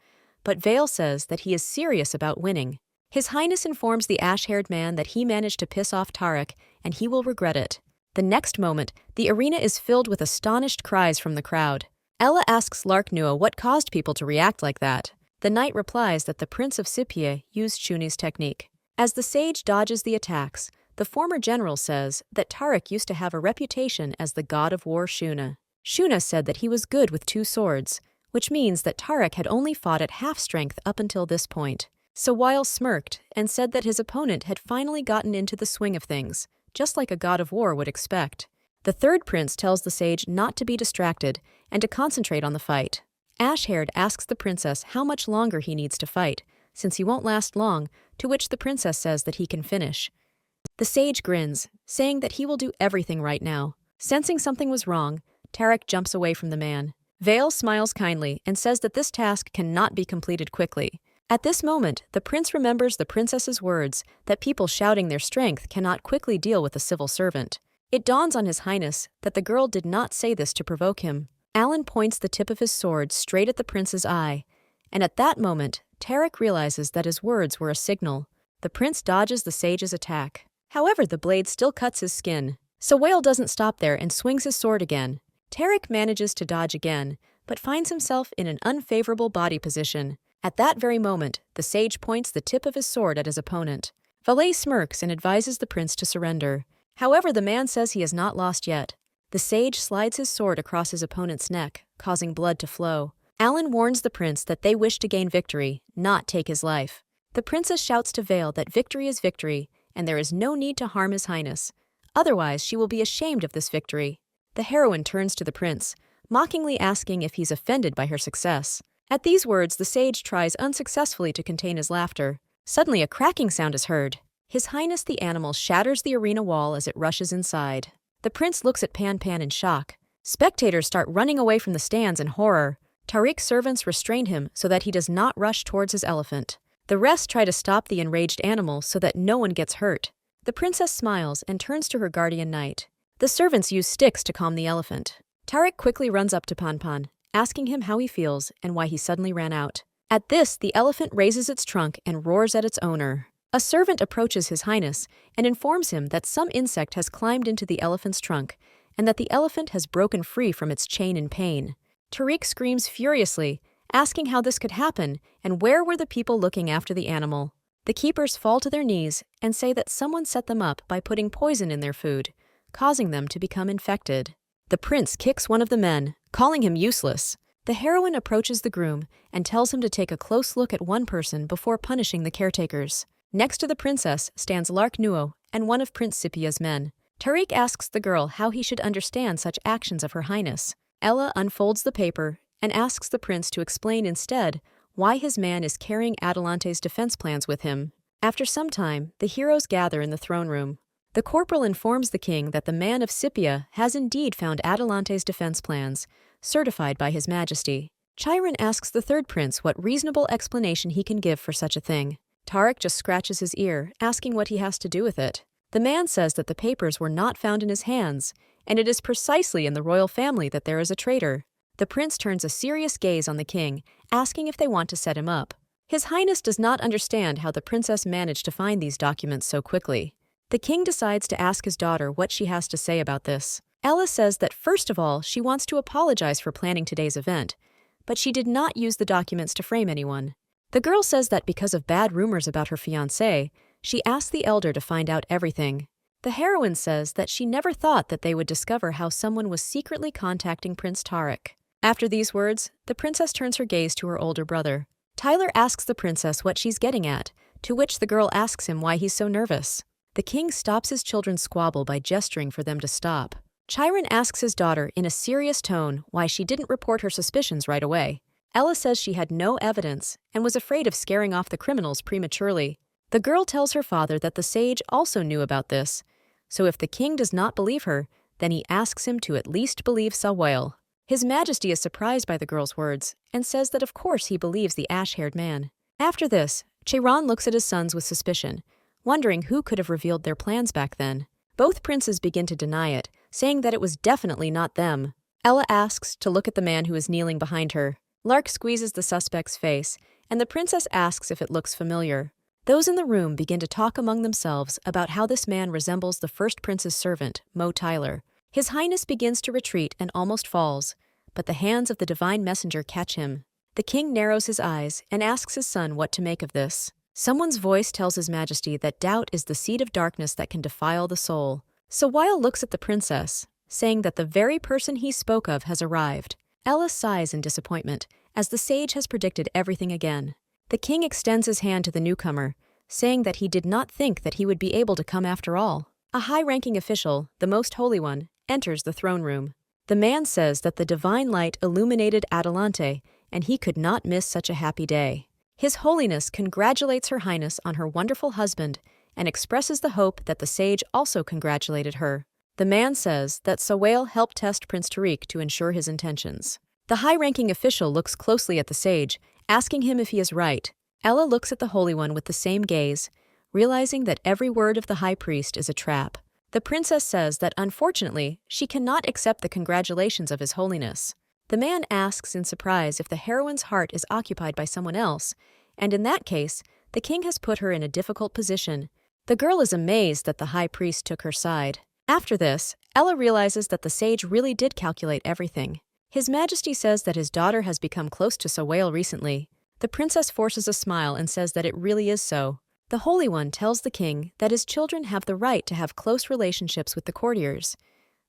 but Vale says that he is serious about winning. His Highness informs the ash-haired man that he managed to piss off Tariq and he will regret it. The next moment, the arena is filled with astonished cries from the crowd. Ella asks Lark Nuo what caused people to react like that. The knight replies that the Prince of Sepia used Shuni's technique. As the sage dodges the attacks, the former general says that Tariq used to have a reputation as the god of war Shuna. Shuna said that he was good with two swords, which means that Tariq had only fought at half strength up until this point. Sawale smirked and said that his opponent had finally gotten into the swing of things, just like a god of war would expect. The third prince tells the sage not to be distracted and to concentrate on the fight. Ash-haired asks the princess how much longer he needs to fight, since he won't last long, to which the princess says that he can finish. The sage grins, saying that he will do everything right now. Sensing something was wrong, Tarek jumps away from the man. Vale smiles kindly and says that this task cannot be completed quickly. At this moment, the prince remembers the princess's words that people shouting their strength cannot quickly deal with a civil servant. It dawns on His Highness that the girl did not say this to provoke him. Alan points the tip of his sword straight at the prince's eye, and at that moment, Tarek realizes that his words were a signal. The prince dodges the sage's attack. However, the blade still cuts his skin. Sawale doesn't stop there and swings his sword again. Tarek manages to dodge again, but finds himself in an unfavorable body position. At that very moment, the sage points the tip of his sword at his opponent. Valet smirks and advises the prince to surrender. However, the man says he has not lost yet. The sage slides his sword across his opponent's neck, causing blood to flow. Alan warns the prince that they wish to gain victory, not take his life. The princess shouts to Vale that victory is victory, and there is no need to harm His Highness. Otherwise, she will be ashamed of this victory. The heroine turns to the prince, mockingly asking if he's offended by her success. At these words, the sage tries unsuccessfully to contain his laughter. Suddenly, a cracking sound is heard. His Highness the animal shatters the arena wall as it rushes inside. The prince looks at Pan Pan in shock. Spectators start running away from the stands in horror. Tariq's servants restrain him so that he does not rush towards his elephant. The rest try to stop the enraged animal so that no one gets hurt. The princess smiles and turns to her guardian knight. The servants use sticks to calm the elephant. Tariq quickly runs up to Pan Pan, asking him how he feels and why he suddenly ran out. At this, the elephant raises its trunk and roars at its owner. A servant approaches His Highness and informs him that some insect has climbed into the elephant's trunk and that the elephant has broken free from its chain in pain. Tariq screams furiously, asking how this could happen and where were the people looking after the animal. The keepers fall to their knees and say that someone set them up by putting poison in their food, causing them to become infected. The prince kicks one of the men, calling him useless. The heroine approaches the groom and tells him to take a close look at one person before punishing the caretakers. Next to the princess stands Lark Nuo and one of Prince Sipia's men. Tariq asks the girl how he should understand such actions of Her Highness. Ella unfolds the paper and asks the prince to explain instead why his man is carrying Adelante's defense plans with him. After some time, the heroes gather in the throne room. The corporal informs the king that the man of Sipia has indeed found Adelante's defense plans, certified by His Majesty. Chiron asks the third prince what reasonable explanation he can give for such a thing. Tariq just scratches his ear, asking what he has to do with it. The man says that the papers were not found in his hands, and it is precisely in the royal family that there is a traitor. The prince turns a serious gaze on the king, asking if they want to set him up. His Highness does not understand how the princess managed to find these documents so quickly. The king decides to ask his daughter what she has to say about this. Ella says that first of all, she wants to apologize for planning today's event, but she did not use the documents to frame anyone. The girl says that because of bad rumors about her fiancé, she asked the elder to find out everything. The heroine says that she never thought that they would discover how someone was secretly contacting Prince Tariq. After these words, the princess turns her gaze to her older brother. Tyler asks the princess what she's getting at, to which the girl asks him why he's so nervous. The king stops his children's squabble by gesturing for them to stop. Chiron asks his daughter in a serious tone why she didn't report her suspicions right away. Ella says she had no evidence and was afraid of scaring off the criminals prematurely. The girl tells her father that the sage also knew about this, so if the king does not believe her, then he asks him to at least believe Sawale. His Majesty is surprised by the girl's words and says that of course he believes the ash-haired man. After this, Chiron looks at his sons with suspicion, wondering who could have revealed their plans back then. Both princes begin to deny it, saying that it was definitely not them. Ella asks to look at the man who is kneeling behind her. Lark squeezes the suspect's face, and the princess asks if it looks familiar. Those in the room begin to talk among themselves about how this man resembles the first prince's servant, Mo Tyler. His Highness begins to retreat and almost falls, but the hands of the divine messenger catch him. The king narrows his eyes and asks his son what to make of this. Someone's voice tells His Majesty that doubt is the seed of darkness that can defile the soul. Sawale looks at the princess, saying that the very person he spoke of has arrived. Ella sighs in disappointment, as the sage has predicted everything again. The king extends his hand to the newcomer, saying that he did not think that he would be able to come after all. A high-ranking official, the Most Holy One, enters the throne room. The man says that the divine light illuminated Adelante, and he could not miss such a happy day. His Holiness congratulates Her Highness on her wonderful husband and expresses the hope that the sage also congratulated her. The man says that Sawale helped test Prince Tariq to ensure his intentions. The high-ranking official looks closely at the sage, asking him if he is right. Ella looks at the Holy One with the same gaze, realizing that every word of the high priest is a trap. The princess says that unfortunately, she cannot accept the congratulations of His Holiness. The man asks in surprise if the heroine's heart is occupied by someone else, and in that case, the king has put her in a difficult position. The girl is amazed that the high priest took her side. After this, Ella realizes that the sage really did calculate everything. His Majesty says that his daughter has become close to Sawale recently. The princess forces a smile and says that it really is so. The Holy One tells the king that his children have the right to have close relationships with the courtiers,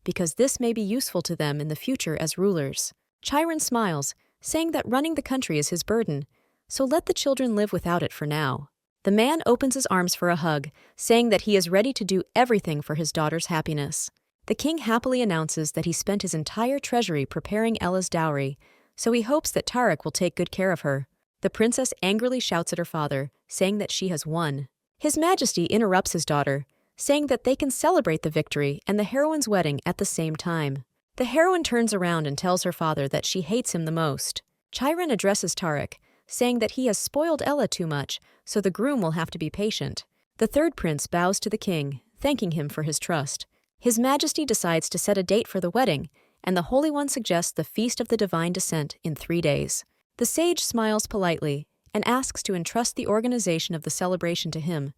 because this may be useful to them in the future as rulers. Chiron smiles, saying that running the country is his burden, so let the children live without it for now. The man opens his arms for a hug, saying that he is ready to do everything for his daughter's happiness. The king happily announces that he spent his entire treasury preparing Ella's dowry, so he hopes that Tariq will take good care of her. The princess angrily shouts at her father, saying that she has won. His Majesty interrupts his daughter, saying that they can celebrate the victory and the heroine's wedding at the same time. The heroine turns around and tells her father that she hates him the most. Chiron addresses Tariq, saying that he has spoiled Ella too much, so the groom will have to be patient. The third prince bows to the king, thanking him for his trust. His Majesty decides to set a date for the wedding, and the Holy One suggests the Feast of the Divine Descent in 3 days. The sage smiles politely and asks to entrust the organization of the celebration to him,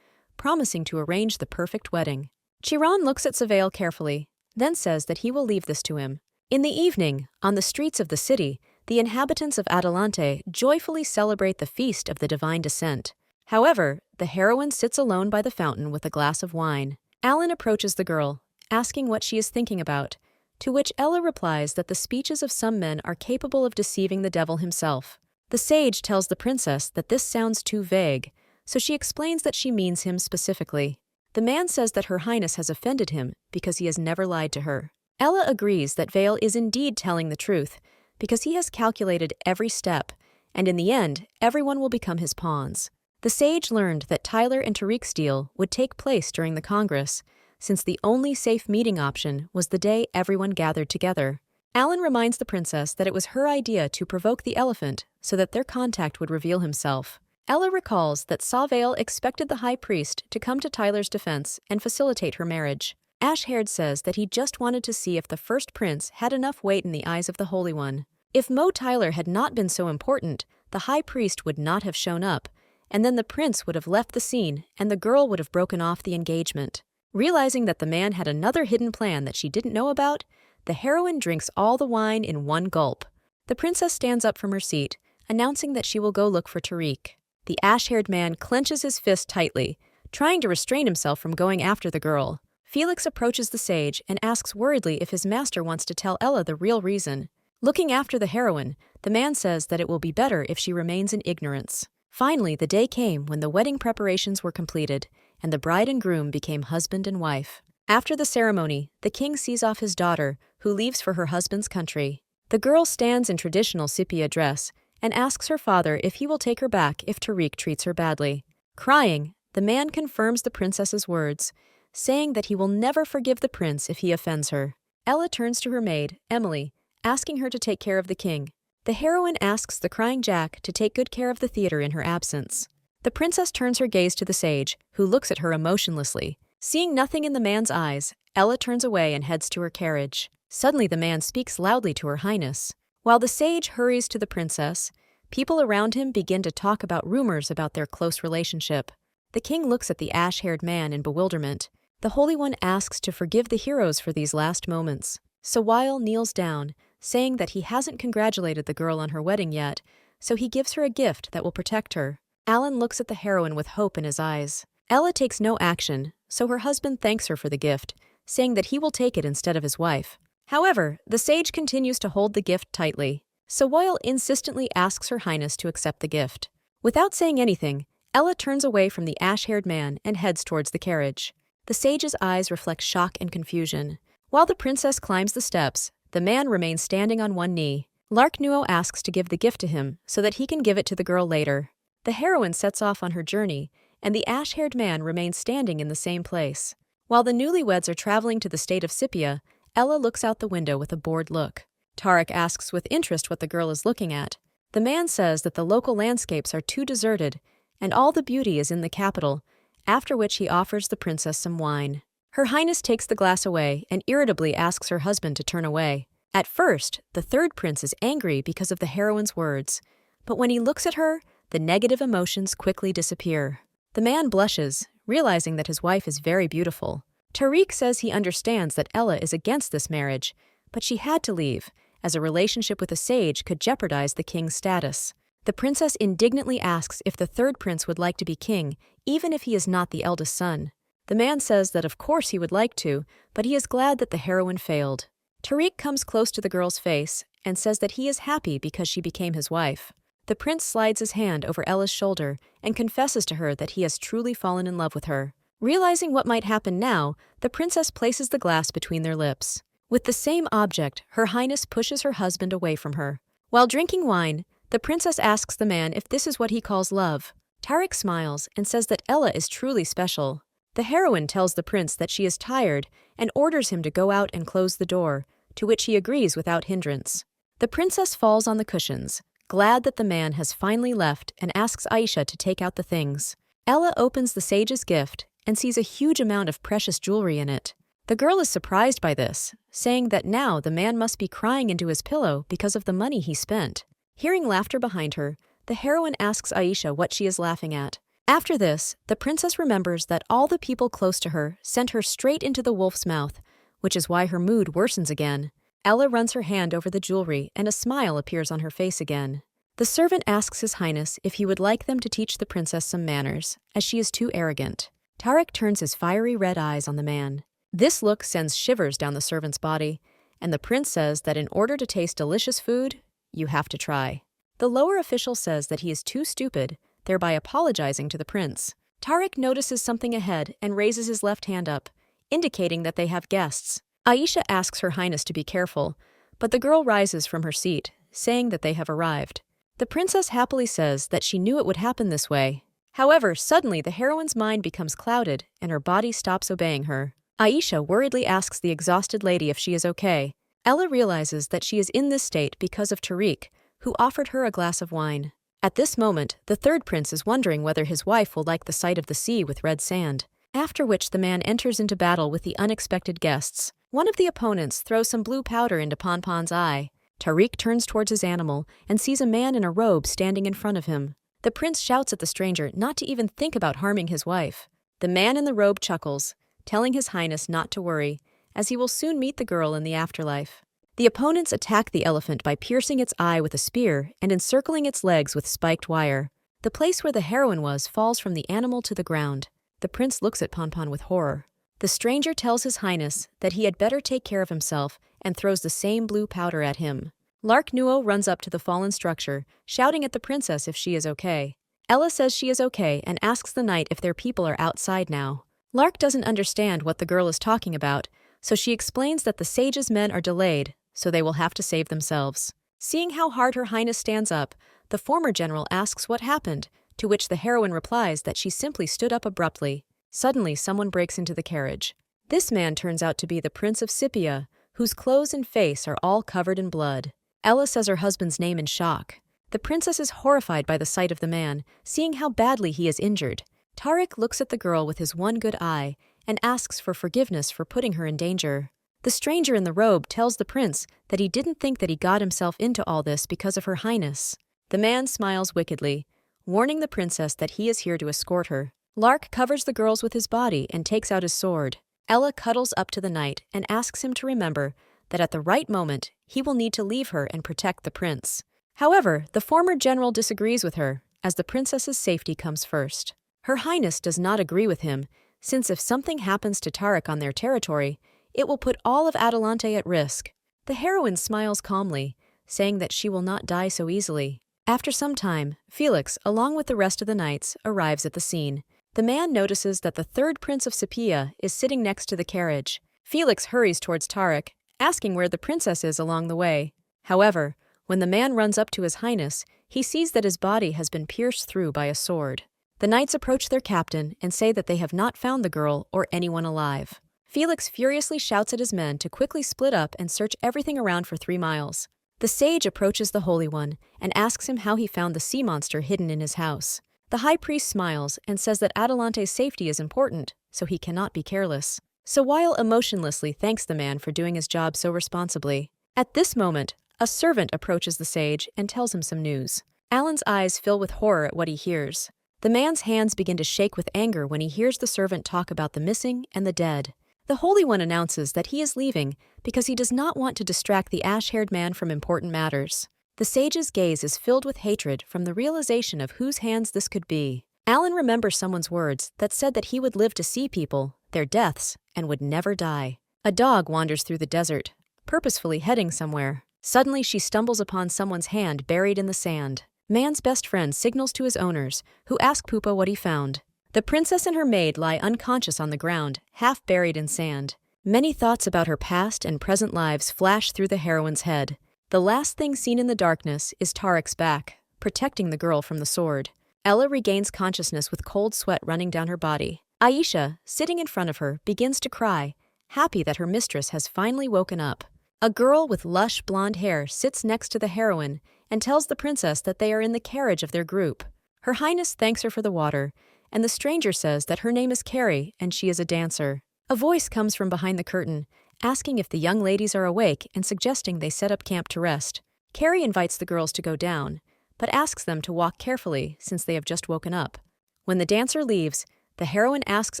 promising to arrange the perfect wedding. Chiron looks at Sawale carefully, then says that he will leave this to him. In the evening, on the streets of the city, the inhabitants of Adelante joyfully celebrate the Feast of the Divine Descent. However, the heroine sits alone by the fountain with a glass of wine. Alan approaches the girl, asking what she is thinking about, to which Ella replies that the speeches of some men are capable of deceiving the devil himself. The sage tells the princess that this sounds too vague, so she explains that she means him specifically. The man says that Her Highness has offended him because he has never lied to her. Ella agrees that Vale is indeed telling the truth, because he has calculated every step, and in the end, everyone will become his pawns. The sage learned that Tyler and Tariq's deal would take place during the Congress, since the only safe meeting option was the day everyone gathered together. Alan reminds the princess that it was her idea to provoke the elephant so that their contact would reveal himself. Ella recalls that Sawale expected the high priest to come to Tyler's defense and facilitate her marriage. Ashhaird says that he just wanted to see if the first prince had enough weight in the eyes of the Holy One. If Mo Tyler had not been so important, the high priest would not have shown up, and then the prince would have left the scene and the girl would have broken off the engagement. Realizing that the man had another hidden plan that she didn't know about, the heroine drinks all the wine in one gulp. The princess stands up from her seat, announcing that she will go look for Tariq. The ash-haired man clenches his fist tightly, trying to restrain himself from going after the girl. Felix approaches the sage and asks worriedly if his master wants to tell Ella the real reason. Looking after the heroine, the man says that it will be better if she remains in ignorance. Finally, the day came when the wedding preparations were completed, and the bride and groom became husband and wife. After the ceremony, the king sees off his daughter, who leaves for her husband's country. The girl stands in traditional sepia dress and asks her father if he will take her back if Tariq treats her badly. Crying, the man confirms the princess's words, saying that he will never forgive the prince if he offends her. Ella turns to her maid, Emily, asking her to take care of the king. The heroine asks the crying Jack to take good care of the theater in her absence. The princess turns her gaze to the sage, who looks at her emotionlessly. Seeing nothing in the man's eyes, Ella turns away and heads to her carriage. Suddenly the man speaks loudly to Her Highness. While the sage hurries to the princess, people around him begin to talk about rumors about their close relationship. The king looks at the ash-haired man in bewilderment. The Holy One asks to forgive the heroes for these last moments. Sawale kneels down, saying that he hasn't congratulated the girl on her wedding yet, so he gives her a gift that will protect her. Alan looks at the heroine with hope in his eyes. Ella takes no action, so her husband thanks her for the gift, saying that he will take it instead of his wife. However, the sage continues to hold the gift tightly. Sawale insistently asks Her Highness to accept the gift. Without saying anything, Ella turns away from the ash-haired man and heads towards the carriage. The sage's eyes reflect shock and confusion. While the princess climbs the steps, the man remains standing on one knee. Lark Nuo asks to give the gift to him so that he can give it to the girl later. The heroine sets off on her journey, and the ash-haired man remains standing in the same place. While the newlyweds are traveling to the state of Scipia, Ella looks out the window with a bored look. Tarek asks with interest what the girl is looking at. The man says that the local landscapes are too deserted, and all the beauty is in the capital, after which he offers the princess some wine. Her Highness takes the glass away and irritably asks her husband to turn away. At first, the third prince is angry because of the heroine's words, but when he looks at her, the negative emotions quickly disappear. The man blushes, realizing that his wife is very beautiful. Tariq says he understands that Ella is against this marriage, but she had to leave, as a relationship with a sage could jeopardize the king's status. The princess indignantly asks if the third prince would like to be king, even if he is not the eldest son. The man says that of course he would like to, but he is glad that the heroine failed. Tariq comes close to the girl's face and says that he is happy because she became his wife. The prince slides his hand over Ella's shoulder and confesses to her that he has truly fallen in love with her. Realizing what might happen now, the princess places the glass between their lips. With the same object, Her Highness pushes her husband away from her. While drinking wine, the princess asks the man if this is what he calls love. Tariq smiles and says that Ella is truly special. The heroine tells the prince that she is tired and orders him to go out and close the door, to which he agrees without hindrance. The princess falls on the cushions, glad that the man has finally left, and asks Aisha to take out the things. Ella opens the sage's gift and sees a huge amount of precious jewelry in it. The girl is surprised by this, saying that now the man must be crying into his pillow because of the money he spent. Hearing laughter behind her, the heroine asks Aisha what she is laughing at. After this, the princess remembers that all the people close to her sent her straight into the wolf's mouth, which is why her mood worsens again. Ella runs her hand over the jewelry and a smile appears on her face again. The servant asks His Highness if he would like them to teach the princess some manners, as she is too arrogant. Tariq turns his fiery red eyes on the man. This look sends shivers down the servant's body, and the prince says that in order to taste delicious food, you have to try. The lower official says that he is too stupid, thereby apologizing to the prince. Tariq notices something ahead and raises his left hand up, indicating that they have guests. Aisha asks Her Highness to be careful, but the girl rises from her seat, saying that they have arrived. The princess happily says that she knew it would happen this way. However, suddenly the heroine's mind becomes clouded and her body stops obeying her. Aisha worriedly asks the exhausted lady if she is okay. Ella realizes that she is in this state because of Tariq, who offered her a glass of wine. At this moment, the third prince is wondering whether his wife will like the sight of the sea with red sand. After which the man enters into battle with the unexpected guests. One of the opponents throws some blue powder into Ponpon's eye. Tariq turns towards his animal and sees a man in a robe standing in front of him. The prince shouts at the stranger not to even think about harming his wife. The man in the robe chuckles, telling His Highness not to worry, as he will soon meet the girl in the afterlife. The opponents attack the elephant by piercing its eye with a spear and encircling its legs with spiked wire. The place where the heroine was falls from the animal to the ground. The prince looks at Ponpon with horror. The stranger tells His Highness that he had better take care of himself and throws the same blue powder at him. Lark Nuo runs up to the fallen structure, shouting at the princess if she is okay. Ella says she is okay and asks the knight if their people are outside now. Lark doesn't understand what the girl is talking about, so she explains that the sage's men are delayed, so they will have to save themselves. Seeing how hard Her Highness stands up, the former general asks what happened, to which the heroine replies that she simply stood up abruptly. Suddenly, someone breaks into the carriage. This man turns out to be the Prince of Scipia, whose clothes and face are all covered in blood. Ella says her husband's name in shock. The princess is horrified by the sight of the man, seeing how badly he is injured. Tariq looks at the girl with his one good eye and asks for forgiveness for putting her in danger. The stranger in the robe tells the prince that he didn't think that he got himself into all this because of Her Highness. The man smiles wickedly, warning the princess that he is here to escort her. Lark covers the girls with his body and takes out his sword. Ella cuddles up to the knight and asks him to remember that at the right moment, he will need to leave her and protect the prince. However, the former general disagrees with her, as the princess's safety comes first. Her Highness does not agree with him, since if something happens to Tariq on their territory, it will put all of Adelante at risk. The heroine smiles calmly, saying that she will not die so easily. After some time, Felix, along with the rest of the knights, arrives at the scene. The man notices that the third prince of Sepia is sitting next to the carriage. Felix hurries towards Tarek, asking where the princess is along the way. However, when the man runs up to His Highness, he sees that his body has been pierced through by a sword. The knights approach their captain and say that they have not found the girl or anyone alive. Felix furiously shouts at his men to quickly split up and search everything around for 3 miles. The sage approaches the Holy One and asks him how he found the sea monster hidden in his house. The high priest smiles and says that Adelante's safety is important, so he cannot be careless. Sawile emotionlessly thanks the man for doing his job so responsibly. At this moment, a servant approaches the sage and tells him some news. Alan's eyes fill with horror at what he hears. The man's hands begin to shake with anger when he hears the servant talk about the missing and the dead. The Holy One announces that he is leaving because he does not want to distract the ash-haired man from important matters. The sage's gaze is filled with hatred from the realization of whose hands this could be. Alan remembers someone's words that said that he would live to see people, their deaths, and would never die. A dog wanders through the desert, purposefully heading somewhere. Suddenly she stumbles upon someone's hand buried in the sand. Man's best friend signals to his owners, who ask Pupa what he found. The princess and her maid lie unconscious on the ground, half buried in sand. Many thoughts about her past and present lives flash through the heroine's head. The last thing seen in the darkness is Tarek's back, protecting the girl from the sword. Ella regains consciousness with cold sweat running down her body. Aisha, sitting in front of her, begins to cry, happy that her mistress has finally woken up. A girl with lush blonde hair sits next to the heroine and tells the princess that they are in the carriage of their group. Her Highness thanks her for the water, and the stranger says that her name is Carrie and she is a dancer. A voice comes from behind the curtain, asking if the young ladies are awake and suggesting they set up camp to rest. Carrie invites the girls to go down, but asks them to walk carefully since they have just woken up. When the dancer leaves, the heroine asks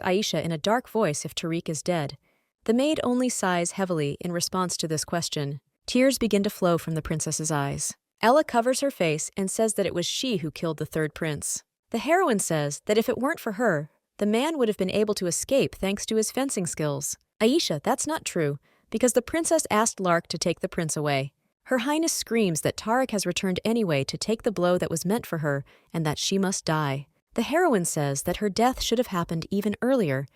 Aisha in a dark voice if Tariq is dead. The maid only sighs heavily in response to this question. Tears begin to flow from the princess's eyes. Ella covers her face and says that it was she who killed the third prince. The heroine says that if it weren't for her, the man would have been able to escape thanks to his fencing skills. Aisha, that's not true, because the princess asked Lark to take the prince away. Her Highness screams that Tarek has returned anyway to take the blow that was meant for her and that she must die. The heroine says that her death should have happened even earlier,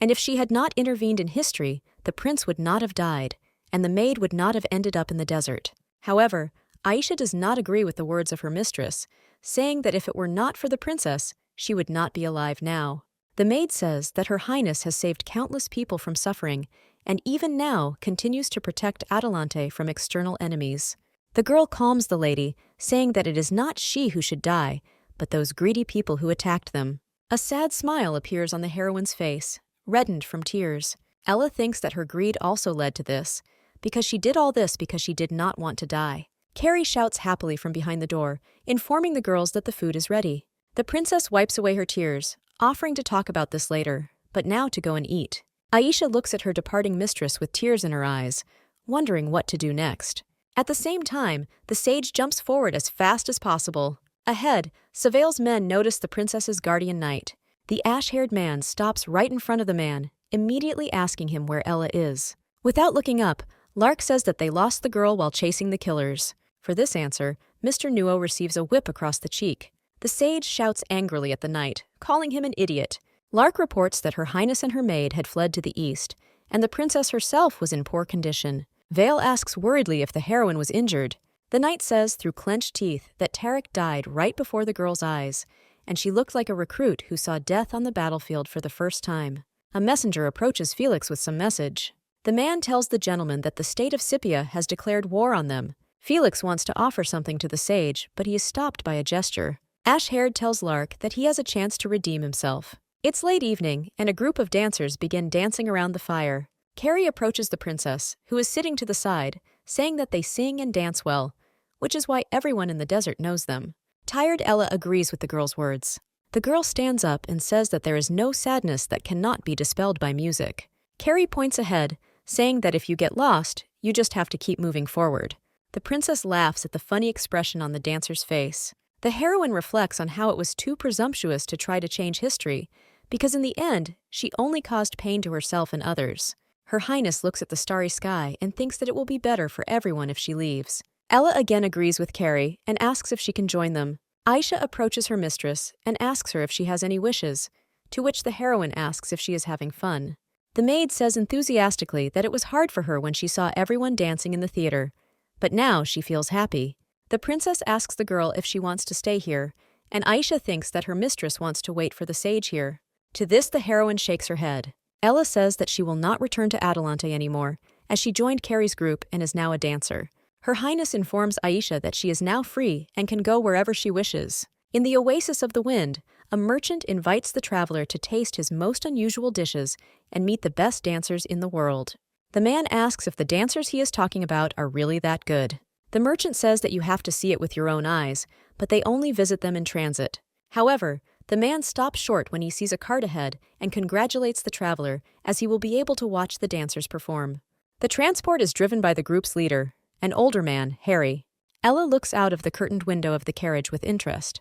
and if she had not intervened in history, the prince would not have died, and the maid would not have ended up in the desert. However, Aisha does not agree with the words of her mistress, saying that if it were not for the princess, she would not be alive now. The maid says that her Highness has saved countless people from suffering, and even now continues to protect Adelante from external enemies. The girl calms the lady, saying that it is not she who should die, but those greedy people who attacked them. A sad smile appears on the heroine's face, reddened from tears. Ella thinks that her greed also led to this, because she did all this because she did not want to die. Carrie shouts happily from behind the door, informing the girls that the food is ready. The princess wipes away her tears, offering to talk about this later, but now to go and eat. Aisha looks at her departing mistress with tears in her eyes, wondering what to do next. At the same time, the sage jumps forward as fast as possible. Ahead, Savale's men notice the princess's guardian knight. The ash-haired man stops right in front of the man, immediately asking him where Ella is. Without looking up, Lark says that they lost the girl while chasing the killers. For this answer, Mr. Nuo receives a whip across the cheek. The sage shouts angrily at the knight, calling him an idiot. Lark reports that her Highness and her maid had fled to the east, and the princess herself was in poor condition. Vale asks worriedly if the heroine was injured. The knight says through clenched teeth that Tarek died right before the girl's eyes, and she looked like a recruit who saw death on the battlefield for the first time. A messenger approaches Felix with some message. The man tells the gentleman that the state of Scipia has declared war on them. Felix wants to offer something to the sage, but he is stopped by a gesture. Ash-haired tells Lark that he has a chance to redeem himself. It's late evening, and a group of dancers begin dancing around the fire. Carrie approaches the princess, who is sitting to the side, saying that they sing and dance well, which is why everyone in the desert knows them. Tired Ella agrees with the girl's words. The girl stands up and says that there is no sadness that cannot be dispelled by music. Carrie points ahead, saying that if you get lost, you just have to keep moving forward. The princess laughs at the funny expression on the dancer's face. The heroine reflects on how it was too presumptuous to try to change history, because in the end, she only caused pain to herself and others. Her Highness looks at the starry sky and thinks that it will be better for everyone if she leaves. Ella again agrees with Carrie and asks if she can join them. Aisha approaches her mistress and asks her if she has any wishes. to which the heroine asks if she is having fun. The maid says enthusiastically that it was hard for her when she saw everyone dancing in the theater, but now she feels happy. The princess asks the girl if she wants to stay here, and Aisha thinks that her mistress wants to wait for the sage here. To this, the heroine shakes her head. Ella says that she will not return to Adelante anymore, as she joined Carrie's group and is now a dancer. Her Highness informs Aisha that she is now free and can go wherever she wishes. In the Oasis of the Wind, a merchant invites the traveler to taste his most unusual dishes and meet the best dancers in the world. The man asks if the dancers he is talking about are really that good. The merchant says that you have to see it with your own eyes, but they only visit them in transit. However, the man stops short when he sees a cart ahead and congratulates the traveler, as he will be able to watch the dancers perform. The transport is driven by the group's leader, an older man, Harry. Ella looks out of the curtained window of the carriage with interest.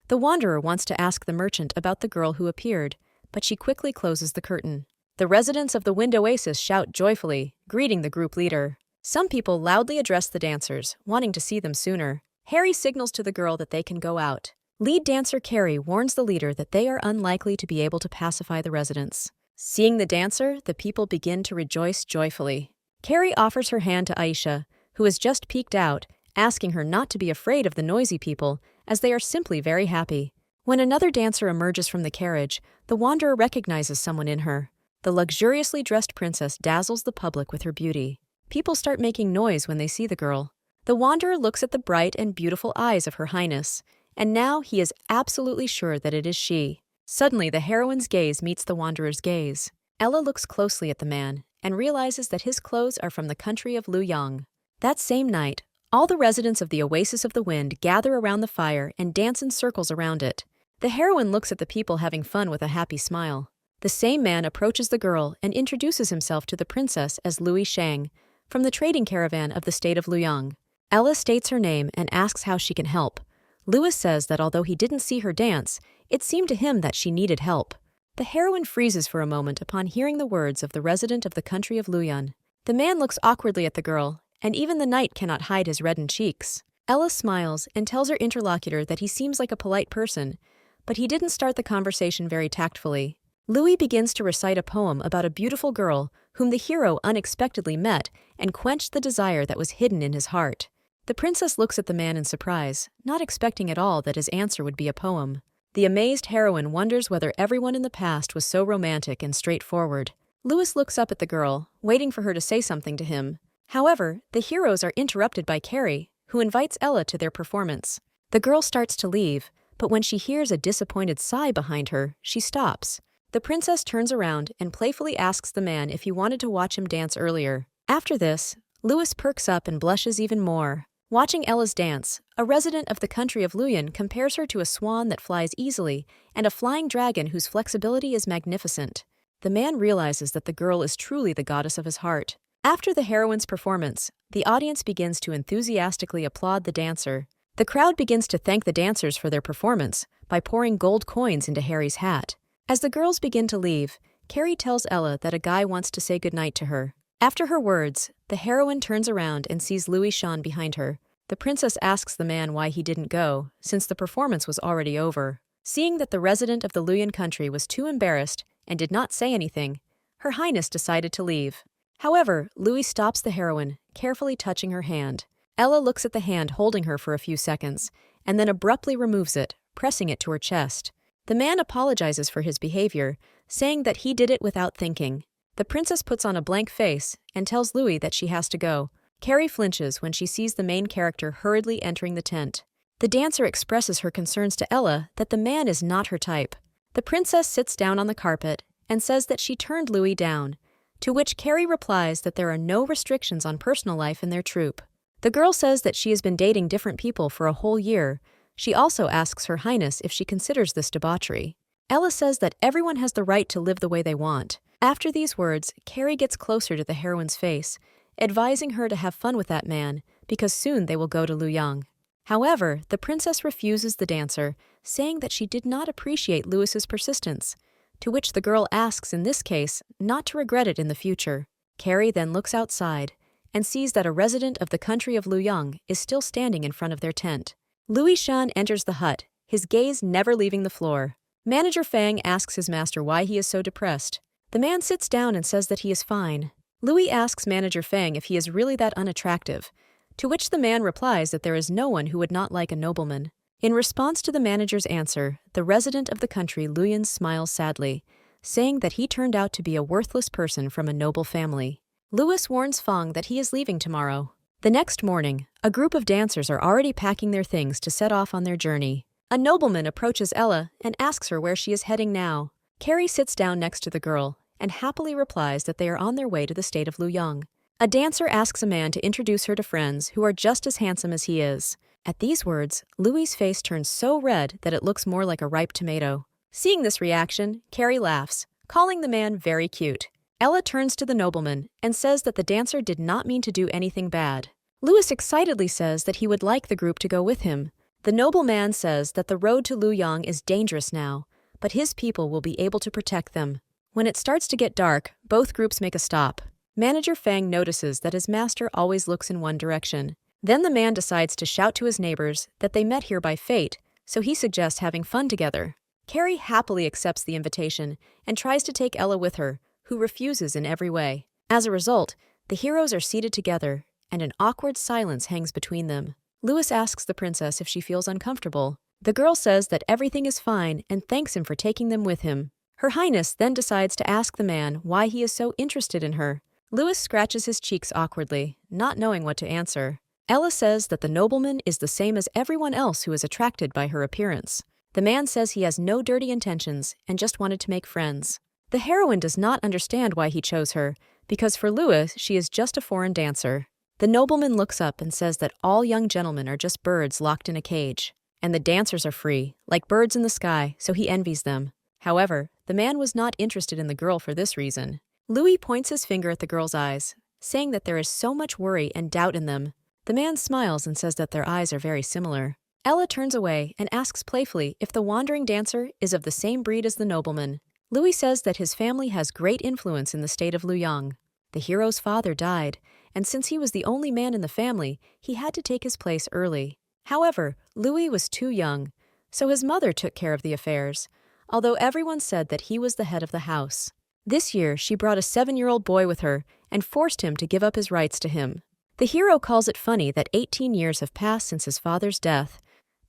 The wanderer wants to ask the merchant about the girl who appeared, but she quickly closes the curtain. The residents of the Wind Oasis shout joyfully, greeting the group leader. Some people loudly address the dancers, wanting to see them sooner. Harry signals to the girl that they can go out. Lead dancer Carrie warns the leader that they are unlikely to be able to pacify the residents. Seeing the dancer, the people begin to rejoice joyfully. Carrie offers her hand to Aisha, who has just peeked out, asking her not to be afraid of the noisy people, as they are simply very happy. When another dancer emerges from the carriage, the wanderer recognizes someone in her. The luxuriously dressed princess dazzles the public with her beauty. People start making noise when they see the girl. The wanderer looks at the bright and beautiful eyes of her highness, and now he is absolutely sure that it is she. Suddenly, the heroine's gaze meets the wanderer's gaze. Ella looks closely at the man and realizes that his clothes are from the country of Luyang. That same night, all the residents of the Oasis of the Wind gather around the fire and dance in circles around it. The heroine looks at the people having fun with a happy smile. The same man approaches the girl and introduces himself to the princess as Louis Shang, from the trading caravan of the state of Luyang. Ella states her name and asks how she can help. Louis says that although he didn't see her dance, it seemed to him that she needed help. The heroine freezes for a moment upon hearing the words of the resident of the country of Luyan. The man looks awkwardly at the girl, and even the knight cannot hide his reddened cheeks. Ella smiles and tells her interlocutor that he seems like a polite person, but he didn't start the conversation very tactfully. Louis begins to recite a poem about a beautiful girl whom the hero unexpectedly met and quenched the desire that was hidden in his heart. The princess looks at the man in surprise, not expecting at all that his answer would be a poem. The amazed heroine wonders whether everyone in the past was so romantic and straightforward. Louis looks up at the girl, waiting for her to say something to him. However, the heroes are interrupted by Carrie, who invites Ella to their performance. The girl starts to leave, but when she hears a disappointed sigh behind her, she stops. The princess turns around and playfully asks the man if he wanted to watch him dance earlier. After this, Louis perks up and blushes even more. Watching Ella's dance, a resident of the country of Luyan compares her to a swan that flies easily and a flying dragon whose flexibility is magnificent. The man realizes that the girl is truly the goddess of his heart. After the heroine's performance, the audience begins to enthusiastically applaud the dancer. The crowd begins to thank the dancers for their performance by pouring gold coins into Harry's hat. As the girls begin to leave, Carrie tells Ella that a guy wants to say goodnight to her. After her words, the heroine turns around and sees Louis Shan behind her. The princess asks the man why he didn't go, since the performance was already over. Seeing that the resident of the Luyan country was too embarrassed and did not say anything, Her Highness decided to leave. However, Louis stops the heroine, carefully touching her hand. Ella looks at the hand holding her for a few seconds, and then abruptly removes it, pressing it to her chest. The man apologizes for his behavior, saying that he did it without thinking. The princess puts on a blank face and tells Louis that she has to go. Carrie flinches when she sees the main character hurriedly entering the tent. The dancer expresses her concerns to Ella that the man is not her type. The princess sits down on the carpet and says that she turned Louis down, to which Carrie replies that there are no restrictions on personal life in their troupe. The girl says that she has been dating different people for a whole year. She also asks Her Highness if she considers this debauchery. Ella says that everyone has the right to live the way they want. After these words, Carrie gets closer to the heroine's face, advising her to have fun with that man, because soon they will go to Luyang. However, the princess refuses the dancer, saying that she did not appreciate Louis's persistence, to which the girl asks in this case not to regret it in the future. Carrie then looks outside and sees that a resident of the country of Luyang is still standing in front of their tent. Louis Shan enters the hut, his gaze never leaving the floor. Manager Fang asks his master why he is so depressed. The man sits down and says that he is fine. Louis asks Manager Fang if he is really that unattractive, to which the man replies that there is no one who would not like a nobleman. In response to the manager's answer, the resident of the country Luyan smiles sadly, saying that he turned out to be a worthless person from a noble family. Louis warns Fang that he is leaving tomorrow. The next morning, a group of dancers are already packing their things to set off on their journey. A nobleman approaches Ella and asks her where she is heading now. Carrie sits down next to the girl and happily replies that they are on their way to the state of Luoyang. A dancer asks a man to introduce her to friends who are just as handsome as he is. At these words, Louis's face turns so red that it looks more like a ripe tomato. Seeing this reaction, Carrie laughs, calling the man very cute. Ella turns to the nobleman and says that the dancer did not mean to do anything bad. Louis excitedly says that he would like the group to go with him. The nobleman says that the road to Luoyang is dangerous now, but his people will be able to protect them. When it starts to get dark, both groups make a stop. Manager Fang notices that his master always looks in one direction. Then the man decides to shout to his neighbors that they met here by fate, so he suggests having fun together. Carrie happily accepts the invitation and tries to take Ella with her, who refuses in every way. As a result, the heroes are seated together, and an awkward silence hangs between them. Louis asks the princess if she feels uncomfortable. The girl says that everything is fine and thanks him for taking them with him. Her Highness then decides to ask the man why he is so interested in her. Louis scratches his cheeks awkwardly, not knowing what to answer. Ella says that the nobleman is the same as everyone else who is attracted by her appearance. The man says he has no dirty intentions and just wanted to make friends. The heroine does not understand why he chose her, because for Louis, she is just a foreign dancer. The nobleman looks up and says that all young gentlemen are just birds locked in a cage, and the dancers are free, like birds in the sky, so he envies them. However, the man was not interested in the girl for this reason. Louis points his finger at the girl's eyes, saying that there is so much worry and doubt in them. The man smiles and says that their eyes are very similar. Ella turns away and asks playfully if the wandering dancer is of the same breed as the nobleman. Louis says that his family has great influence in the state of Luoyang. The hero's father died, and since he was the only man in the family, he had to take his place early. However, Louis was too young, so his mother took care of the affairs, although everyone said that he was the head of the house. This year, she brought a 7-year-old boy with her and forced him to give up his rights to him. The hero calls it funny that 18 years have passed since his father's death,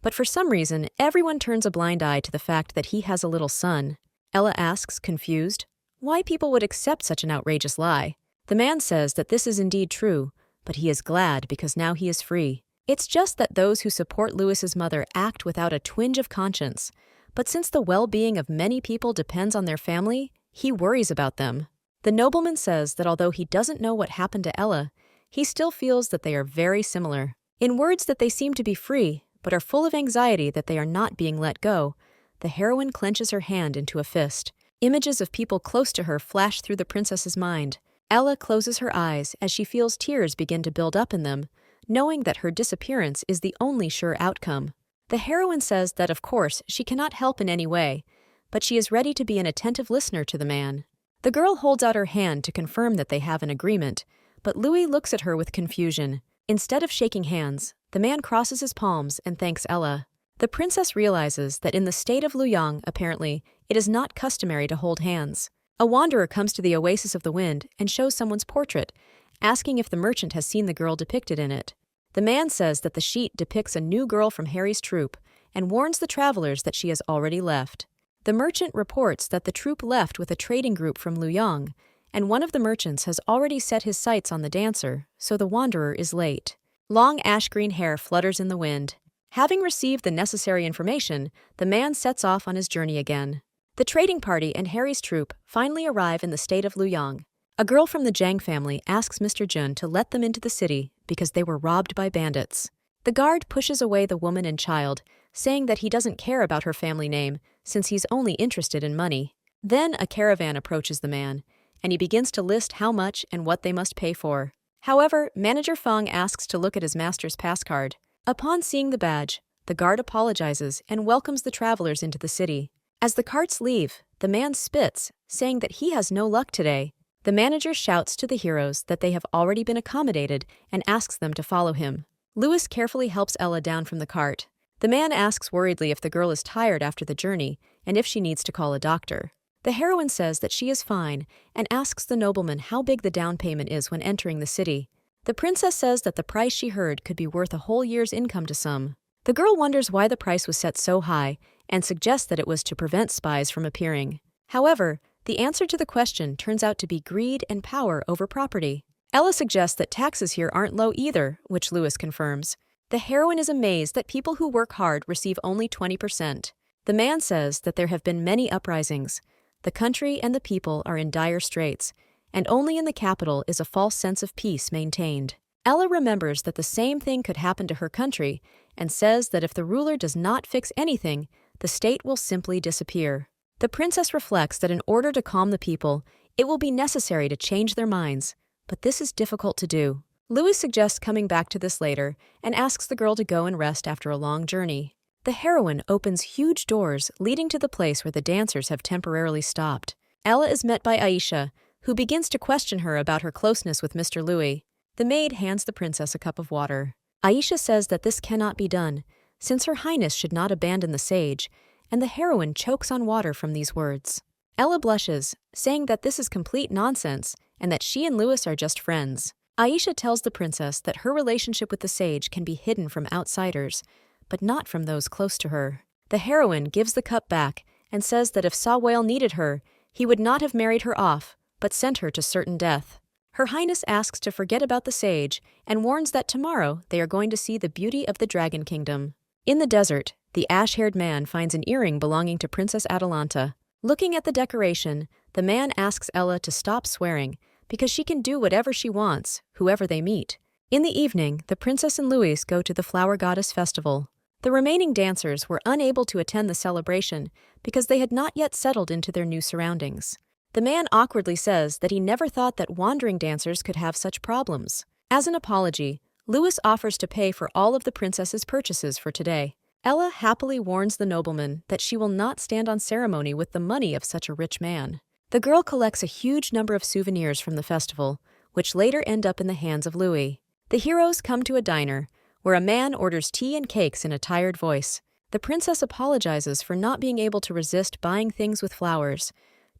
but for some reason, everyone turns a blind eye to the fact that he has a little son. Ella asks, confused, why people would accept such an outrageous lie. The man says that this is indeed true, but he is glad because now he is free. It's just that those who support Louis's mother act without a twinge of conscience, but since the well-being of many people depends on their family, he worries about them. The nobleman says that although he doesn't know what happened to Ella, he still feels that they are very similar. In words that they seem to be free, but are full of anxiety that they are not being let go, the heroine clenches her hand into a fist. Images of people close to her flash through the princess's mind. Ella closes her eyes as she feels tears begin to build up in them, knowing that her disappearance is the only sure outcome. The heroine says that of course she cannot help in any way, but she is ready to be an attentive listener to the man. The girl holds out her hand to confirm that they have an agreement, but Louis looks at her with confusion. Instead of shaking hands, the man crosses his palms and thanks Ella. The princess realizes that in the state of Luoyang, apparently, it is not customary to hold hands. A wanderer comes to the oasis of the wind and shows someone's portrait, asking if the merchant has seen the girl depicted in it. The man says that the sheet depicts a new girl from Harry's troupe and warns the travelers that she has already left. The merchant reports that the troupe left with a trading group from Luoyang, and one of the merchants has already set his sights on the dancer, so the wanderer is late. Long ash-green hair flutters in the wind. Having received the necessary information, the man sets off on his journey again. The trading party and Harry's troupe finally arrive in the state of Luoyang. A girl from the Zhang family asks Mr. Jun to let them into the city because they were robbed by bandits. The guard pushes away the woman and child, saying that he doesn't care about her family name since he's only interested in money. Then a caravan approaches the man, and he begins to list how much and what they must pay for. However, Manager Fang asks to look at his master's pass card. Upon seeing the badge, the guard apologizes and welcomes the travelers into the city. As the carts leave, the man spits, saying that he has no luck today. The manager shouts to the heroes that they have already been accommodated and asks them to follow him. Louis carefully helps Ella down from the cart. The man asks worriedly if the girl is tired after the journey, and if she needs to call a doctor. The heroine says that she is fine and asks the nobleman how big the down payment is when entering the city. The princess says that the price she heard could be worth a whole year's income to some. The girl wonders why the price was set so high and suggests that it was to prevent spies from appearing. However, the answer to the question turns out to be greed and power over property. Ella suggests that taxes here aren't low either, which Lewis confirms. The heroine is amazed that people who work hard receive only 20%. The man says that there have been many uprisings. The country and the people are in dire straits, and only in the capital is a false sense of peace maintained. Ella remembers that the same thing could happen to her country and says that if the ruler does not fix anything, the state will simply disappear. The princess reflects that in order to calm the people, it will be necessary to change their minds, but this is difficult to do. Lewis suggests coming back to this later and asks the girl to go and rest after a long journey. The heroine opens huge doors leading to the place where the dancers have temporarily stopped. Ella is met by Aisha, who begins to question her about her closeness with Mr. Louis. The maid hands the princess a cup of water. Aisha says that this cannot be done, since Her Highness should not abandon the sage, and the heroine chokes on water from these words. Ella blushes, saying that this is complete nonsense and that she and Lewis are just friends. Aisha tells the princess that her relationship with the sage can be hidden from outsiders, but not from those close to her. The heroine gives the cup back and says that if Sawale needed her, he would not have married her off, but sent her to certain death. Her Highness asks to forget about the sage and warns that tomorrow they are going to see the beauty of the Dragon Kingdom. In the desert, the ash-haired man finds an earring belonging to Princess Atalanta. Looking at the decoration, the man asks Ella to stop swearing because she can do whatever she wants, whoever they meet. In the evening, the princess and Louis go to the Flower Goddess Festival. The remaining dancers were unable to attend the celebration because they had not yet settled into their new surroundings. The man awkwardly says that he never thought that wandering dancers could have such problems. As an apology, Lewis offers to pay for all of the princess's purchases for today. Ella happily warns the nobleman that she will not stand on ceremony with the money of such a rich man. The girl collects a huge number of souvenirs from the festival, which later end up in the hands of Louis. The heroes come to a diner, where a man orders tea and cakes in a tired voice. The princess apologizes for not being able to resist buying things with flowers,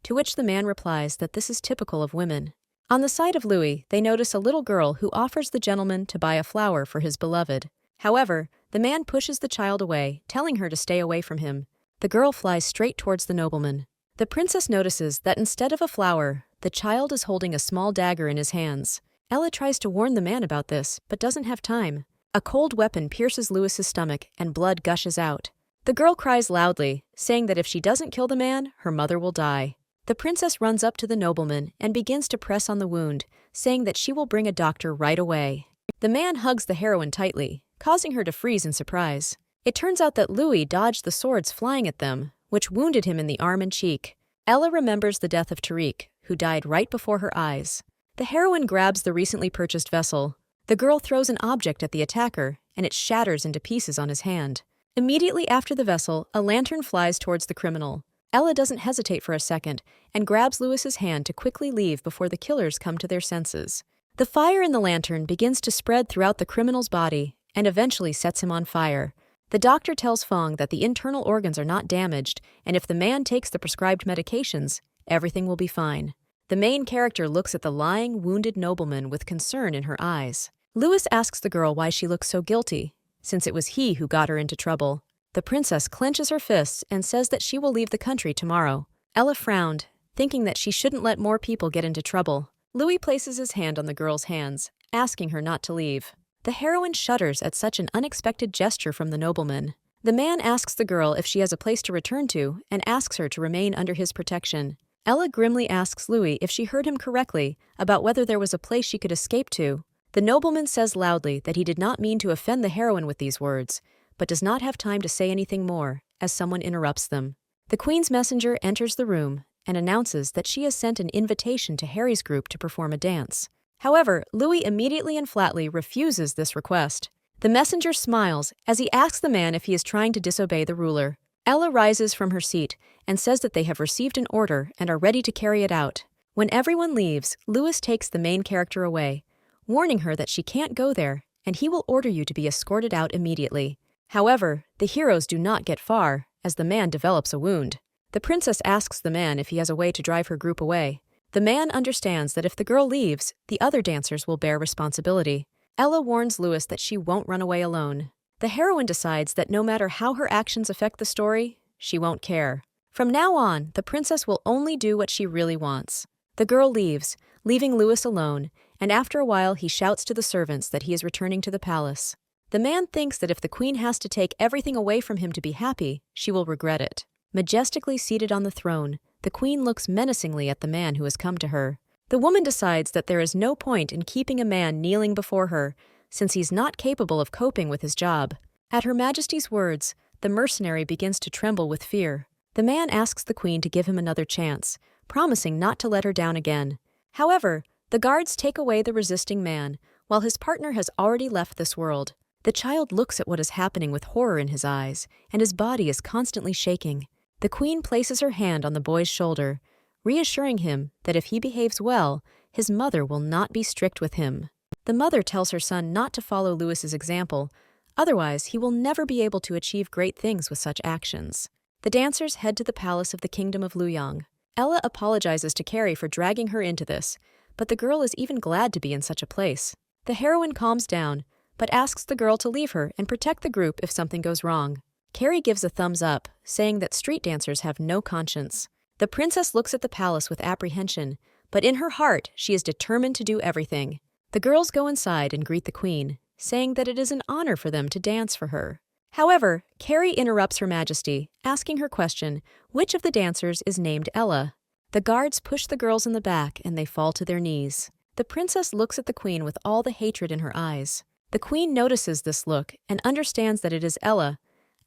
to which the man replies that this is typical of women. On the side of Louis, they notice a little girl who offers the gentleman to buy a flower for his beloved. However, the man pushes the child away, telling her to stay away from him. The girl flies straight towards the nobleman. The princess notices that instead of a flower, the child is holding a small dagger in his hands. Ella tries to warn the man about this, but doesn't have time. A cold weapon pierces Louis's stomach and blood gushes out. The girl cries loudly, saying that if she doesn't kill the man, her mother will die. The princess runs up to the nobleman and begins to press on the wound, saying that she will bring a doctor right away. The man hugs the heroine tightly, causing her to freeze in surprise. It turns out that Louis dodged the swords flying at them, which wounded him in the arm and cheek. Ella remembers the death of Tariq, who died right before her eyes. The heroine grabs the recently purchased vessel. The girl throws an object at the attacker, and it shatters into pieces on his hand. Immediately after the vessel, a lantern flies towards the criminal. Ella doesn't hesitate for a second and grabs Louis's hand to quickly leave before the killers come to their senses. The fire in the lantern begins to spread throughout the criminal's body and eventually sets him on fire. The doctor tells Fong that the internal organs are not damaged, and if the man takes the prescribed medications, everything will be fine. The main character looks at the lying, wounded nobleman with concern in her eyes. Louis asks the girl why she looks so guilty, since it was he who got her into trouble. The princess clenches her fists and says that she will leave the country tomorrow. Ella frowned, thinking that she shouldn't let more people get into trouble. Louis places his hand on the girl's hands, asking her not to leave. The heroine shudders at such an unexpected gesture from the nobleman. The man asks the girl if she has a place to return to and asks her to remain under his protection. Ella grimly asks Louis if she heard him correctly about whether there was a place she could escape to. The nobleman says loudly that he did not mean to offend the heroine with these words, but does not have time to say anything more, as someone interrupts them. The Queen's messenger enters the room and announces that she has sent an invitation to Harry's group to perform a dance. However, Louis immediately and flatly refuses this request. The messenger smiles as he asks the man if he is trying to disobey the ruler. Ella rises from her seat and says that they have received an order and are ready to carry it out. When everyone leaves, Louis takes the main character away, warning her that she can't go there and he will order you to be escorted out immediately. However, the heroes do not get far, as the man develops a wound. The princess asks the man if he has a way to drive her group away. The man understands that if the girl leaves, the other dancers will bear responsibility. Ella warns Louis that she won't run away alone. The heroine decides that no matter how her actions affect the story, she won't care. From now on, the princess will only do what she really wants. The girl leaves, leaving Louis alone, and after a while he shouts to the servants that he is returning to the palace. The man thinks that if the queen has to take everything away from him to be happy, she will regret it. Majestically seated on the throne, the queen looks menacingly at the man who has come to her. The woman decides that there is no point in keeping a man kneeling before her, since he's not capable of coping with his job. At Her Majesty's words, the mercenary begins to tremble with fear. The man asks the queen to give him another chance, promising not to let her down again. However, the guards take away the resisting man, while his partner has already left this world. The child looks at what is happening with horror in his eyes, and his body is constantly shaking. The queen places her hand on the boy's shoulder, reassuring him that if he behaves well, his mother will not be strict with him. The mother tells her son not to follow Louis's example, otherwise he will never be able to achieve great things with such actions. The dancers head to the palace of the kingdom of Luoyang. Ella apologizes to Carrie for dragging her into this, but the girl is even glad to be in such a place. The heroine calms down, but asks the girl to leave her and protect the group if something goes wrong. Carrie gives a thumbs up, saying that street dancers have no conscience. The princess looks at the palace with apprehension, but in her heart she is determined to do everything. The girls go inside and greet the queen, saying that it is an honor for them to dance for her. However, Carrie interrupts Her Majesty, asking her question, which of the dancers is named Ella? The guards push the girls in the back and they fall to their knees. The princess looks at the queen with all the hatred in her eyes. The queen notices this look and understands that it is Ella,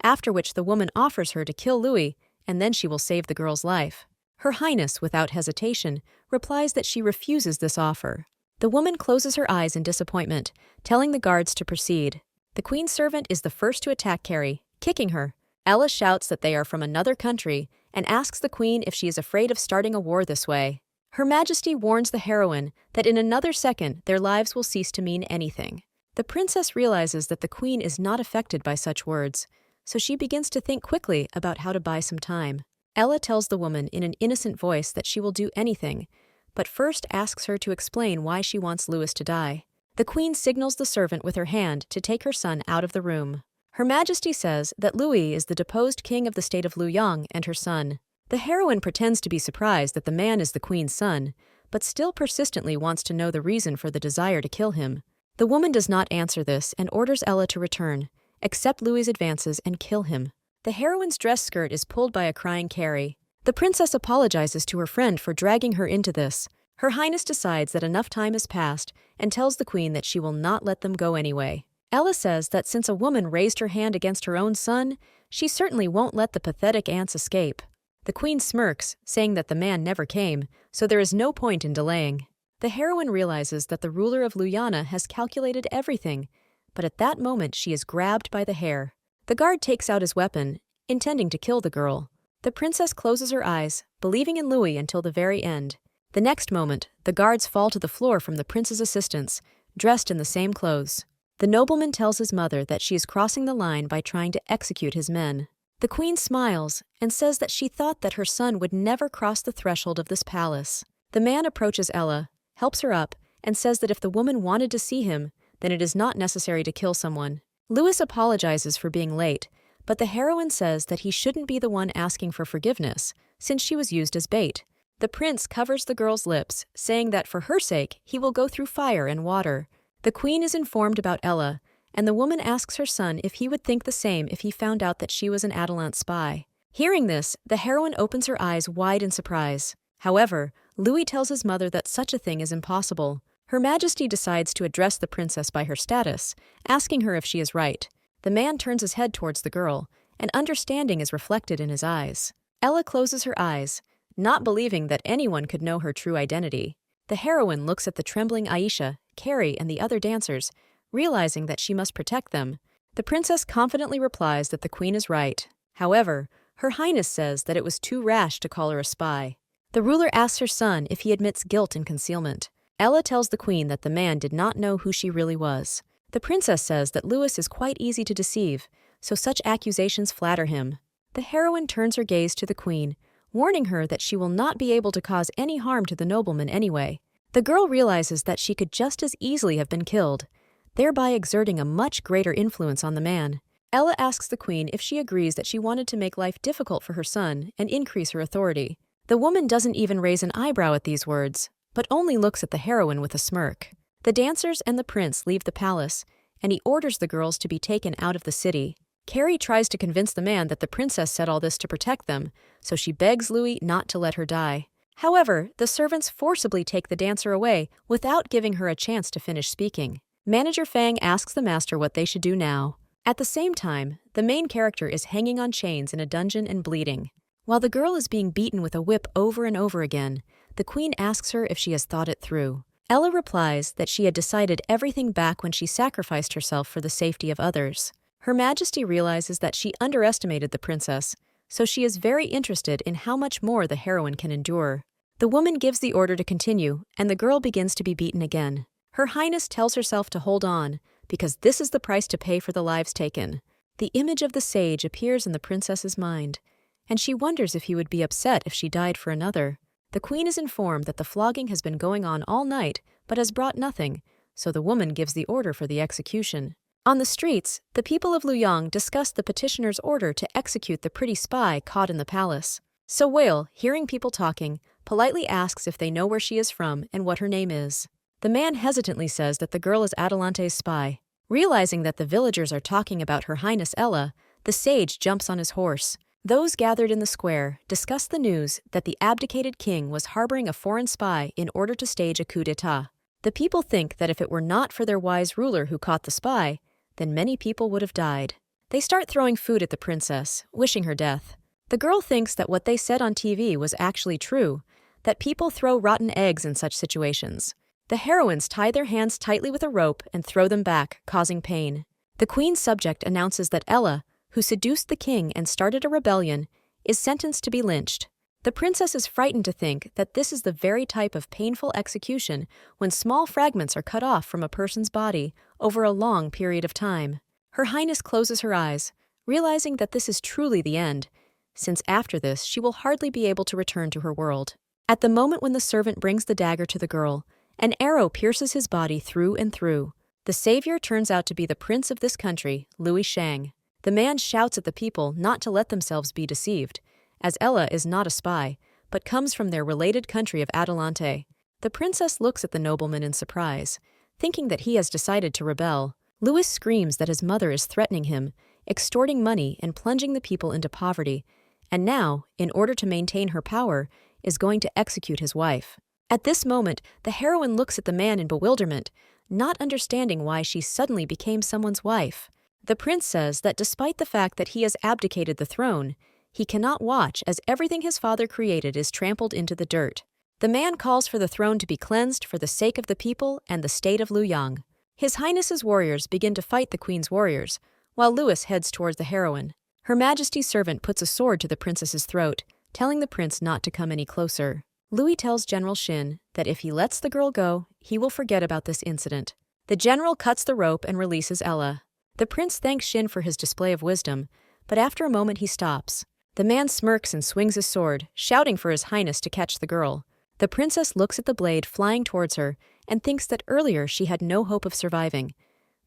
after which the woman offers her to kill Louis, and then she will save the girl's life. Her Highness, without hesitation, replies that she refuses this offer. The woman closes her eyes in disappointment, telling the guards to proceed. The queen's servant is the first to attack Carrie, kicking her. Ella shouts that they are from another country and asks the queen if she is afraid of starting a war this way. Her Majesty warns the heroine that in another second their lives will cease to mean anything. The princess realizes that the queen is not affected by such words, so she begins to think quickly about how to buy some time. Ella tells the woman in an innocent voice that she will do anything, but first asks her to explain why she wants Louis to die. The queen signals the servant with her hand to take her son out of the room. Her Majesty says that Louis is the deposed king of the state of Luoyang and her son. The heroine pretends to be surprised that the man is the queen's son, but still persistently wants to know the reason for the desire to kill him. The woman does not answer this and orders Ella to return, accept Louis' advances, and kill him. The heroine's dress skirt is pulled by a crying Carrie. The princess apologizes to her friend for dragging her into this. Her Highness decides that enough time has passed and tells the queen that she will not let them go anyway. Ella says that since a woman raised her hand against her own son, she certainly won't let the pathetic ants escape. The queen smirks, saying that the man never came, so there is no point in delaying. The heroine realizes that the ruler of Luyana has calculated everything, but at that moment she is grabbed by the hair. The guard takes out his weapon, intending to kill the girl. The princess closes her eyes, believing in Louis until the very end. The next moment, the guards fall to the floor from the prince's assistants, dressed in the same clothes. The nobleman tells his mother that she is crossing the line by trying to execute his men. The queen smiles and says that she thought that her son would never cross the threshold of this palace. The man approaches Ella, helps her up, and says that if the woman wanted to see him, then it is not necessary to kill someone. Louis apologizes for being late, but the heroine says that he shouldn't be the one asking for forgiveness, since she was used as bait. The prince covers the girl's lips, saying that for her sake, he will go through fire and water. The queen is informed about Ella, and the woman asks her son if he would think the same if he found out that she was an Adelant spy. Hearing this, the heroine opens her eyes wide in surprise. However, Louis tells his mother that such a thing is impossible. Her Majesty decides to address the princess by her status, asking her if she is right. The man turns his head towards the girl, and understanding is reflected in his eyes. Ella closes her eyes, not believing that anyone could know her true identity. The heroine looks at the trembling Aisha, Carrie, and the other dancers, realizing that she must protect them. The princess confidently replies that the queen is right. However, Her Highness says that it was too rash to call her a spy. The ruler asks her son if he admits guilt and concealment. Ella tells the queen that the man did not know who she really was. The princess says that Louis is quite easy to deceive, so such accusations flatter him. The heroine turns her gaze to the queen, warning her that she will not be able to cause any harm to the nobleman anyway. The girl realizes that she could just as easily have been killed, thereby exerting a much greater influence on the man. Ella asks the queen if she agrees that she wanted to make life difficult for her son and increase her authority. The woman doesn't even raise an eyebrow at these words, but only looks at the heroine with a smirk. The dancers and the prince leave the palace, and he orders the girls to be taken out of the city. Carrie tries to convince the man that the princess said all this to protect them, so she begs Louis not to let her die. However, the servants forcibly take the dancer away without giving her a chance to finish speaking. Manager Fang asks the master what they should do now. At the same time, the main character is hanging on chains in a dungeon and bleeding. While the girl is being beaten with a whip over and over again, the queen asks her if she has thought it through. Ella replies that she had decided everything back when she sacrificed herself for the safety of others. Her Majesty realizes that she underestimated the princess, so she is very interested in how much more the heroine can endure. The woman gives the order to continue, and the girl begins to be beaten again. Her Highness tells herself to hold on, because this is the price to pay for the lives taken. The image of the sage appears in the princess's mind, and she wonders if he would be upset if she died for another. The queen is informed that the flogging has been going on all night, but has brought nothing, so the woman gives the order for the execution. On the streets, the people of Luoyang discuss the petitioner's order to execute the pretty spy caught in the palace. So Whale, hearing people talking, politely asks if they know where she is from and what her name is. The man hesitantly says that the girl is Adelante's spy. Realizing that the villagers are talking about Her Highness Ella, the sage jumps on his horse. Those gathered in the square discuss the news that the abdicated king was harboring a foreign spy in order to stage a coup d'etat. The people think that if it were not for their wise ruler who caught the spy, then many people would have died. They start throwing food at the princess, wishing her death. The girl thinks that what they said on TV was actually true, that people throw rotten eggs in such situations. The heroines tie their hands tightly with a rope and throw them back, causing pain. The queen's subject announces that Ella, who seduced the king and started a rebellion, is sentenced to be lynched. The princess is frightened to think that this is the very type of painful execution when small fragments are cut off from a person's body over a long period of time. Her Highness closes her eyes, realizing that this is truly the end, since after this she will hardly be able to return to her world. At the moment when the servant brings the dagger to the girl, an arrow pierces his body through and through. The savior turns out to be the prince of this country, Louis Shang. The man shouts at the people not to let themselves be deceived, as Ella is not a spy, but comes from their related country of Adelante. The princess looks at the nobleman in surprise, thinking that he has decided to rebel. Louis screams that his mother is threatening him, extorting money and plunging the people into poverty, and now, in order to maintain her power, is going to execute his wife. At this moment, the heroine looks at the man in bewilderment, not understanding why she suddenly became someone's wife. The prince says that despite the fact that he has abdicated the throne, he cannot watch as everything his father created is trampled into the dirt. The man calls for the throne to be cleansed for the sake of the people and the state of Luoyang. His Highness's warriors begin to fight the queen's warriors, while Louis heads towards the heroine. Her Majesty's servant puts a sword to the princess's throat, telling the prince not to come any closer. Louis tells General Shin that if he lets the girl go, he will forget about this incident. The general cuts the rope and releases Ella. The prince thanks Shin for his display of wisdom, but after a moment he stops. The man smirks and swings his sword, shouting for his Highness to catch the girl. The princess looks at the blade flying towards her and thinks that earlier she had no hope of surviving.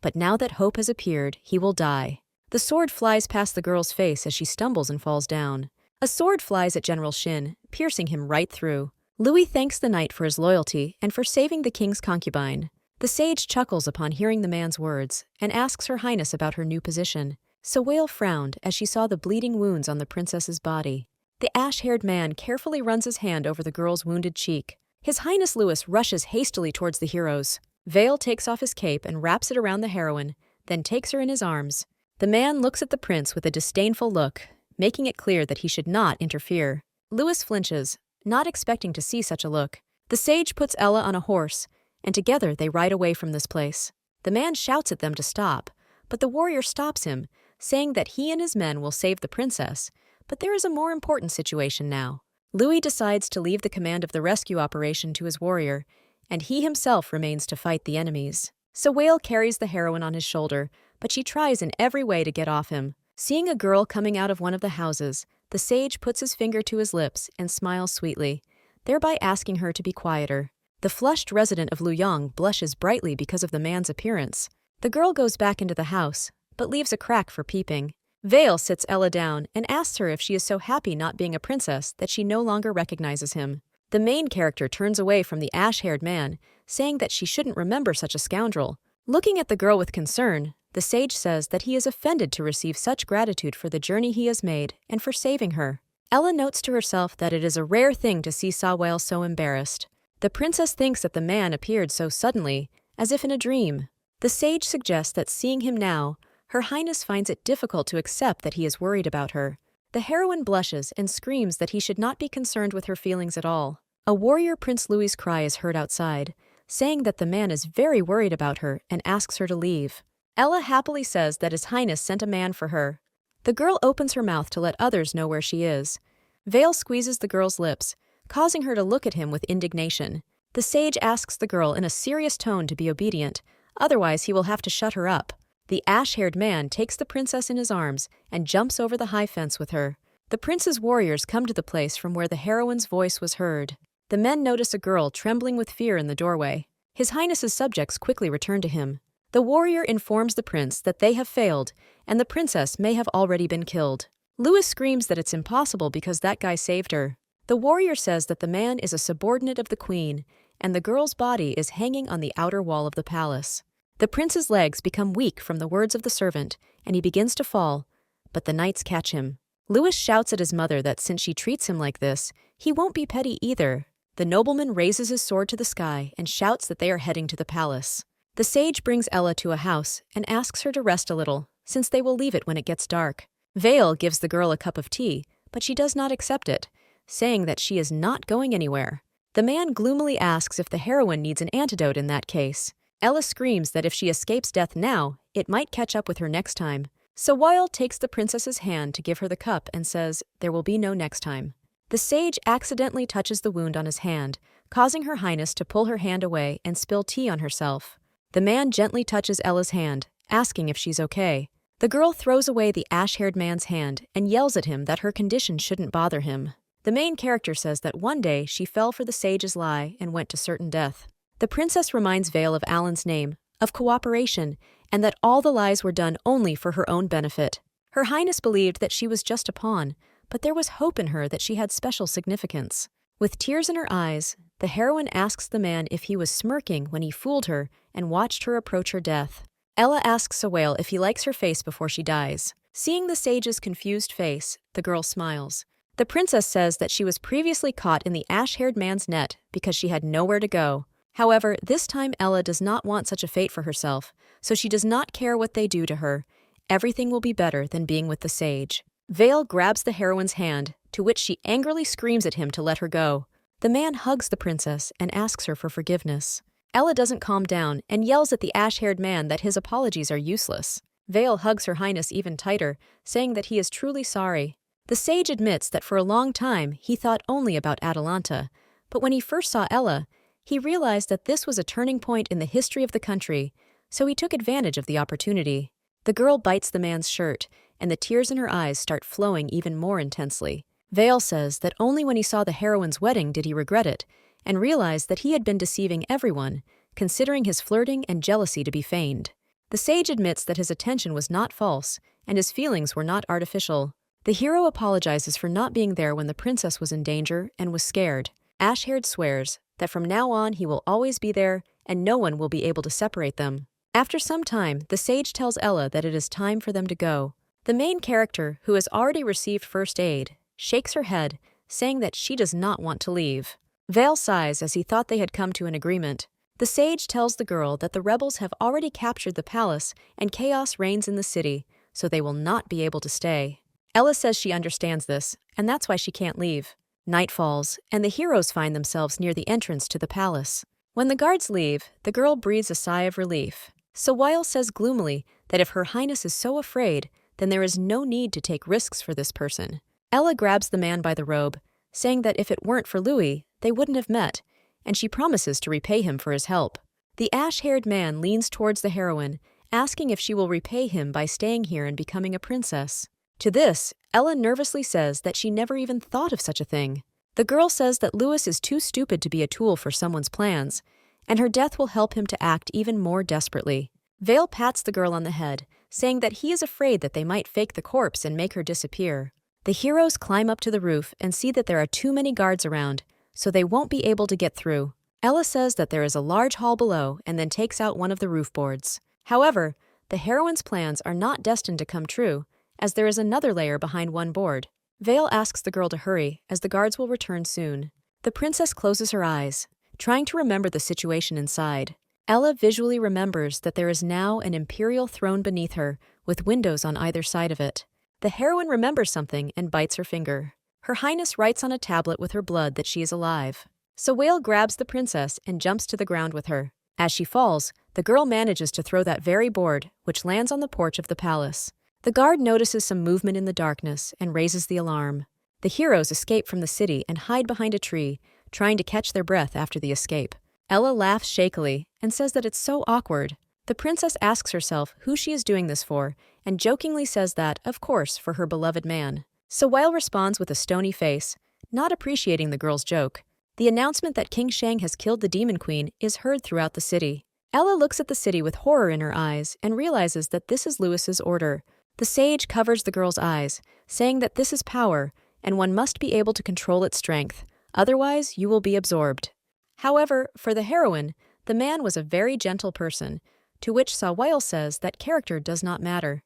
But now that hope has appeared, he will die. The sword flies past the girl's face as she stumbles and falls down. A sword flies at General Shin, piercing him right through. Louis thanks the knight for his loyalty and for saving the king's concubine. The sage chuckles upon hearing the man's words and asks Her Highness about her new position. Sawale frowned as she saw the bleeding wounds on the princess's body. The ash-haired man carefully runs his hand over the girl's wounded cheek. His Highness Louis rushes hastily towards the heroes. Vale takes off his cape and wraps it around the heroine, then takes her in his arms. The man looks at the prince with a disdainful look, making it clear that he should not interfere. Louis flinches, not expecting to see such a look. The sage puts Ella on a horse, and together they ride away from this place. The man shouts at them to stop, but the warrior stops him, saying that he and his men will save the princess, but there is a more important situation now. Louis decides to leave the command of the rescue operation to his warrior, and he himself remains to fight the enemies. Sawale carries the heroine on his shoulder, but she tries in every way to get off him. Seeing a girl coming out of one of the houses, the sage puts his finger to his lips and smiles sweetly, thereby asking her to be quieter. The flushed resident of Luyang blushes brightly because of the man's appearance. The girl goes back into the house, but leaves a crack for peeping. Vale sits Ella down and asks her if she is so happy not being a princess that she no longer recognizes him. The main character turns away from the ash-haired man, saying that she shouldn't remember such a scoundrel. Looking at the girl with concern, the sage says that he is offended to receive such gratitude for the journey he has made and for saving her. Ella notes to herself that it is a rare thing to see Sawale so embarrassed. The princess thinks that the man appeared so suddenly, as if in a dream. The sage suggests that seeing him now, Her Highness finds it difficult to accept that he is worried about her. The heroine blushes and screams that he should not be concerned with her feelings at all. A warrior Prince Louis's cry is heard outside, saying that the man is very worried about her and asks her to leave. Ella happily says that His Highness sent a man for her. The girl opens her mouth to let others know where she is. Vale squeezes the girl's lips, causing her to look at him with indignation. The sage asks the girl in a serious tone to be obedient, otherwise he will have to shut her up. The ash-haired man takes the princess in his arms and jumps over the high fence with her. The prince's warriors come to the place from where the heroine's voice was heard. The men notice a girl trembling with fear in the doorway. His Highness's subjects quickly return to him. The warrior informs the prince that they have failed, and the princess may have already been killed. Louis screams that it's impossible because that guy saved her. The warrior says that the man is a subordinate of the queen, and the girl's body is hanging on the outer wall of the palace. The prince's legs become weak from the words of the servant, and he begins to fall, but the knights catch him. Louis shouts at his mother that since she treats him like this, he won't be petty either. The nobleman raises his sword to the sky and shouts that they are heading to the palace. The sage brings Ella to a house and asks her to rest a little, since they will leave it when it gets dark. Vale gives the girl a cup of tea, but she does not accept it, saying that she is not going anywhere. The man gloomily asks if the heroine needs an antidote in that case. Ella screams that if she escapes death now, it might catch up with her next time. Sawale takes the princess's hand to give her the cup and says there will be no next time. The sage accidentally touches the wound on his hand, causing Her Highness to pull her hand away and spill tea on herself. The man gently touches Ella's hand, asking if she's okay. The girl throws away the ash-haired man's hand and yells at him that her condition shouldn't bother him. The main character says that one day she fell for the sage's lie and went to certain death. The princess reminds Vale of Alan's name, of cooperation, and that all the lies were done only for her own benefit. Her Highness believed that she was just a pawn, but there was hope in her that she had special significance. With tears in her eyes, the heroine asks the man if he was smirking when he fooled her and watched her approach her death. Ella asks Sawale if he likes her face before she dies. Seeing the sage's confused face, the girl smiles. The princess says that she was previously caught in the ash-haired man's net because she had nowhere to go. However, this time Ella does not want such a fate for herself, so she does not care what they do to her. Everything will be better than being with the sage. Vale grabs the heroine's hand, to which she angrily screams at him to let her go. The man hugs the princess and asks her for forgiveness. Ella doesn't calm down and yells at the ash-haired man that his apologies are useless. Vale hugs Her Highness even tighter, saying that he is truly sorry. The sage admits that for a long time he thought only about Atalanta, but when he first saw Ella, he realized that this was a turning point in the history of the country, so he took advantage of the opportunity. The girl bites the man's shirt, and the tears in her eyes start flowing even more intensely. Vale says that only when he saw the heroine's wedding did he regret it, and realized that he had been deceiving everyone, considering his flirting and jealousy to be feigned. The sage admits that his attention was not false, and his feelings were not artificial. The hero apologizes for not being there when the princess was in danger and was scared. Ash-haired swears that from now on he will always be there and no one will be able to separate them. After some time, the sage tells Ella that it is time for them to go. The main character, who has already received first aid, shakes her head, saying that she does not want to leave. Vale sighs as he thought they had come to an agreement. The sage tells the girl that the rebels have already captured the palace and chaos reigns in the city, so they will not be able to stay. Ella says she understands this, and that's why she can't leave. Night falls, and the heroes find themselves near the entrance to the palace. When the guards leave, the girl breathes a sigh of relief. Sawale says gloomily that if Her Highness is so afraid, then there is no need to take risks for this person. Ella grabs the man by the robe, saying that if it weren't for Louis, they wouldn't have met, and she promises to repay him for his help. The ash-haired man leans towards the heroine, asking if she will repay him by staying here and becoming a princess. To this, Ella nervously says that she never even thought of such a thing. The girl says that Lewis is too stupid to be a tool for someone's plans, and her death will help him to act even more desperately. Vale pats the girl on the head, saying that he is afraid that they might fake the corpse and make her disappear. The heroes climb up to the roof and see that there are too many guards around, so they won't be able to get through. Ella says that there is a large hall below and then takes out one of the roof boards. However, the heroine's plans are not destined to come true, as there is another layer behind one board. Vale asks the girl to hurry, as the guards will return soon. The princess closes her eyes, trying to remember the situation inside. Ella visually remembers that there is now an imperial throne beneath her, with windows on either side of it. The heroine remembers something and bites her finger. Her Highness writes on a tablet with her blood that she is alive. Sawale grabs the princess and jumps to the ground with her. As she falls, the girl manages to throw that very board, which lands on the porch of the palace. The guard notices some movement in the darkness and raises the alarm. The heroes escape from the city and hide behind a tree, trying to catch their breath after the escape. Ella laughs shakily and says that it's so awkward. The princess asks herself who she is doing this for and jokingly says that, of course, for her beloved man. Sawale responds with a stony face, not appreciating the girl's joke. The announcement that King Shang has killed the Demon Queen is heard throughout the city. Ella looks at the city with horror in her eyes and realizes that this is Lewis's order. The sage covers the girl's eyes, saying that this is power, and one must be able to control its strength, otherwise you will be absorbed. However, for the heroine, the man was a very gentle person, to which Sawale says that character does not matter.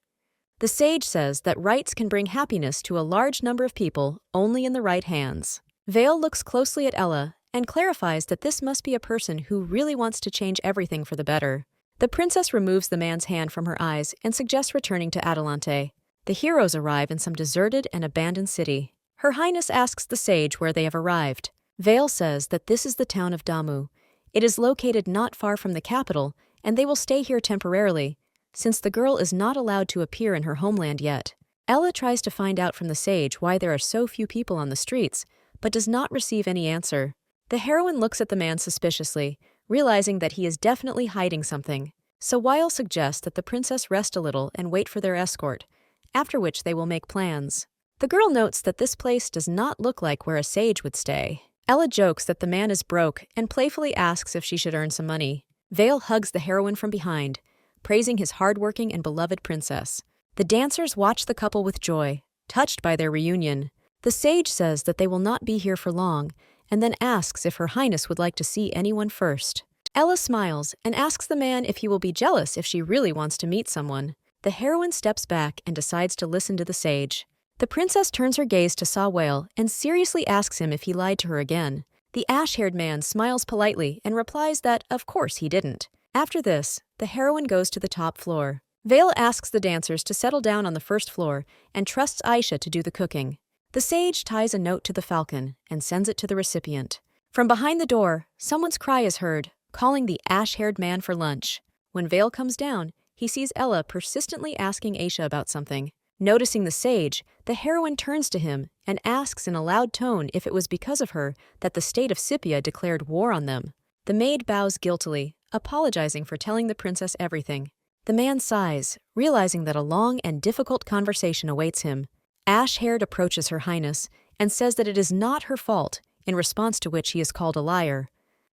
The sage says that rights can bring happiness to a large number of people only in the right hands. Vale looks closely at Ella and clarifies that this must be a person who really wants to change everything for the better. The princess removes the man's hand from her eyes and suggests returning to Adelante. The heroes arrive in some deserted and abandoned city. Her Highness asks the sage where they have arrived. Vale says that this is the town of Damu. It is located not far from the capital, and they will stay here temporarily, since the girl is not allowed to appear in her homeland yet. Ella tries to find out from the sage why there are so few people on the streets, but does not receive any answer. The heroine looks at the man suspiciously, realizing that he is definitely hiding something. Sawale suggests that the princess rest a little and wait for their escort, after which they will make plans. The girl notes that this place does not look like where a sage would stay. Ella jokes that the man is broke and playfully asks if she should earn some money. Vale hugs the heroine from behind, praising his hardworking and beloved princess. The dancers watch the couple with joy, touched by their reunion. The sage says that they will not be here for long, and then asks if Her Highness would like to see anyone first. Ella smiles and asks the man if he will be jealous if she really wants to meet someone. The heroine steps back and decides to listen to the sage. The princess turns her gaze to Sawale and seriously asks him if he lied to her again. The ash-haired man smiles politely and replies that, of course, he didn't. After this, the heroine goes to the top floor. Vale asks the dancers to settle down on the first floor and trusts Aisha to do the cooking. The sage ties a note to the falcon and sends it to the recipient. From behind the door, someone's cry is heard, calling the ash-haired man for lunch. When Vale comes down, he sees Ella persistently asking Aisha about something. Noticing the sage, the heroine turns to him and asks in a loud tone if it was because of her that the state of Scipia declared war on them. The maid bows guiltily, apologizing for telling the princess everything. The man sighs, realizing that a long and difficult conversation awaits him. Ash-haired approaches Her Highness and says that it is not her fault, in response to which he is called a liar.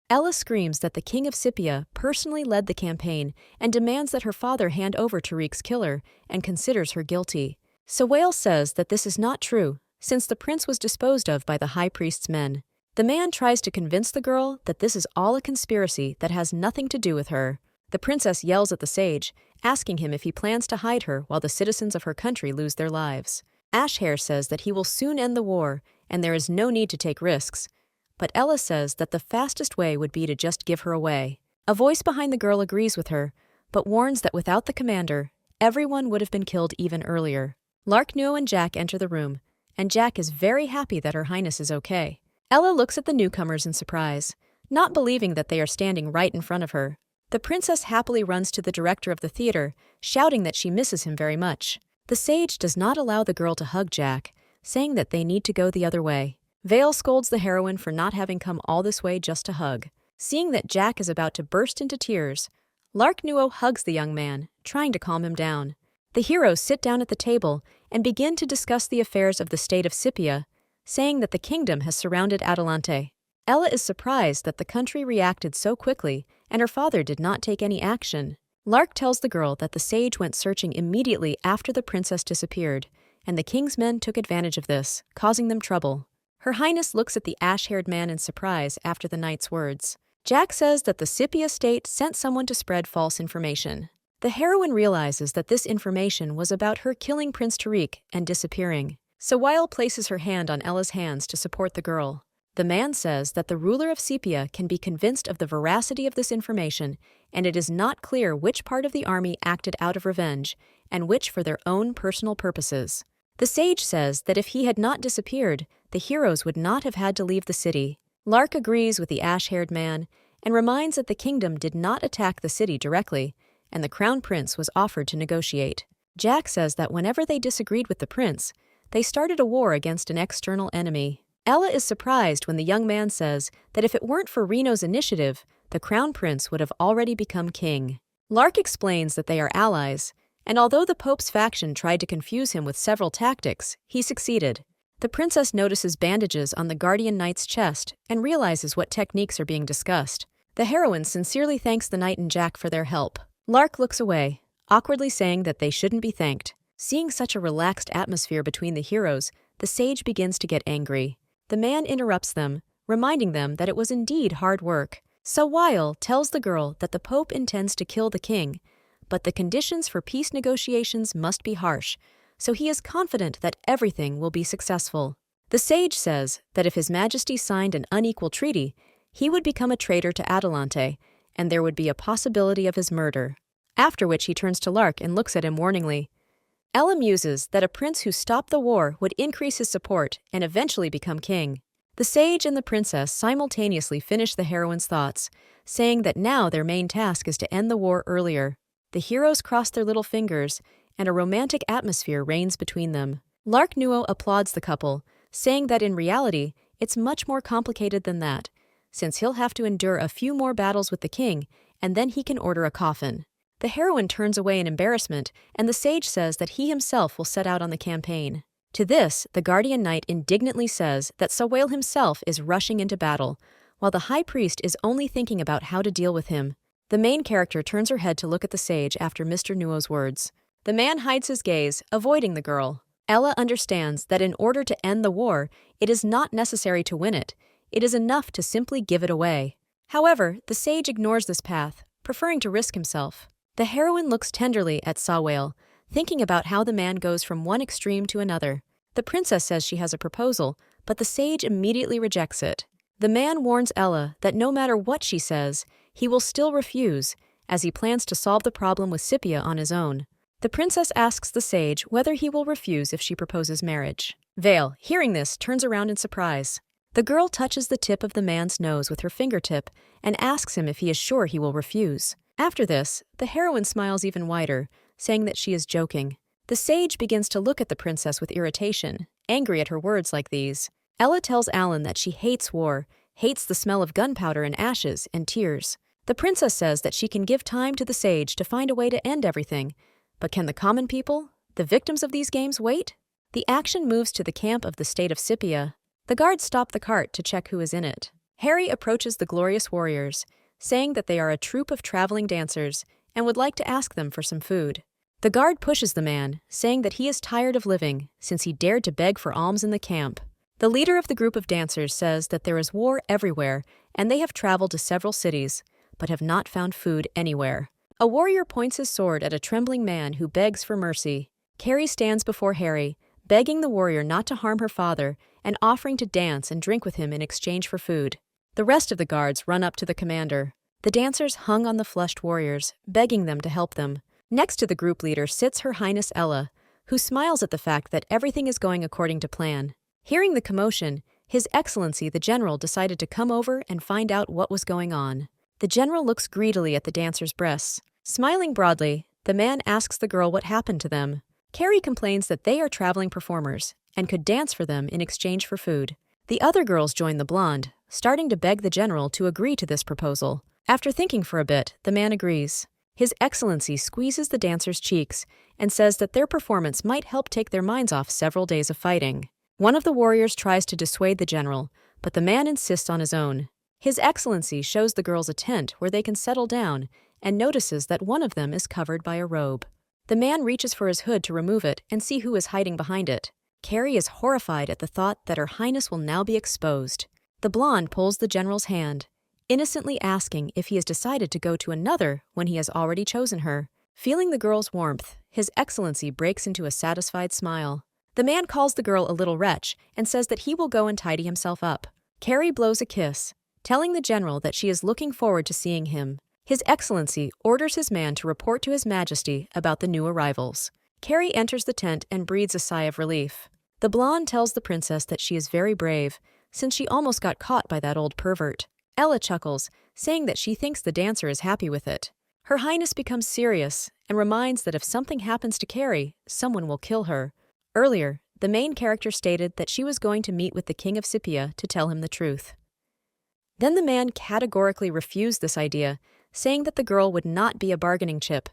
Ella screams that the king of Scipia personally led the campaign and demands that her father hand over Tariq's killer and considers her guilty. Sawale says that this is not true, since the prince was disposed of by the high priest's men. The man tries to convince the girl that this is all a conspiracy that has nothing to do with her. The princess yells at the sage, asking him if he plans to hide her while the citizens of her country lose their lives. Ashhair says that he will soon end the war, and there is no need to take risks. But Ella says that the fastest way would be to just give her away. A voice behind the girl agrees with her, but warns that without the commander, everyone would have been killed even earlier. Lark, Nuo, and Jack enter the room, and Jack is very happy that Her Highness is okay. Ella looks at the newcomers in surprise, not believing that they are standing right in front of her. The princess happily runs to the director of the theater, shouting that she misses him very much. The sage does not allow the girl to hug Jack, saying that they need to go the other way. Vale scolds the heroine for not having come all this way just to hug. Seeing that Jack is about to burst into tears, Lark Nuo hugs the young man, trying to calm him down. The heroes sit down at the table and begin to discuss the affairs of the state of Scipia, saying that the kingdom has surrounded Atalante. Ella is surprised that the country reacted so quickly and her father did not take any action. Lark tells the girl that the sage went searching immediately after the princess disappeared, and the king's men took advantage of this, causing them trouble. Her Highness looks at the ash-haired man in surprise after the knight's words. Jack says that the Scipia state sent someone to spread false information. The heroine realizes that this information was about her killing Prince Tariq and disappearing. Sawile places her hand on Ella's hands to support the girl. The man says that the ruler of Scipia can be convinced of the veracity of this information, and it is not clear which part of the army acted out of revenge and which for their own personal purposes. The sage says that if he had not disappeared, the heroes would not have had to leave the city. Lark agrees with the ash-haired man and reminds that the kingdom did not attack the city directly, and the crown prince was offered to negotiate. Jack says that whenever they disagreed with the prince, they started a war against an external enemy. Ella is surprised when the young man says that if it weren't for Reno's initiative, the crown prince would have already become king. Lark explains that they are allies, and although the Pope's faction tried to confuse him with several tactics, he succeeded. The princess notices bandages on the guardian knight's chest and realizes what techniques are being discussed. The heroine sincerely thanks the knight and Jack for their help. Lark looks away, awkwardly saying that they shouldn't be thanked. Seeing such a relaxed atmosphere between the heroes, the sage begins to get angry. The man interrupts them, reminding them that it was indeed hard work. Sawile tells the girl that the Pope intends to kill the king, but the conditions for peace negotiations must be harsh, so he is confident that everything will be successful. The sage says that if His Majesty signed an unequal treaty, he would become a traitor to Atalante, and there would be a possibility of his murder. After which he turns to Lark and looks at him warningly. Ella muses that a prince who stopped the war would increase his support and eventually become king. The sage and the princess simultaneously finish the heroine's thoughts, saying that now their main task is to end the war earlier. The heroes cross their little fingers, and a romantic atmosphere reigns between them. Lark Nuo applauds the couple, saying that in reality, it's much more complicated than that, since he'll have to endure a few more battles with the king, and then he can order a coffin. The heroine turns away in embarrassment, and the sage says that he himself will set out on the campaign. To this, the guardian knight indignantly says that Sawile himself is rushing into battle, while the high priest is only thinking about how to deal with him. The main character turns her head to look at the sage after Mr. Nuo's words. The man hides his gaze, avoiding the girl. Ella understands that in order to end the war, it is not necessary to win it. It is enough to simply give it away. However, the sage ignores this path, preferring to risk himself. The heroine looks tenderly at Sawile, thinking about how the man goes from one extreme to another. The princess says she has a proposal, but the sage immediately rejects it. The man warns Ella that no matter what she says, he will still refuse, as he plans to solve the problem with Scipia on his own. The princess asks the sage whether he will refuse if she proposes marriage. Vale, hearing this, turns around in surprise. The girl touches the tip of the man's nose with her fingertip and asks him if he is sure he will refuse. After this, the heroine smiles even wider, saying that she is joking. The sage begins to look at the princess with irritation, angry at her words like these. Ella tells Alan that she hates war, hates the smell of gunpowder and ashes and tears. The princess says that she can give time to the sage to find a way to end everything, but can the common people, the victims of these games, wait? The action moves to the camp of the state of Scipia. The guards stop the cart to check who is in it. Harry approaches the glorious warriors, saying that they are a troupe of traveling dancers and would like to ask them for some food. The guard pushes the man, saying that he is tired of living since he dared to beg for alms in the camp. The leader of the group of dancers says that there is war everywhere and they have traveled to several cities, but have not found food anywhere. A warrior points his sword at a trembling man who begs for mercy. Carrie stands before Harry, begging the warrior not to harm her father and offering to dance and drink with him in exchange for food. The rest of the guards run up to the commander. The dancers hung on the flushed warriors, begging them to help them. Next to the group leader sits Her Highness Ella, who smiles at the fact that everything is going according to plan. Hearing the commotion, His Excellency the General decided to come over and find out what was going on. The general looks greedily at the dancers' breasts. Smiling broadly, the man asks the girl what happened to them. Carrie complains that they are traveling performers and could dance for them in exchange for food. The other girls join the blonde, starting to beg the general to agree to this proposal. After thinking for a bit, the man agrees. His Excellency squeezes the dancers' cheeks and says that their performance might help take their minds off several days of fighting. One of the warriors tries to dissuade the general, but the man insists on his own. His Excellency shows the girls a tent where they can settle down and notices that one of them is covered by a robe. The man reaches for his hood to remove it and see who is hiding behind it. Carrie is horrified at the thought that Her Highness will now be exposed. The blonde pulls the general's hand, innocently asking if he has decided to go to another when he has already chosen her. Feeling the girl's warmth, His Excellency breaks into a satisfied smile. The man calls the girl a little wretch and says that he will go and tidy himself up. Carrie blows a kiss, telling the general that she is looking forward to seeing him. His Excellency orders his man to report to His Majesty about the new arrivals. Carrie enters the tent and breathes a sigh of relief. The blonde tells the princess that she is very brave, since she almost got caught by that old pervert. Ella chuckles, saying that she thinks the dancer is happy with it. Her Highness becomes serious and reminds that if something happens to Carrie, someone will kill her. Earlier, the main character stated that she was going to meet with the King of Scythia to tell him the truth. Then the man categorically refused this idea, saying that the girl would not be a bargaining chip.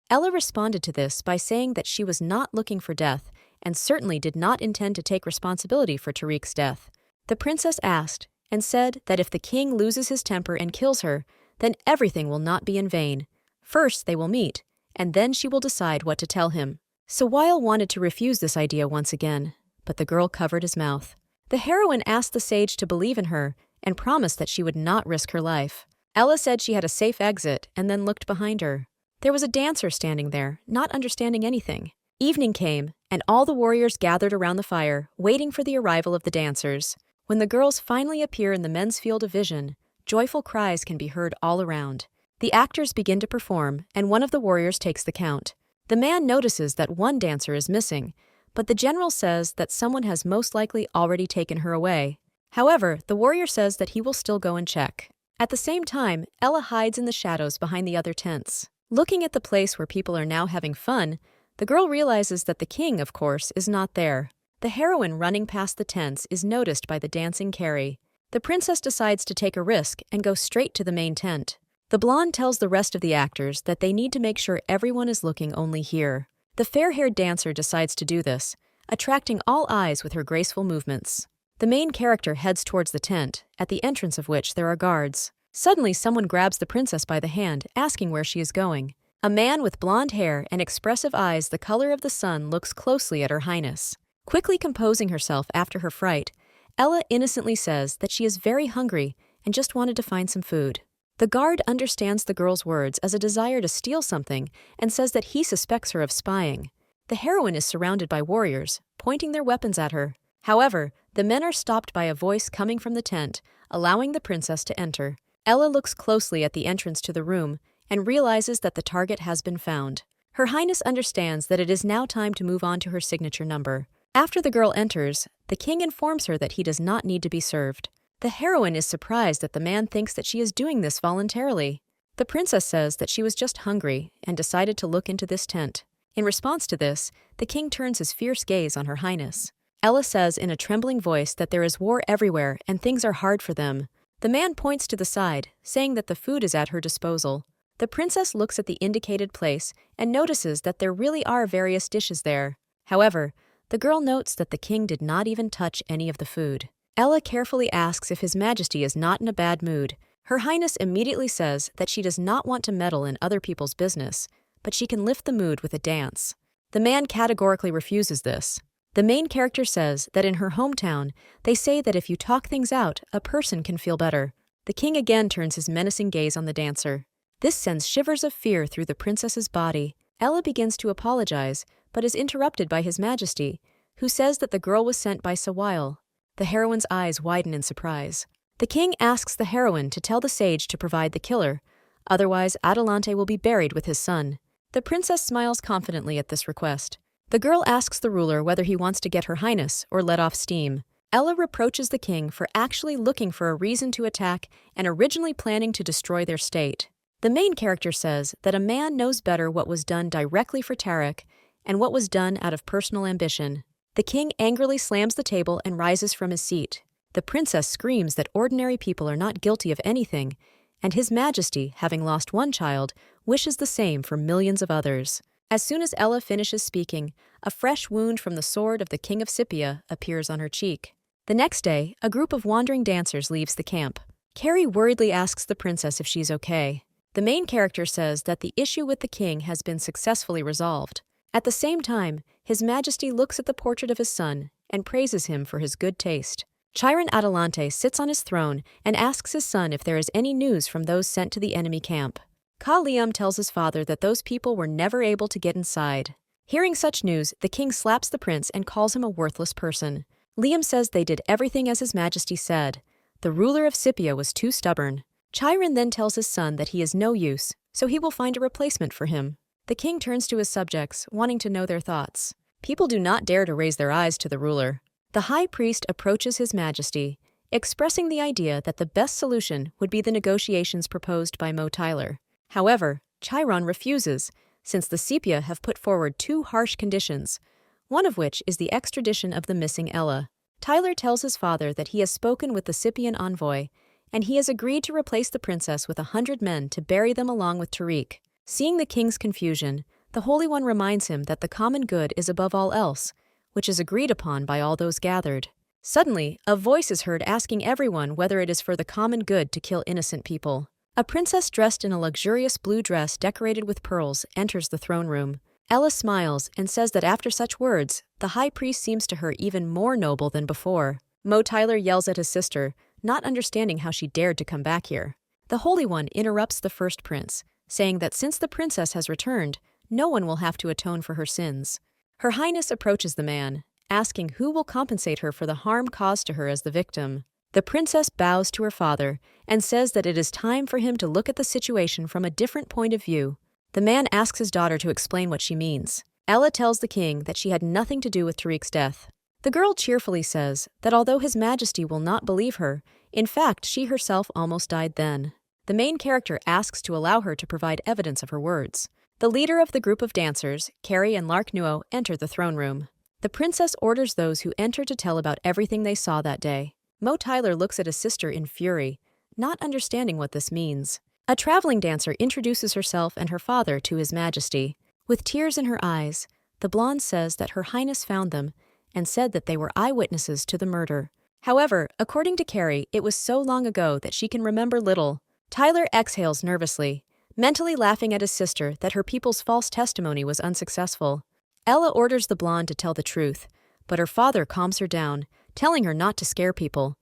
Ella responded to this by saying that she was not looking for death and certainly did not intend to take responsibility for Tariq's death. The princess asked and said that if the king loses his temper and kills her, then everything will not be in vain. First they will meet, and then she will decide what to tell him. Sawile wanted to refuse this idea once again, but the girl covered his mouth. The heroine asked the sage to believe in her and promised that she would not risk her life. Ella said she had a safe exit and then looked behind her. There was a dancer standing there, not understanding anything. Evening came, and all the warriors gathered around the fire, waiting for the arrival of the dancers. When the girls finally appear in the men's field of vision, joyful cries can be heard all around. The actors begin to perform, and one of the warriors takes the count. The man notices that one dancer is missing, but the general says that someone has most likely already taken her away. However, the warrior says that he will still go and check. At the same time, Ella hides in the shadows behind the other tents. Looking at the place where people are now having fun, the girl realizes that the king, of course, is not there. The heroine running past the tents is noticed by the dancing Carrie. The princess decides to take a risk and go straight to the main tent. The blonde tells the rest of the actors that they need to make sure everyone is looking only here. The fair-haired dancer decides to do this, attracting all eyes with her graceful movements. The main character heads towards the tent, at the entrance of which there are guards. Suddenly, someone grabs the princess by the hand, asking where she is going. A man with blonde hair and expressive eyes the color of the sun looks closely at Her Highness. Quickly composing herself after her fright, Ella innocently says that she is very hungry and just wanted to find some food. The guard understands the girl's words as a desire to steal something and says that he suspects her of spying. The heroine is surrounded by warriors, pointing their weapons at her. However, the men are stopped by a voice coming from the tent, allowing the princess to enter. Ella looks closely at the entrance to the room and realizes that the target has been found. Her Highness understands that it is now time to move on to her signature number. After the girl enters, the king informs her that he does not need to be served. The heroine is surprised that the man thinks that she is doing this voluntarily. The princess says that she was just hungry and decided to look into this tent. In response to this, the king turns his fierce gaze on Her Highness. Ella says in a trembling voice that there is war everywhere and things are hard for them. The man points to the side, saying that the food is at her disposal. The princess looks at the indicated place and notices that there really are various dishes there. However, the girl notes that the king did not even touch any of the food. Ella carefully asks if His Majesty is not in a bad mood. Her Highness immediately says that she does not want to meddle in other people's business, but she can lift the mood with a dance. The man categorically refuses this. The main character says that in her hometown, they say that if you talk things out, a person can feel better. The king again turns his menacing gaze on the dancer. This sends shivers of fear through the princess's body. Ella begins to apologize, but is interrupted by His Majesty, who says that the girl was sent by Sawile. The heroine's eyes widen in surprise. The king asks the heroine to tell the sage to provide the killer, otherwise Adelante will be buried with his son. The princess smiles confidently at this request. The girl asks the ruler whether he wants to get Her Highness or let off steam. Ella reproaches the king for actually looking for a reason to attack and originally planning to destroy their state. The main character says that a man knows better what was done directly for Tariq and what was done out of personal ambition. The king angrily slams the table and rises from his seat. The princess screams that ordinary people are not guilty of anything and His Majesty, having lost one child, wishes the same for millions of others. As soon as Ella finishes speaking, a fresh wound from the sword of the King of Scythia appears on her cheek. The next day, a group of wandering dancers leaves the camp. Carrie worriedly asks the princess if she's okay. The main character says that the issue with the king has been successfully resolved. At the same time, His Majesty looks at the portrait of his son and praises him for his good taste. Chiron Adelante sits on his throne and asks his son if there is any news from those sent to the enemy camp. Ka Liam tells his father that those people were never able to get inside. Hearing such news, the king slaps the prince and calls him a worthless person. Liam says they did everything as His Majesty said. The ruler of Scythia was too stubborn. Chiron then tells his son that he is no use, so he will find a replacement for him. The king turns to his subjects, wanting to know their thoughts. People do not dare to raise their eyes to the ruler. The high priest approaches His Majesty, expressing the idea that the best solution would be the negotiations proposed by Mo Tyler. However, Chiron refuses, since the Sepia have put forward two harsh conditions, one of which is the extradition of the missing Ella. Tyler tells his father that he has spoken with the Scythian envoy, and he has agreed to replace the princess with 100 men to bury them along with Tariq. Seeing the king's confusion, the Holy One reminds him that the common good is above all else, which is agreed upon by all those gathered. Suddenly, a voice is heard asking everyone whether it is for the common good to kill innocent people. A princess dressed in a luxurious blue dress decorated with pearls enters the throne room. Ella smiles and says that after such words, the high priest seems to her even more noble than before. Mo Tyler yells at his sister, not understanding how she dared to come back here. The Holy One interrupts the first prince, saying that since the princess has returned, no one will have to atone for her sins. Her Highness approaches the man, asking who will compensate her for the harm caused to her as the victim. The princess bows to her father and says that it is time for him to look at the situation from a different point of view. The man asks his daughter to explain what she means. Ella tells the king that she had nothing to do with Tariq's death. The girl cheerfully says that although His Majesty will not believe her, in fact she herself almost died then. The main character asks to allow her to provide evidence of her words. The leader of the group of dancers, Carrie and Lark Nuo, enter the throne room. The princess orders those who enter to tell about everything they saw that day. Mo Tyler looks at his sister in fury, not understanding what this means. A traveling dancer introduces herself and her father to His Majesty. With tears in her eyes, the blonde says that Her Highness found them and said that they were eyewitnesses to the murder. However, according to Carrie, it was so long ago that she can remember little. Tyler exhales nervously, mentally laughing at his sister that her people's false testimony was unsuccessful. Ella orders the blonde to tell the truth, but her father calms her down, telling her not to scare people.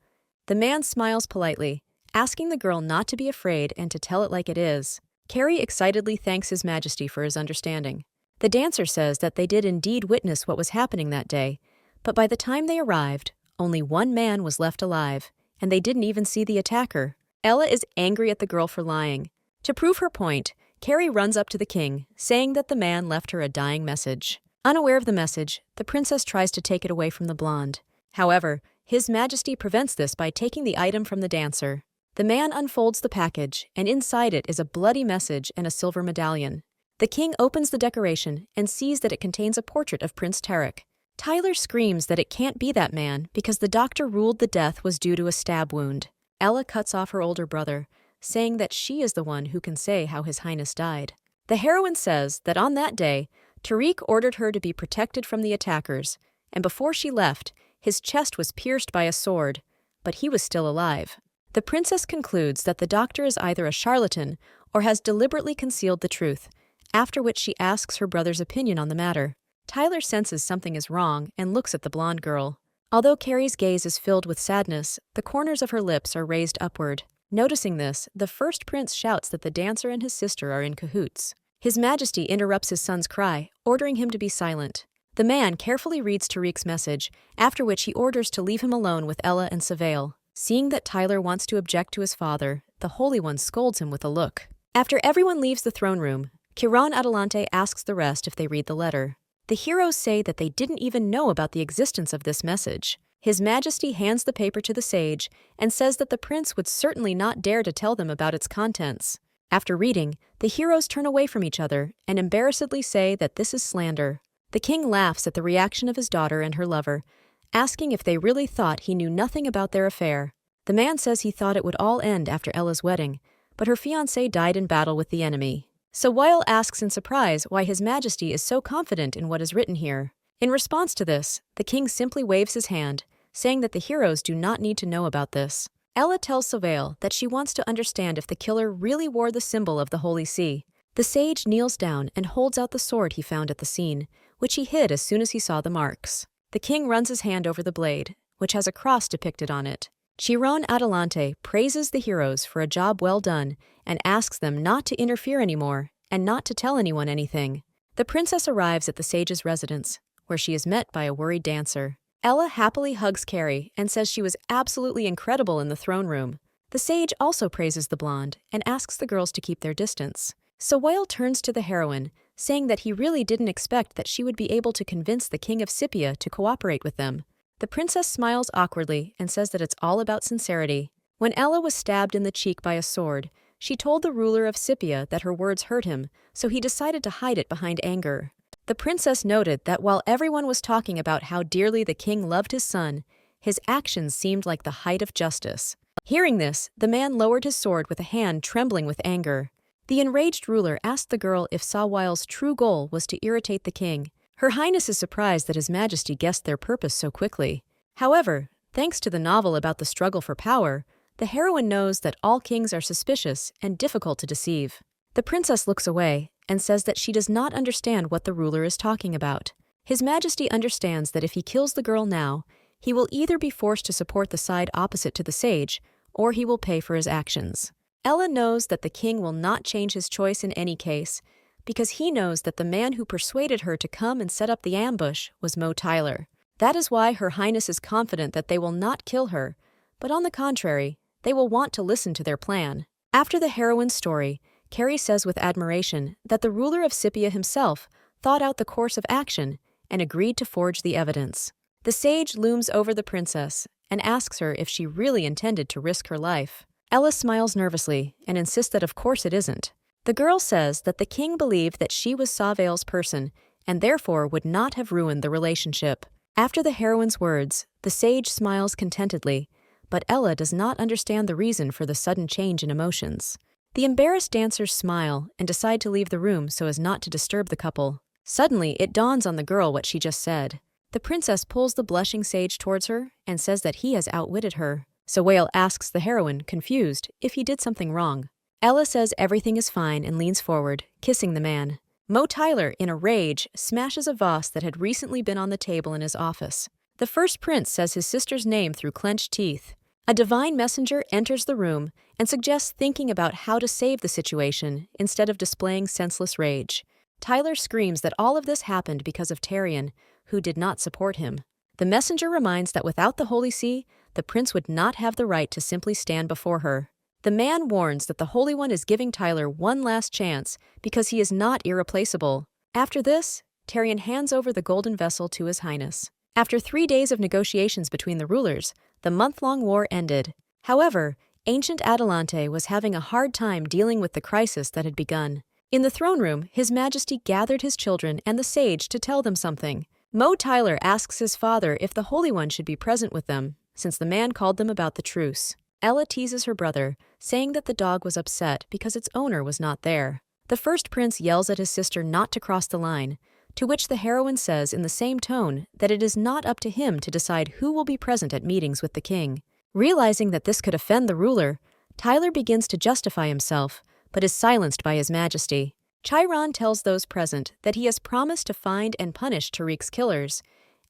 The man smiles politely, asking the girl not to be afraid and to tell it like it is. Carrie excitedly thanks His Majesty for his understanding. The dancer says that they did indeed witness what was happening that day, but by the time they arrived, only one man was left alive, and they didn't even see the attacker. Ella is angry at the girl for lying. To prove her point, Carrie runs up to the king, saying that the man left her a dying message. Unaware of the message, the princess tries to take it away from the blonde. However, His Majesty prevents this by taking the item from the dancer. The man unfolds the package, and inside it is a bloody message and a silver medallion. The king opens the decoration and sees that it contains a portrait of Prince Tariq. Tyler screams that it can't be that man because the doctor ruled the death was due to a stab wound. Ella cuts off her older brother, saying that she is the one who can say how His Highness died. The heroine says that on that day, Tariq ordered her to be protected from the attackers, and before she left, his chest was pierced by a sword, but he was still alive. The princess concludes that the doctor is either a charlatan or has deliberately concealed the truth, after which she asks her brother's opinion on the matter. Tyler senses something is wrong and looks at the blonde girl. Although Carrie's gaze is filled with sadness, the corners of her lips are raised upward. Noticing this, the first prince shouts that the dancer and his sister are in cahoots. His Majesty interrupts his son's cry, ordering him to be silent. The man carefully reads Tariq's message, after which he orders to leave him alone with Ella and Savail. Seeing that Tyler wants to object to his father, the Holy One scolds him with a look. After everyone leaves the throne room, Chiron Adelante asks the rest if they read the letter. The heroes say that they didn't even know about the existence of this message. His Majesty hands the paper to the sage and says that the prince would certainly not dare to tell them about its contents. After reading, the heroes turn away from each other and embarrassedly say that this is slander. The king laughs at the reaction of his daughter and her lover, asking if they really thought he knew nothing about their affair. The man says he thought it would all end after Ella's wedding, but her fiancé died in battle with the enemy. Sawale asks in surprise why His Majesty is so confident in what is written here. In response to this, the king simply waves his hand, saying that the heroes do not need to know about this. Ella tells Sawale that she wants to understand if the killer really wore the symbol of the Holy See. The sage kneels down and holds out the sword he found at the scene, which he hid as soon as he saw the marks. The king runs his hand over the blade, which has a cross depicted on it. Chiron Adelante praises the heroes for a job well done and asks them not to interfere anymore and not to tell anyone anything. The princess arrives at the sage's residence, where she is met by a worried dancer. Ella happily hugs Carrie and says she was absolutely incredible in the throne room. The sage also praises the blonde and asks the girls to keep their distance. Sawale turns to the heroine, saying that he really didn't expect that she would be able to convince the king of Scythia to cooperate with them. The princess smiles awkwardly and says that it's all about sincerity. When Ella was stabbed in the cheek by a sword, she told the ruler of Scythia that her words hurt him, so he decided to hide it behind anger. The princess noted that while everyone was talking about how dearly the king loved his son, his actions seemed like the height of justice. Hearing this, the man lowered his sword with a hand trembling with anger. The enraged ruler asked the girl if Sawale's true goal was to irritate the king. Her Highness is surprised that His Majesty guessed their purpose so quickly. However, thanks to the novel about the struggle for power, the heroine knows that all kings are suspicious and difficult to deceive. The princess looks away and says that she does not understand what the ruler is talking about. His Majesty understands that if he kills the girl now, he will either be forced to support the side opposite to the sage, or he will pay for his actions. Ella knows that the king will not change his choice in any case, because he knows that the man who persuaded her to come and set up the ambush was Mo Tyler. That is why Her Highness is confident that they will not kill her, but on the contrary, they will want to listen to their plan. After the heroine's story, Carrie says with admiration that the ruler of Scythia himself thought out the course of action and agreed to forge the evidence. The sage looms over the princess and asks her if she really intended to risk her life. Ella smiles nervously and insists that of course it isn't. The girl says that the king believed that she was Sawale's person and therefore would not have ruined the relationship. After the heroine's words, the sage smiles contentedly, but Ella does not understand the reason for the sudden change in emotions. The embarrassed dancers smile and decide to leave the room so as not to disturb the couple. Suddenly, it dawns on the girl what she just said. The princess pulls the blushing sage towards her and says that he has outwitted her. Sawale asks the heroine, confused, if he did something wrong. Ella says everything is fine and leans forward, kissing the man. Mo Tyler, in a rage, smashes a vase that had recently been on the table in his office. The first prince says his sister's name through clenched teeth. A divine messenger enters the room and suggests thinking about how to save the situation instead of displaying senseless rage. Tyler screams that all of this happened because of Tyrion, who did not support him. The messenger reminds that without the Holy See, the prince would not have the right to simply stand before her. The man warns that the Holy One is giving Tyler one last chance because he is not irreplaceable. After this, Tyrion hands over the golden vessel to His Highness. After 3 days of negotiations between the rulers, the month-long war ended. However, ancient Adelante was having a hard time dealing with the crisis that had begun. In the throne room, His Majesty gathered his children and the sage to tell them something. Mo Tyler asks his father if the Holy One should be present with them, since the man called them about the truce. Ella teases her brother, saying that the dog was upset because its owner was not there. The first prince yells at his sister not to cross the line, to which the heroine says in the same tone that it is not up to him to decide who will be present at meetings with the king. Realizing that this could offend the ruler, Tyler begins to justify himself, but is silenced by His Majesty. Chiron tells those present that he has promised to find and punish Tariq's killers,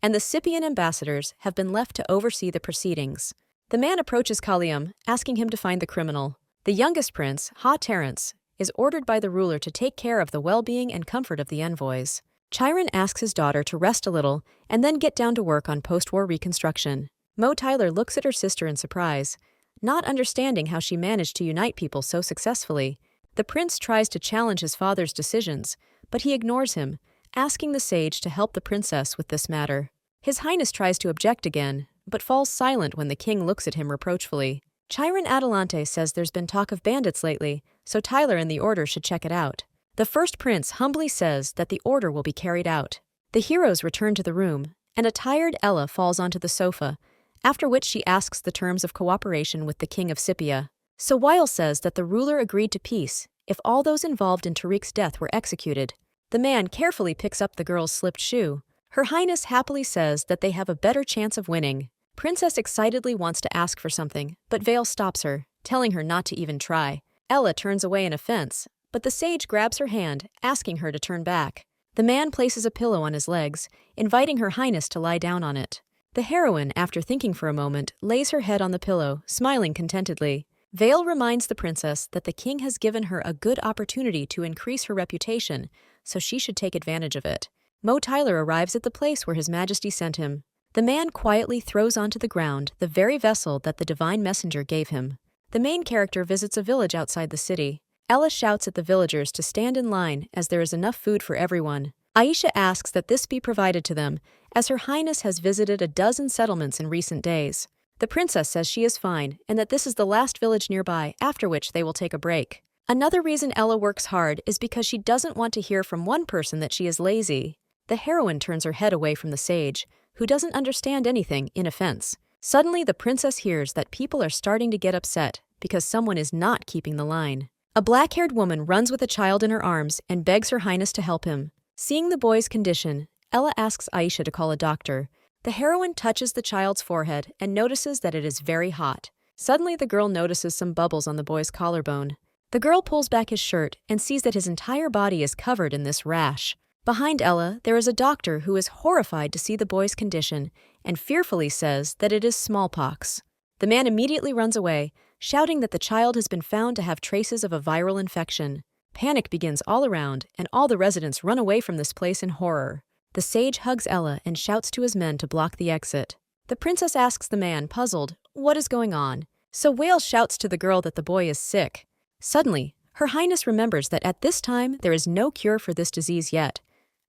and the Scythian ambassadors have been left to oversee the proceedings. The man approaches Kalium, asking him to find the criminal. The youngest prince, Ha Terence, is ordered by the ruler to take care of the well-being and comfort of the envoys. Chiron asks his daughter to rest a little and then get down to work on post-war reconstruction. Mo Tyler looks at her sister in surprise, not understanding how she managed to unite people so successfully. The prince tries to challenge his father's decisions, but he ignores him, asking the sage to help the princess with this matter. His Highness tries to object again, but falls silent when the king looks at him reproachfully. Chiron Adelante says there's been talk of bandits lately, so Tyler and the order should check it out. The first prince humbly says that the order will be carried out. The heroes return to the room, and a tired Ella falls onto the sofa, after which she asks the terms of cooperation with the king of Scythia. Sawile says that the ruler agreed to peace if all those involved in Tariq's death were executed. The man carefully picks up the girl's slipped shoe. Her Highness happily says that they have a better chance of winning. Princess excitedly wants to ask for something, but Vale stops her, telling her not to even try. Ella turns away in offense, but the sage grabs her hand, asking her to turn back. The man places a pillow on his legs, inviting Her Highness to lie down on it. The heroine, after thinking for a moment, lays her head on the pillow, smiling contentedly. Vale reminds the princess that the king has given her a good opportunity to increase her reputation, so she should take advantage of it. Mo Tyler arrives at the place where His Majesty sent him. The man quietly throws onto the ground the very vessel that the divine messenger gave him. The main character visits a village outside the city. Ella shouts at the villagers to stand in line as there is enough food for everyone. Aisha asks that this be provided to them, as Her Highness has visited a dozen settlements in recent days. The princess says she is fine and that this is the last village nearby, after which they will take a break. Another reason Ella works hard is because she doesn't want to hear from one person that she is lazy. The heroine turns her head away from the sage, who doesn't understand anything, in offense. Suddenly, the princess hears that people are starting to get upset because someone is not keeping the line. A black-haired woman runs with a child in her arms and begs Her Highness to help him. Seeing the boy's condition, Ella asks Aisha to call a doctor. The heroine touches the child's forehead and notices that it is very hot. Suddenly, the girl notices some bubbles on the boy's collarbone. The girl pulls back his shirt and sees that his entire body is covered in this rash. Behind Ella, there is a doctor who is horrified to see the boy's condition and fearfully says that it is smallpox. The man immediately runs away, shouting that the child has been found to have traces of a viral infection. Panic begins all around, and all the residents run away from this place in horror. The sage hugs Ella and shouts to his men to block the exit. The princess asks the man, puzzled, what is going on? So Whale shouts to the girl that the boy is sick. Suddenly, Her Highness remembers that at this time there is no cure for this disease yet,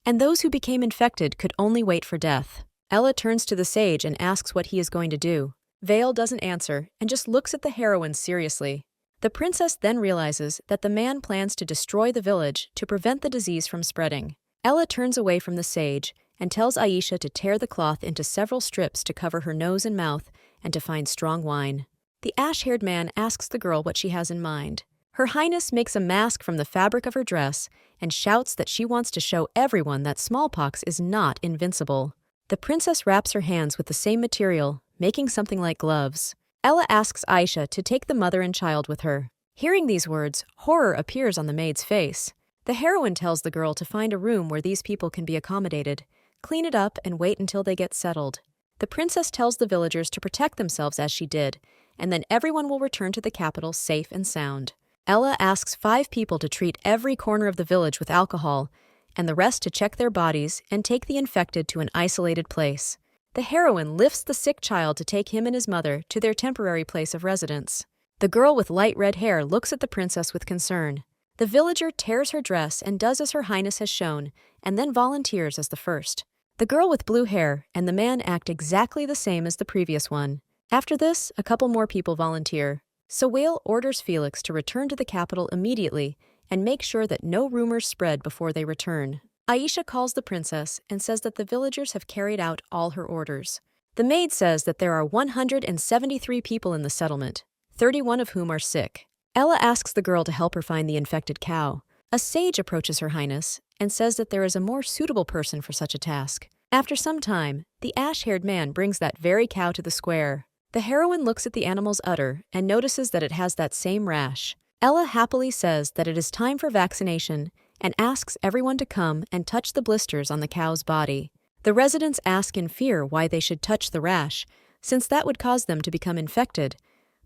and those who became infected could only wait for death. Ella turns to the sage and asks what he is going to do. Vale doesn't answer and just looks at the heroine seriously. The princess then realizes that the man plans to destroy the village to prevent the disease from spreading. Ella turns away from the sage and tells Aisha to tear the cloth into several strips to cover her nose and mouth and to find strong wine. The ash-haired man asks the girl what she has in mind. Her Highness makes a mask from the fabric of her dress and shouts that she wants to show everyone that smallpox is not invincible. The princess wraps her hands with the same material, making something like gloves. Ella asks Aisha to take the mother and child with her. Hearing these words, horror appears on the maid's face. The heroine tells the girl to find a room where these people can be accommodated, clean it up, and wait until they get settled. The princess tells the villagers to protect themselves as she did, and then everyone will return to the capital safe and sound. Ella asks 5 people to treat every corner of the village with alcohol, and the rest to check their bodies and take the infected to an isolated place. The heroine lifts the sick child to take him and his mother to their temporary place of residence. The girl with light red hair looks at the princess with concern. The villager tears her dress and does as Her Highness has shown, and then volunteers as the first. The girl with blue hair and the man act exactly the same as the previous one. After this, a couple more people volunteer. So Whale orders Felix to return to the capital immediately and make sure that no rumors spread before they return. Aisha calls the princess and says that the villagers have carried out all her orders. The maid says that there are 173 people in the settlement, 31 of whom are sick. Ella asks the girl to help her find the infected cow. A sage approaches Her Highness and says that there is a more suitable person for such a task. After some time, the ash-haired man brings that very cow to the square. The heroine looks at the animal's udder and notices that it has that same rash. Ella happily says that it is time for vaccination and asks everyone to come and touch the blisters on the cow's body. The residents ask in fear why they should touch the rash, since that would cause them to become infected.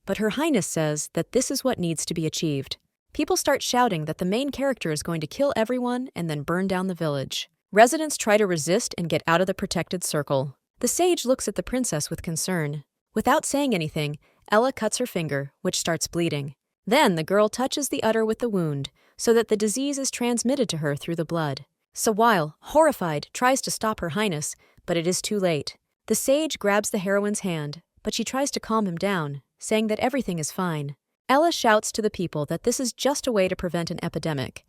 But Her Highness says that this is what needs to be achieved. People start shouting that the main character is going to kill everyone and then burn down the village. Residents try to resist and get out of the protected circle. The sage looks at the princess with concern. Without saying anything, Ella cuts her finger, which starts bleeding. Then the girl touches the udder with the wound, so that the disease is transmitted to her through the blood. Sawile, horrified, tries to stop Her Highness, but it is too late. The sage grabs the heroine's hand, but she tries to calm him down, saying that everything is fine. Ella shouts to the people that this is just a way to prevent an epidemic,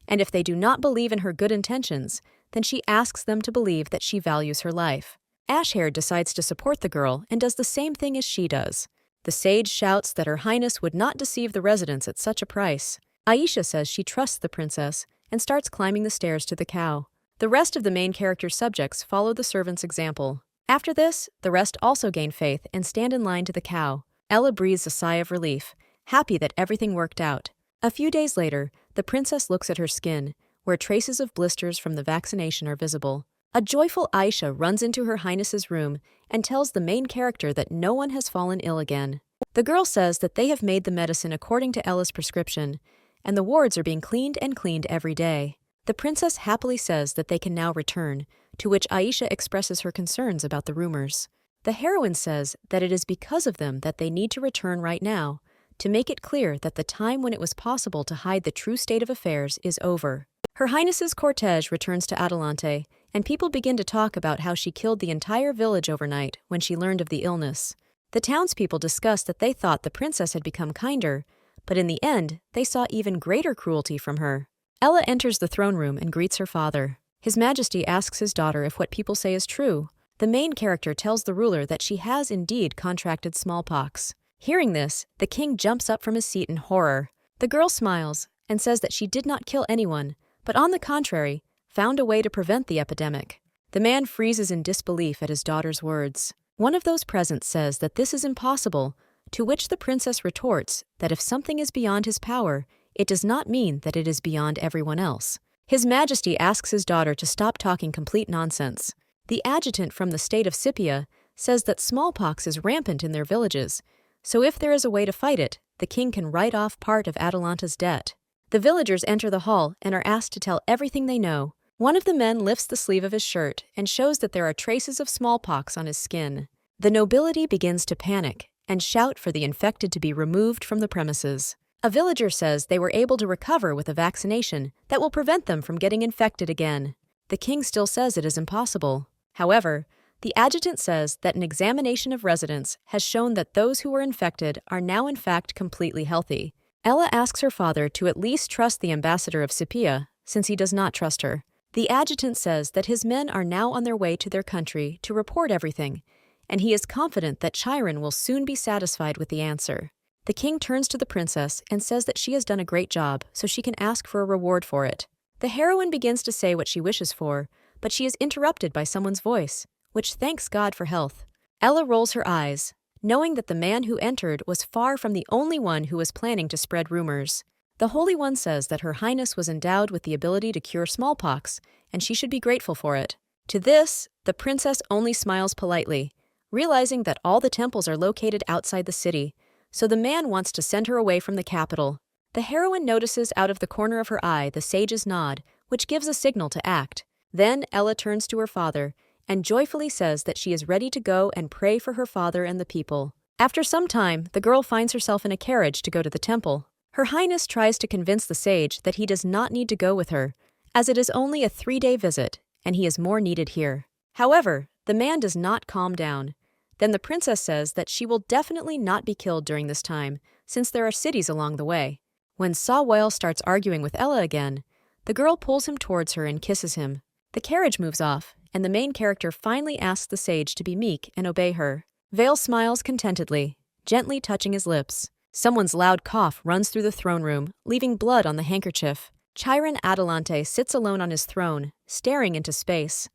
and if they do not believe in her good intentions, then she asks them to believe that she values her life. Ashhair decides to support the girl and does the same thing as she does. The sage shouts that Her Highness would not deceive the residents at such a price. Aisha says she trusts the princess and starts climbing the stairs to the cow. The rest of the main character's subjects follow the servant's example. After this, the rest also gain faith and stand in line to the cow. Ella breathes a sigh of relief, happy that everything worked out. A few days later, the princess looks at her skin, where traces of blisters from the vaccination are visible. A joyful Aisha runs into Her Highness's room and tells the main character that no one has fallen ill again. The girl says that they have made the medicine according to Ella's prescription, and the wards are being cleaned and cleaned every day. The princess happily says that they can now return, to which Aisha expresses her concerns about the rumors. The heroine says that it is because of them that they need to return right now, to make it clear that the time when it was possible to hide the true state of affairs is over. Her Highness's cortege returns to Adelante, and people begin to talk about how she killed the entire village overnight when she learned of the illness. The townspeople discuss that they thought the princess had become kinder, but in the end, they saw even greater cruelty from her. Ella enters the throne room and greets her father. His Majesty asks his daughter if what people say is true. The main character tells the ruler that she has indeed contracted smallpox. Hearing this, the king jumps up from his seat in horror. The girl smiles and says that she did not kill anyone, but on the contrary, found a way to prevent the epidemic. The man freezes in disbelief at his daughter's words. One of those present says that this is impossible, to which the princess retorts that if something is beyond his power, it does not mean that it is beyond everyone else. His Majesty asks his daughter to stop talking complete nonsense. The adjutant from the state of Scipia says that smallpox is rampant in their villages, so if there is a way to fight it, the king can write off part of Atalanta's debt. The villagers enter the hall and are asked to tell everything they know. One of the men lifts the sleeve of his shirt and shows that there are traces of smallpox on his skin. The nobility begins to panic and shout for the infected to be removed from the premises. A villager says they were able to recover with a vaccination that will prevent them from getting infected again. The king still says it is impossible. However, the adjutant says that an examination of residents has shown that those who were infected are now in fact completely healthy. Ella asks her father to at least trust the ambassador of Scipia, since he does not trust her. The adjutant says that his men are now on their way to their country to report everything, and he is confident that Chiron will soon be satisfied with the answer. The king turns to the princess and says that she has done a great job, so she can ask for a reward for it. The heroine begins to say what she wishes for, but she is interrupted by someone's voice, which thanks God for health. Ella rolls her eyes, knowing that the man who entered was far from the only one who was planning to spread rumors. The Holy One says that Her Highness was endowed with the ability to cure smallpox, and she should be grateful for it. To this, the princess only smiles politely, realizing that all the temples are located outside the city, so the man wants to send her away from the capital. The heroine notices out of the corner of her eye the sage's nod, which gives a signal to act. Then Ella turns to her father and joyfully says that she is ready to go and pray for her father and the people. After some time, the girl finds herself in a carriage to go to the temple. Her Highness tries to convince the sage that he does not need to go with her, as it is only a 3-day visit, and he is more needed here. However, the man does not calm down. Then the princess says that she will definitely not be killed during this time, since there are cities along the way. When Sawwell starts arguing with Ella again, the girl pulls him towards her and kisses him. The carriage moves off, and the main character finally asks the sage to be meek and obey her. Vale smiles contentedly, gently touching his lips. Someone's loud cough runs through the throne room, leaving blood on the handkerchief. Chiron Adelante sits alone on his throne, staring into space.